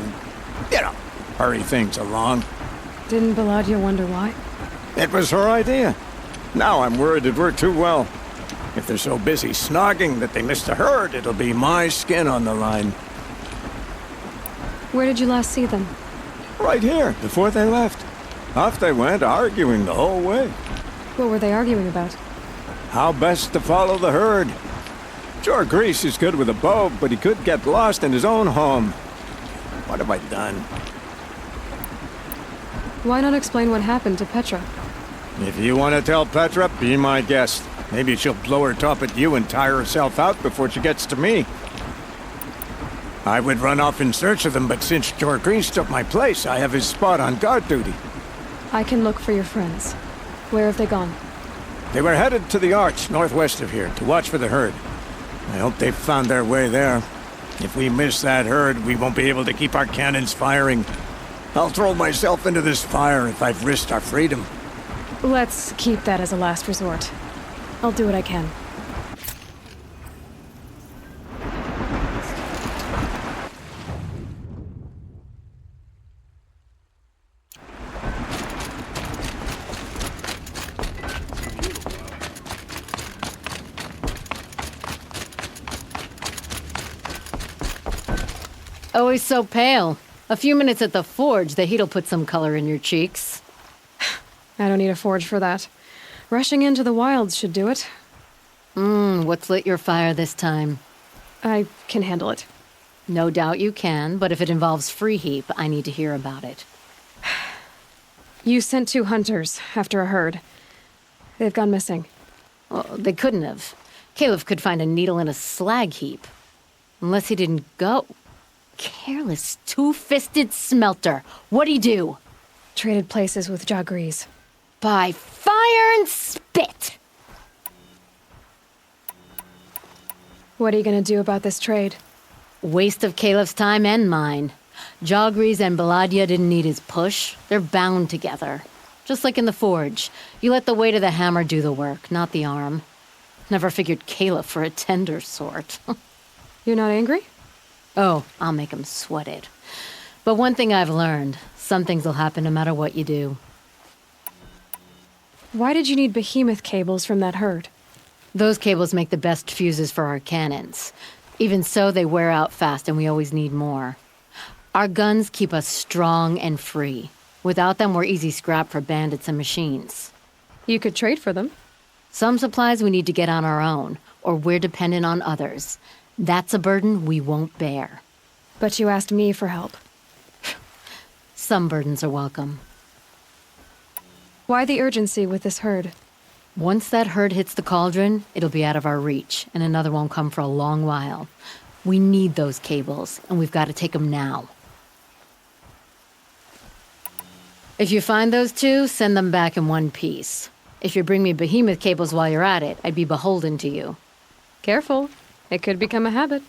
hurry things along. Didn't Baladja wonder why? It was her idea. Now I'm worried it worked too well. If they're so busy snogging that they miss the herd, it'll be my skin on the line. Where did you last see them? Right here, before they left. Off they went, arguing the whole way. What were they arguing about? How best to follow the herd. Jorgris is good with a bow, but he could get lost in his own home. What have I done? Why not explain what happened to Petra? If you want to tell Petra, be my guest. Maybe she'll blow her top at you and tire herself out before she gets to me. I would run off in search of them, but since Jorgris took my place, I have his spot on guard duty. I can look for your friends. Where have they gone? They were headed to the arch northwest of here to watch for the herd. I hope they've found their way there. If we miss that herd, we won't be able to keep our cannons firing. I'll throw myself into this fire if I've risked our freedom. Let's keep that as a last resort. I'll do what I can. Always so pale. A few minutes at the forge, the heat'll put some color in your cheeks. I don't need a forge for that. Rushing into the wilds should do it. What's lit your fire this time? I can handle it. No doubt you can, but if it involves free heap, I need to hear about it. You sent 2 hunters after a herd. They've gone missing. Well, they couldn't have. Caliph could find a needle in a slag heap. Unless he didn't go. Careless, two-fisted smelter. What'd he do? Traded places with Jorgris. By fire and spit! What are you gonna do about this trade? Waste of Caliph's time and mine. Jorgris and Baladja didn't need his push. They're bound together. Just like in the forge. You let the weight of the hammer do the work, not the arm. Never figured Caliph for a tender sort. You're not angry? Oh, I'll make him sweat it. But one thing I've learned, some things will happen no matter what you do. Why did you need behemoth cables from that herd? Those cables make the best fuses for our cannons. Even so, they wear out fast and we always need more. Our guns keep us strong and free. Without them, we're easy scrap for bandits and machines. You could trade for them. Some supplies we need to get on our own, or we're dependent on others. That's a burden we won't bear. But you asked me for help. Some burdens are welcome. Why the urgency with this herd? Once that herd hits the cauldron, it'll be out of our reach, and another won't come for a long while. We need those cables, and we've got to take them now. If you find those 2, send them back in one piece. If you bring me behemoth cables while you're at it, I'd be beholden to you. Careful. It could become a habit.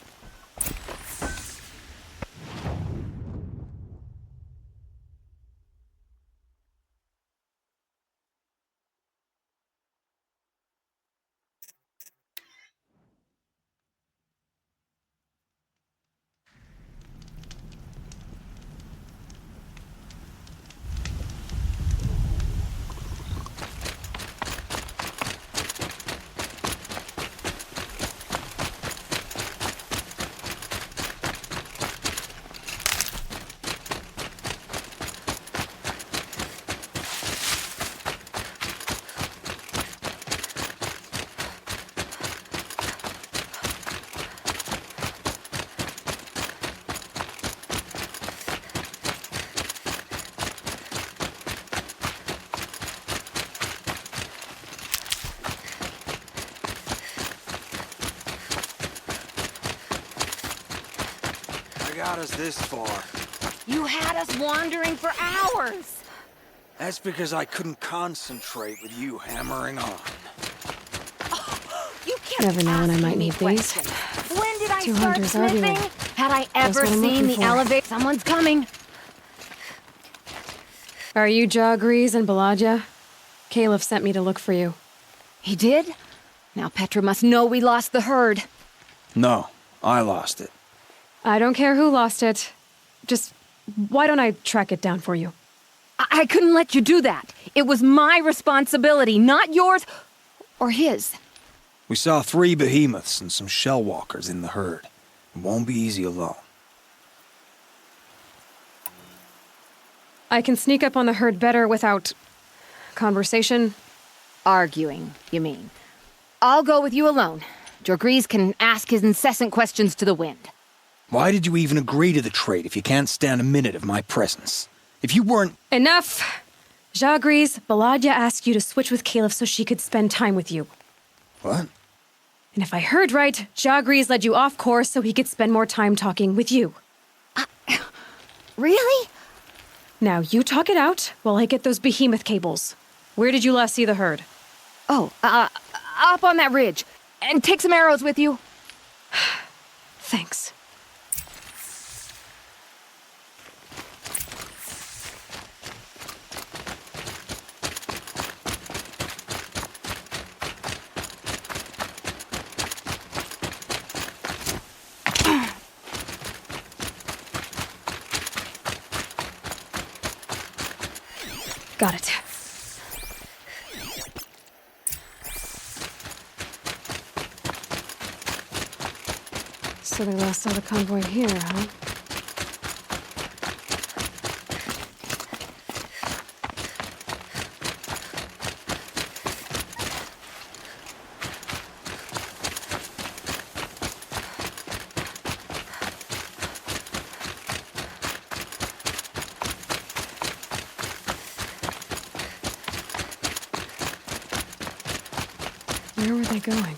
got us this far. You had us wandering for hours. That's because I couldn't concentrate with you hammering on. You can't Never know when I might me need these. questions. When did I Two start hunters smithing? arguing. Had I That's ever what I'm seen looking the for. elevator? Someone's coming. Are you Jagrees and Balaja? Caliph sent me to look for you. He did? Now Petra must know we lost the herd. No, I lost it. I don't care who lost it. Just, why don't I track it down for you? I couldn't let you do that. It was my responsibility, not yours or his. We saw 3 behemoths and some shell walkers in the herd. It won't be easy alone. I can sneak up on the herd better without conversation. Arguing, you mean? I'll go with you alone. Jagrees can ask his incessant questions to the wind. Why did you even agree to the trade if you can't stand a minute of my presence? If you weren't— Enough! Jagrees, Balaja asked you to switch with Caliph so she could spend time with you. What? And if I heard right, Jagrees led you off course so he could spend more time talking with you. Really? Now you talk it out while I get those behemoth cables. Where did you last see the herd? Oh, up on that ridge. And take some arrows with you. Thanks. Got it. So they lost all the convoy here, huh? Where were they going?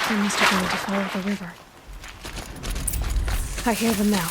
They must have wanted to follow the river. I hear them now.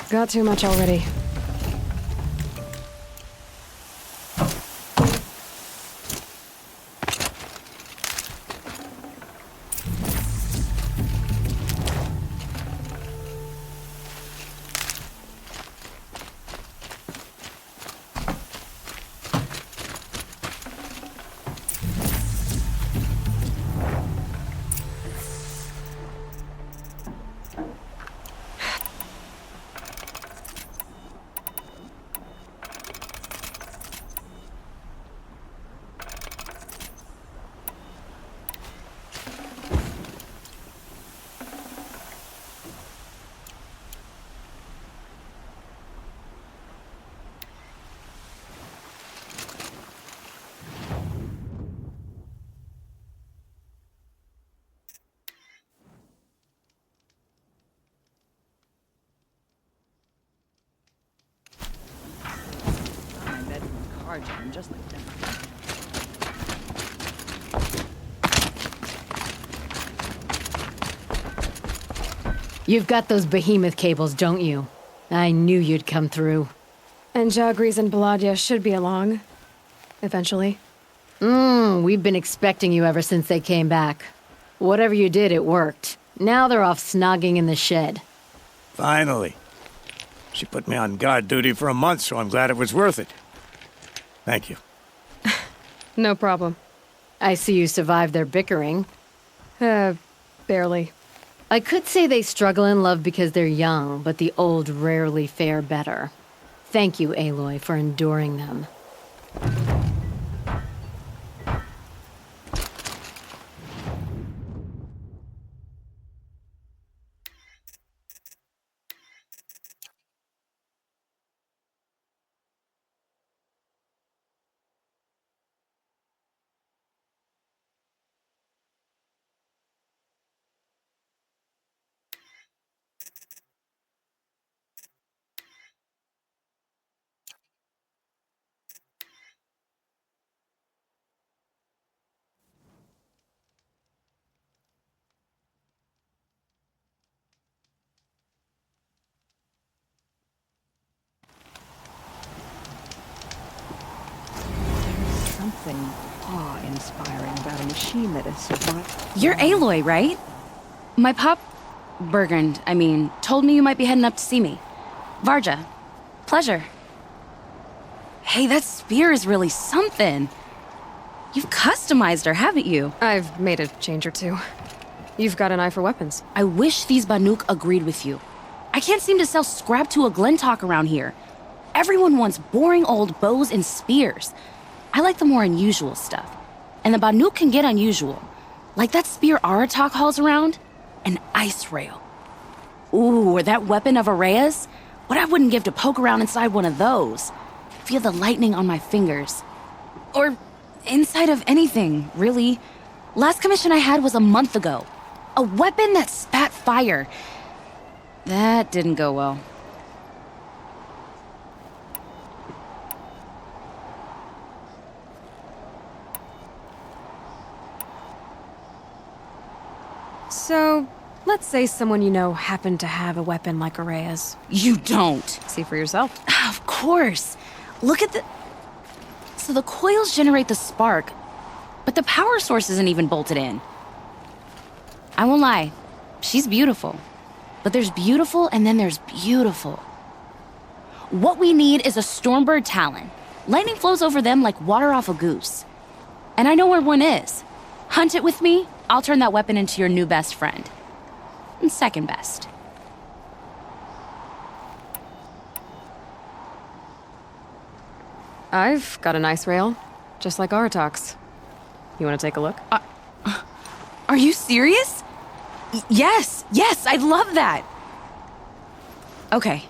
Got too much already. Just like that. You've got those behemoth cables, don't you? I knew you'd come through. And Jagris and Baladia should be along. Eventually. We've been expecting you ever since they came back. Whatever you did, it worked. Now they're off snogging in the shed. Finally. She put me on guard duty for a month, so I'm glad it was worth it. Thank you. No problem. I see you survived their bickering. Barely. I could say they struggle in love because they're young, but the old rarely fare better. Thank you, Aloy, for enduring them. Something awe-inspiring about a machine that has survived. You're Aloy, right? My pop... Bergund, told me you might be heading up to see me. Varja. Pleasure. Hey, that spear is really something. You've customized her, haven't you? I've made a change or two. You've got an eye for weapons. I wish these Banuk agreed with you. I can't seem to sell scrap to a Glentalk around here. Everyone wants boring old bows and spears. I like the more unusual stuff. And the Banuk can get unusual. Like that spear Aratak hauls around. An ice rail. Ooh, or that weapon of Area's? What I wouldn't give to poke around inside one of those. Feel the lightning on my fingers. Or inside of anything, really. Last commission I had was a month ago. A weapon that spat fire. That didn't go well. So, let's say someone you know happened to have a weapon like Area's. You don't. See for yourself. Of course. Look at the... So the coils generate the spark, but the power source isn't even bolted in. I won't lie. She's beautiful. But there's beautiful and then there's beautiful. What we need is a Stormbird Talon. Lightning flows over them like water off a goose. And I know where one is. Hunt it with me, I'll turn that weapon into your new best friend. And second best. I've got an ice rail, just like Aratak's. You want to take a look? Are you serious? Yes, I'd love that. Okay.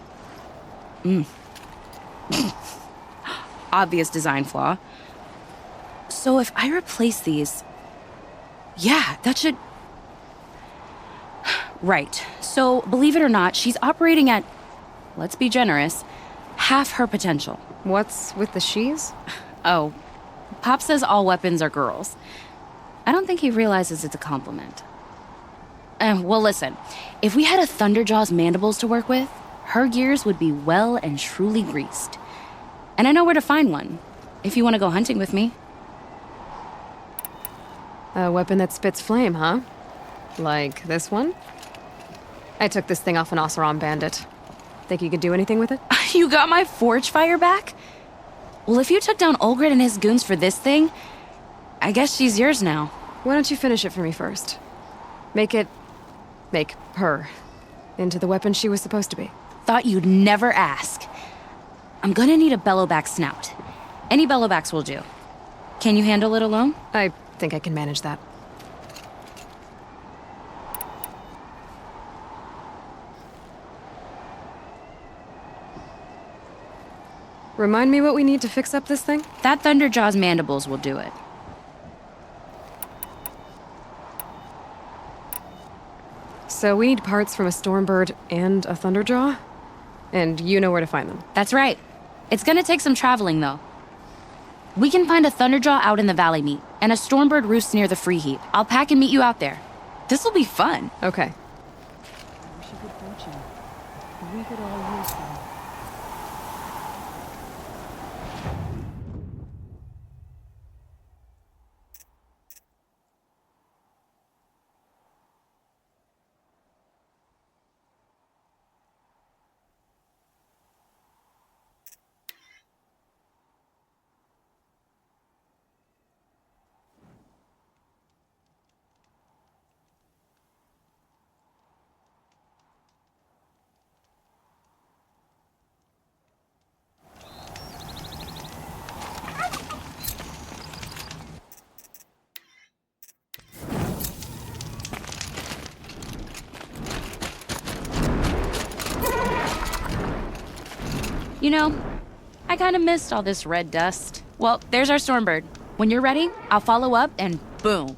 Obvious design flaw. So if I replace these... Yeah, that should... Right. So, believe it or not, she's operating at, let's be generous, half her potential. What's with the she's? Oh, Pop says all weapons are girls. I don't think he realizes it's a compliment. Well, listen. If we had a Thunderjaw's mandibles to work with, her gears would be well and truly greased. And I know where to find one, if you want to go hunting with me. A weapon that spits flame, huh? Like this one? I took this thing off an Oseram bandit. Think you could do anything with it? You got my forge fire back? Well, if you took down Olgrid and his goons for this thing, I guess she's yours now. Why don't you finish it for me first? Make her into the weapon she was supposed to be. Thought you'd never ask. I'm gonna need a bellowback snout. Any bellowbacks will do. Can you handle it alone? I think I can manage that. Remind me what we need to fix up this thing? That Thunderjaw's mandibles will do it. So we need parts from a Stormbird and a Thunderjaw? And you know where to find them. That's right. It's gonna take some traveling, though. We can find a Thunderjaw out in the Valley Meat, and a Stormbird roosts near the Free Heat. I'll pack and meet you out there. This'll be fun. Okay. I wish you could fortune. We could all use them. You know, I kind of missed all this red dust. Well, there's our Stormbird. When you're ready, I'll follow up and boom.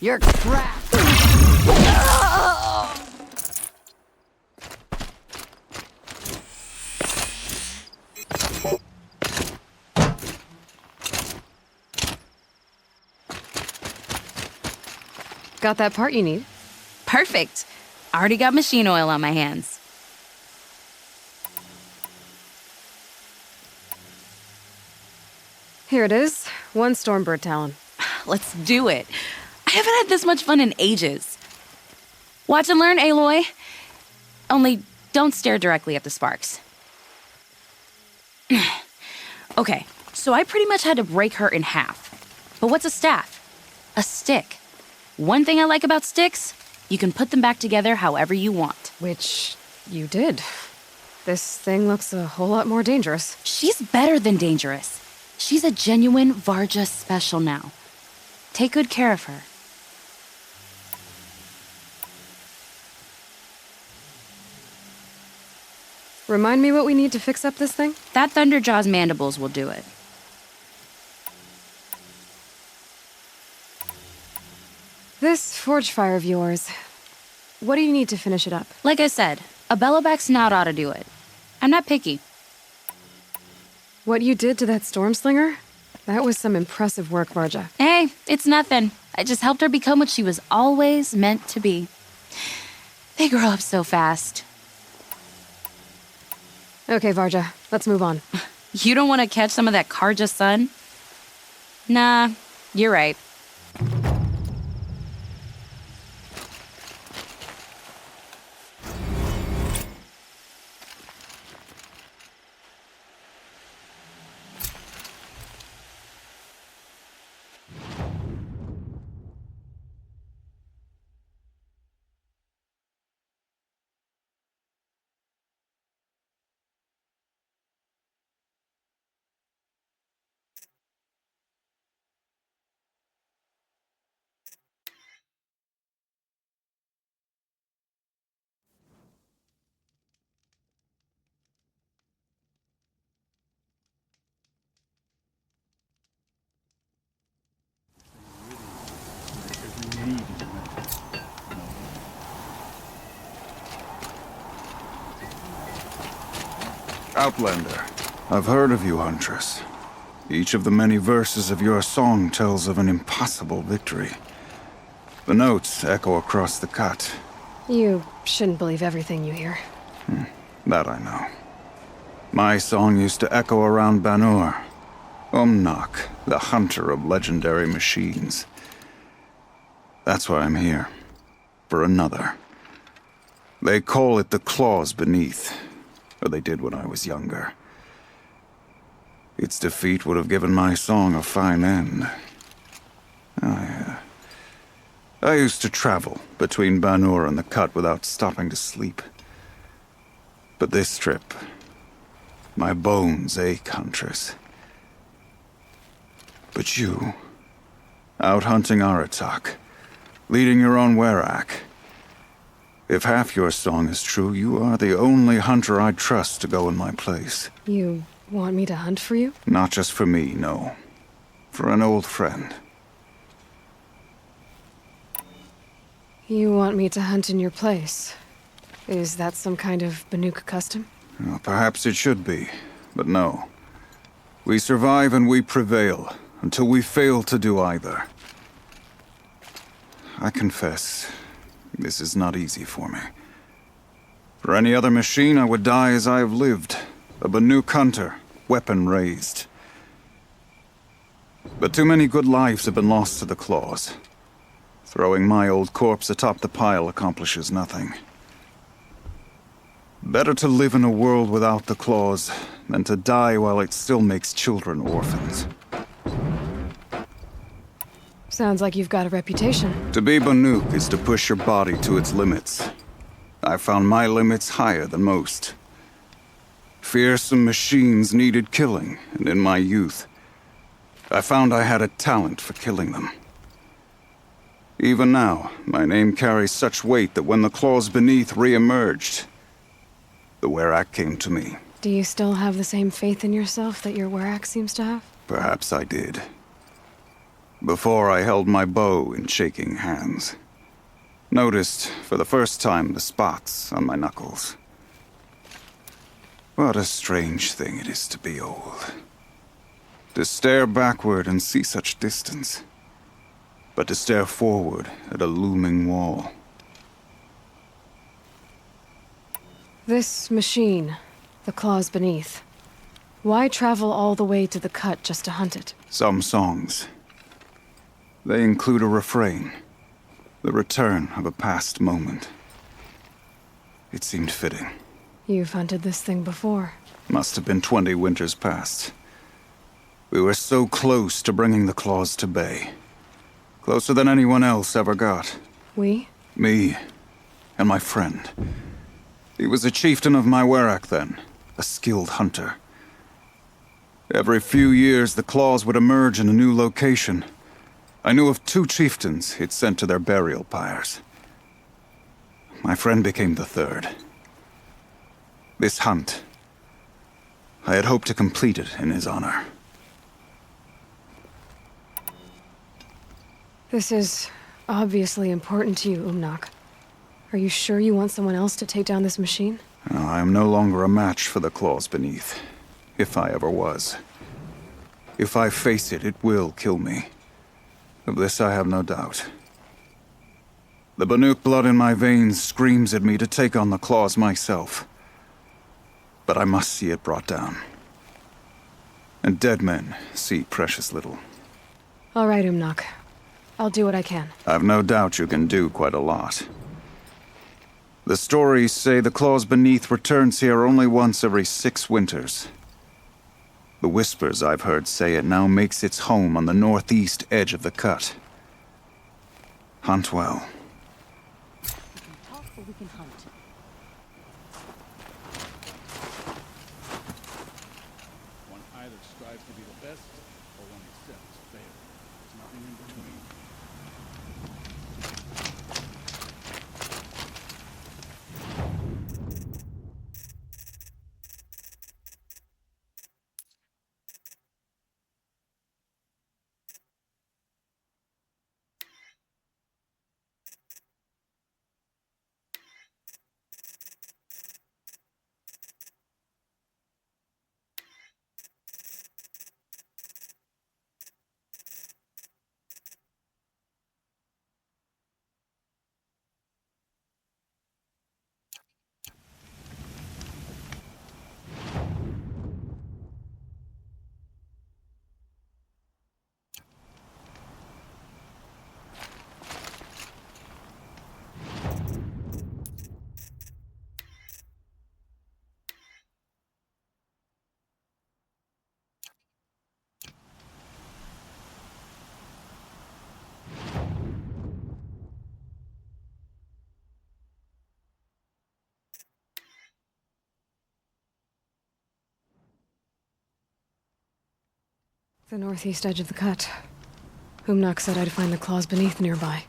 You're trapped! Got that part you need? Perfect. Already got machine oil on my hands. Here it is. 1 Stormbird Talon. Let's do it. I haven't had this much fun in ages. Watch and learn, Aloy. Only don't stare directly at the sparks. Okay, so I pretty much had to break her in half. But what's a staff? A stick. One thing I like about sticks, you can put them back together however you want. Which you did. This thing looks a whole lot more dangerous. She's better than dangerous. She's a genuine Varja special now. Take good care of her. Remind me what we need to fix up this thing? That Thunderjaw's mandibles will do it. This forge fire of yours, what do you need to finish it up? Like I said, a bellowback snout ought to do it. I'm not picky. What you did to that Stormslinger? That was some impressive work, Varja. Hey, it's nothing. I just helped her become what she was always meant to be. They grow up so fast. Okay, Varja, let's move on. You don't want to catch some of that Karja sun? Nah, you're right. Outlander, I've heard of you, Huntress. Each of the many verses of your song tells of an impossible victory. The notes echo across the cut. You shouldn't believe everything you hear. That I know. My song used to echo around Banur. Umnak, the hunter of legendary machines. That's why I'm here. For another. They call it the claws beneath. Or they did when I was younger. Its defeat would have given my song a fine end. I used to travel between Banur and the Cut without stopping to sleep. But this trip, my bones ache, Huntress. But you, out hunting Aratak, leading your own Werak. If half your song is true, you are the only hunter I'd trust to go in my place. You want me to hunt for you? Not just for me, no. For an old friend. You want me to hunt in your place? Is that some kind of Banuk custom? Well, perhaps it should be, but no. We survive and we prevail, until we fail to do either. I confess, this is not easy for me. For any other machine, I would die as I have lived. A Banuk hunter, weapon raised. But too many good lives have been lost to the claws. Throwing my old corpse atop the pile accomplishes nothing. Better to live in a world without the claws than to die while it still makes children orphans. Sounds like you've got a reputation. To be Banuk is to push your body to its limits. I found my limits higher than most. Fearsome machines needed killing, and in my youth, I found I had a talent for killing them. Even now, my name carries such weight that when the claws beneath re-emerged, the Werak came to me. Do you still have the same faith in yourself that your Werak seems to have? Perhaps I did. Before I held my bow in shaking hands. Noticed, for the first time, the spots on my knuckles. What a strange thing it is to be old. To stare backward and see such distance. But to stare forward at a looming wall. This machine, the claws beneath. Why travel all the way to the cut just to hunt it? Some songs. They include a refrain. The return of a past moment. It seemed fitting. You've hunted this thing before. Must have been 20 winters past. We were so close to bringing the claws to bay. Closer than anyone else ever got. We? Me and my friend. He was a chieftain of my Werak then, a skilled hunter. Every few years, the claws would emerge in a new location. I knew of 2 chieftains he'd sent to their burial pyres. My friend became the 3rd. This hunt, I had hoped to complete it in his honor. This is obviously important to you, Umnak. Are you sure you want someone else to take down this machine? I am no longer a match for the claws beneath, if I ever was. If I face it, it will kill me. Of this I have no doubt. The Banuk blood in my veins screams at me to take on the claws myself. But I must see it brought down. And dead men see precious little. All right, Umnak. I'll do what I can. I've no doubt you can do quite a lot. The stories say the claws beneath returns here only once every 6 winters. The whispers I've heard say it now makes its home on the northeast edge of the cut. Hunt well. One either strives to be the best, or one accepts failure. There's nothing in between. The northeast edge of the cut. Umnak said I'd find the claws beneath nearby.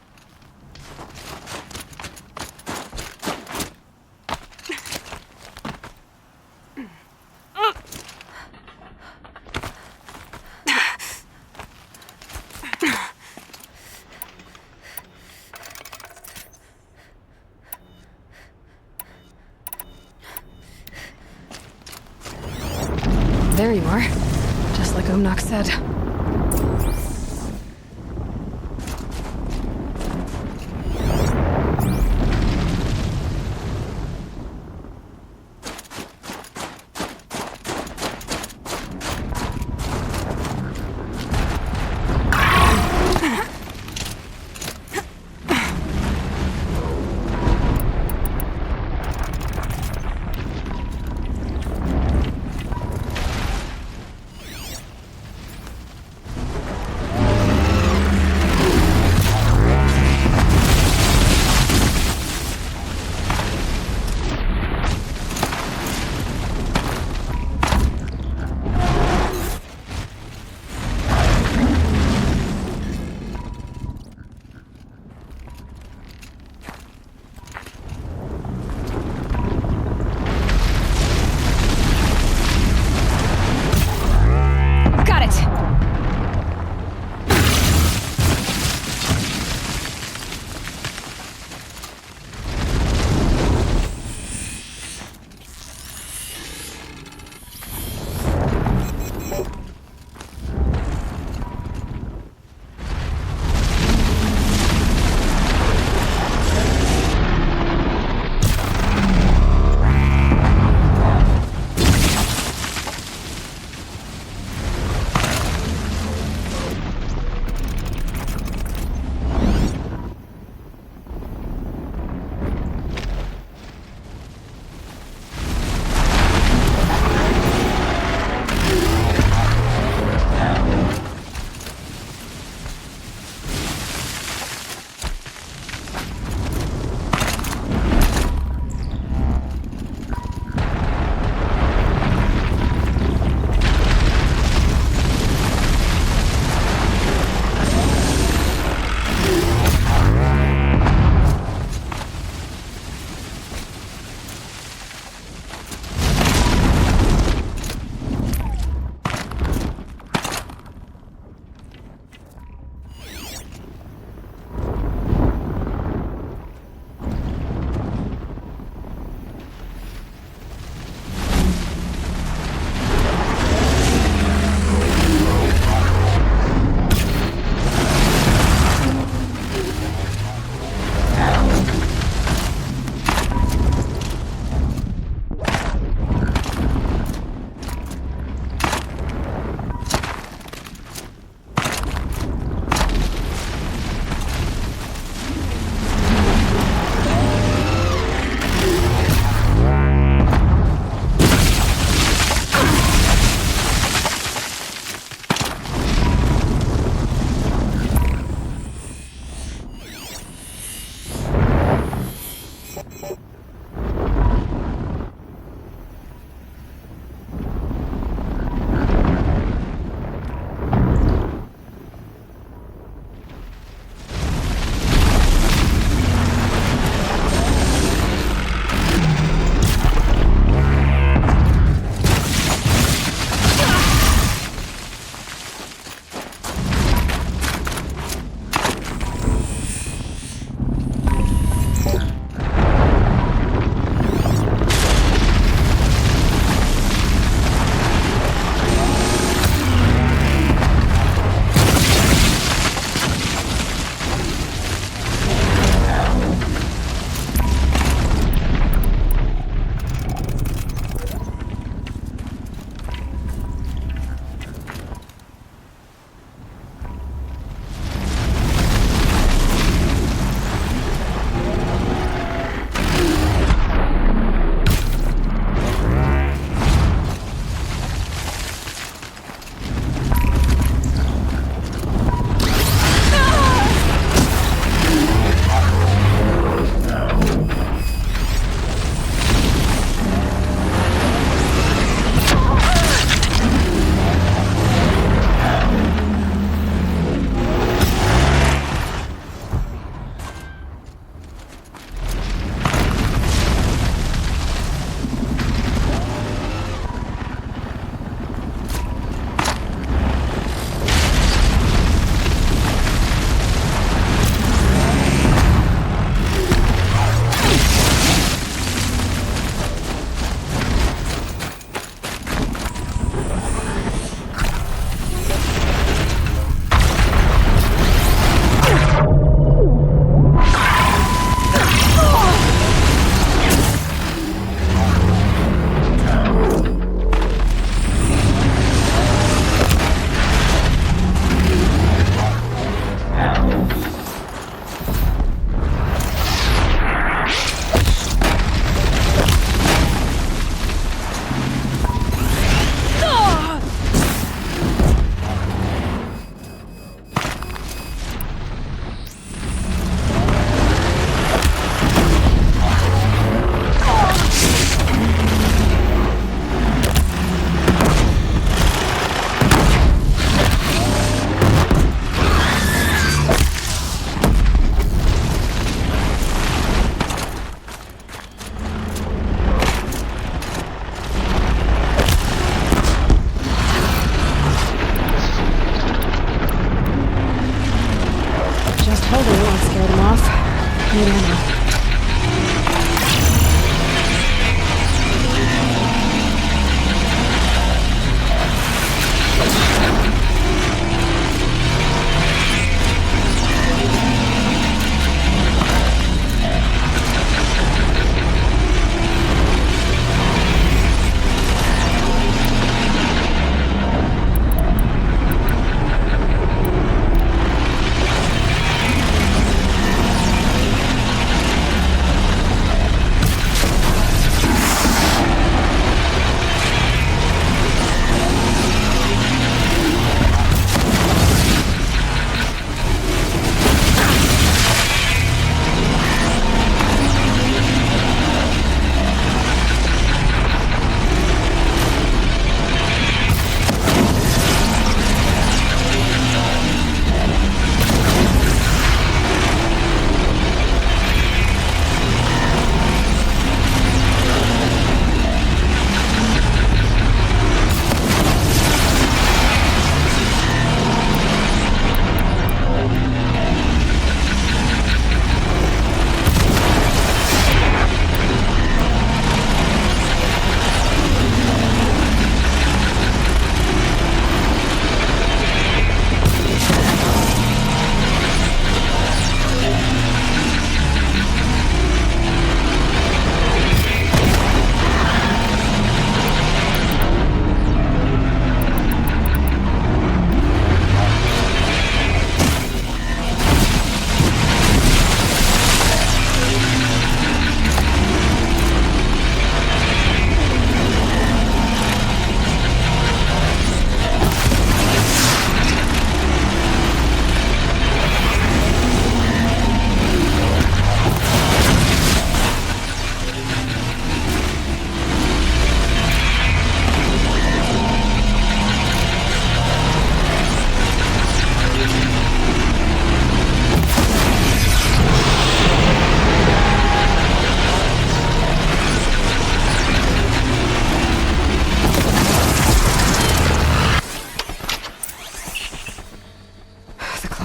There you are. Just like Umnak said.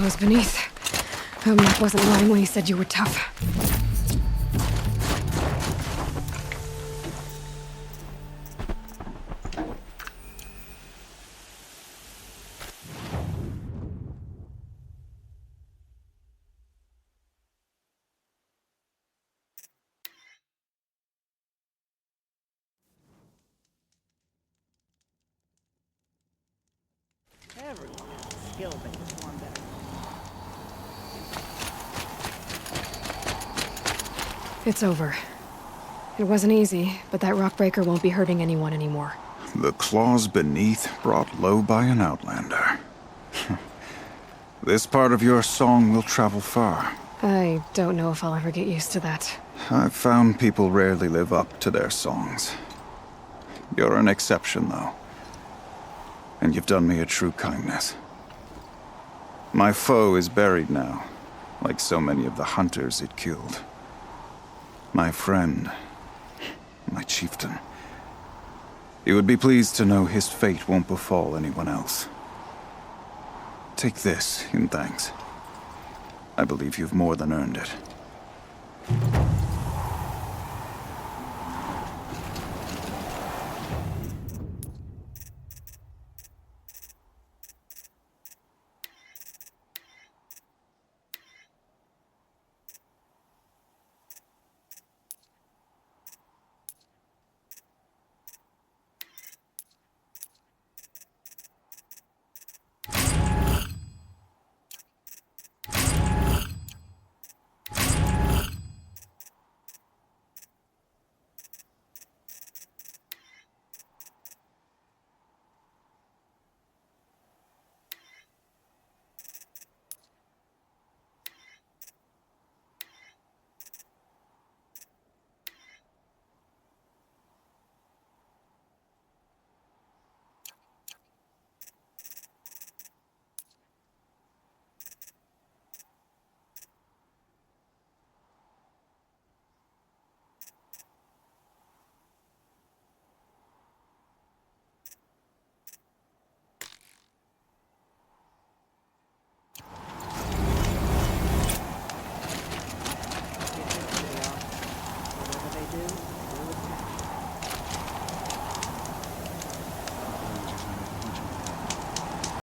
claws beneath. Mac wasn't lying when he said you were tough. It's over. It wasn't easy, but that rock breaker won't be hurting anyone anymore. The claws beneath brought low by an outlander. This part of your song will travel far. I don't know if I'll ever get used to that. I've found people rarely live up to their songs. You're an exception, though. And you've done me a true kindness. My foe is buried now, like so many of the hunters it killed. My friend, my chieftain. You would be pleased to know his fate won't befall anyone else. Take this in thanks. I believe you've more than earned it.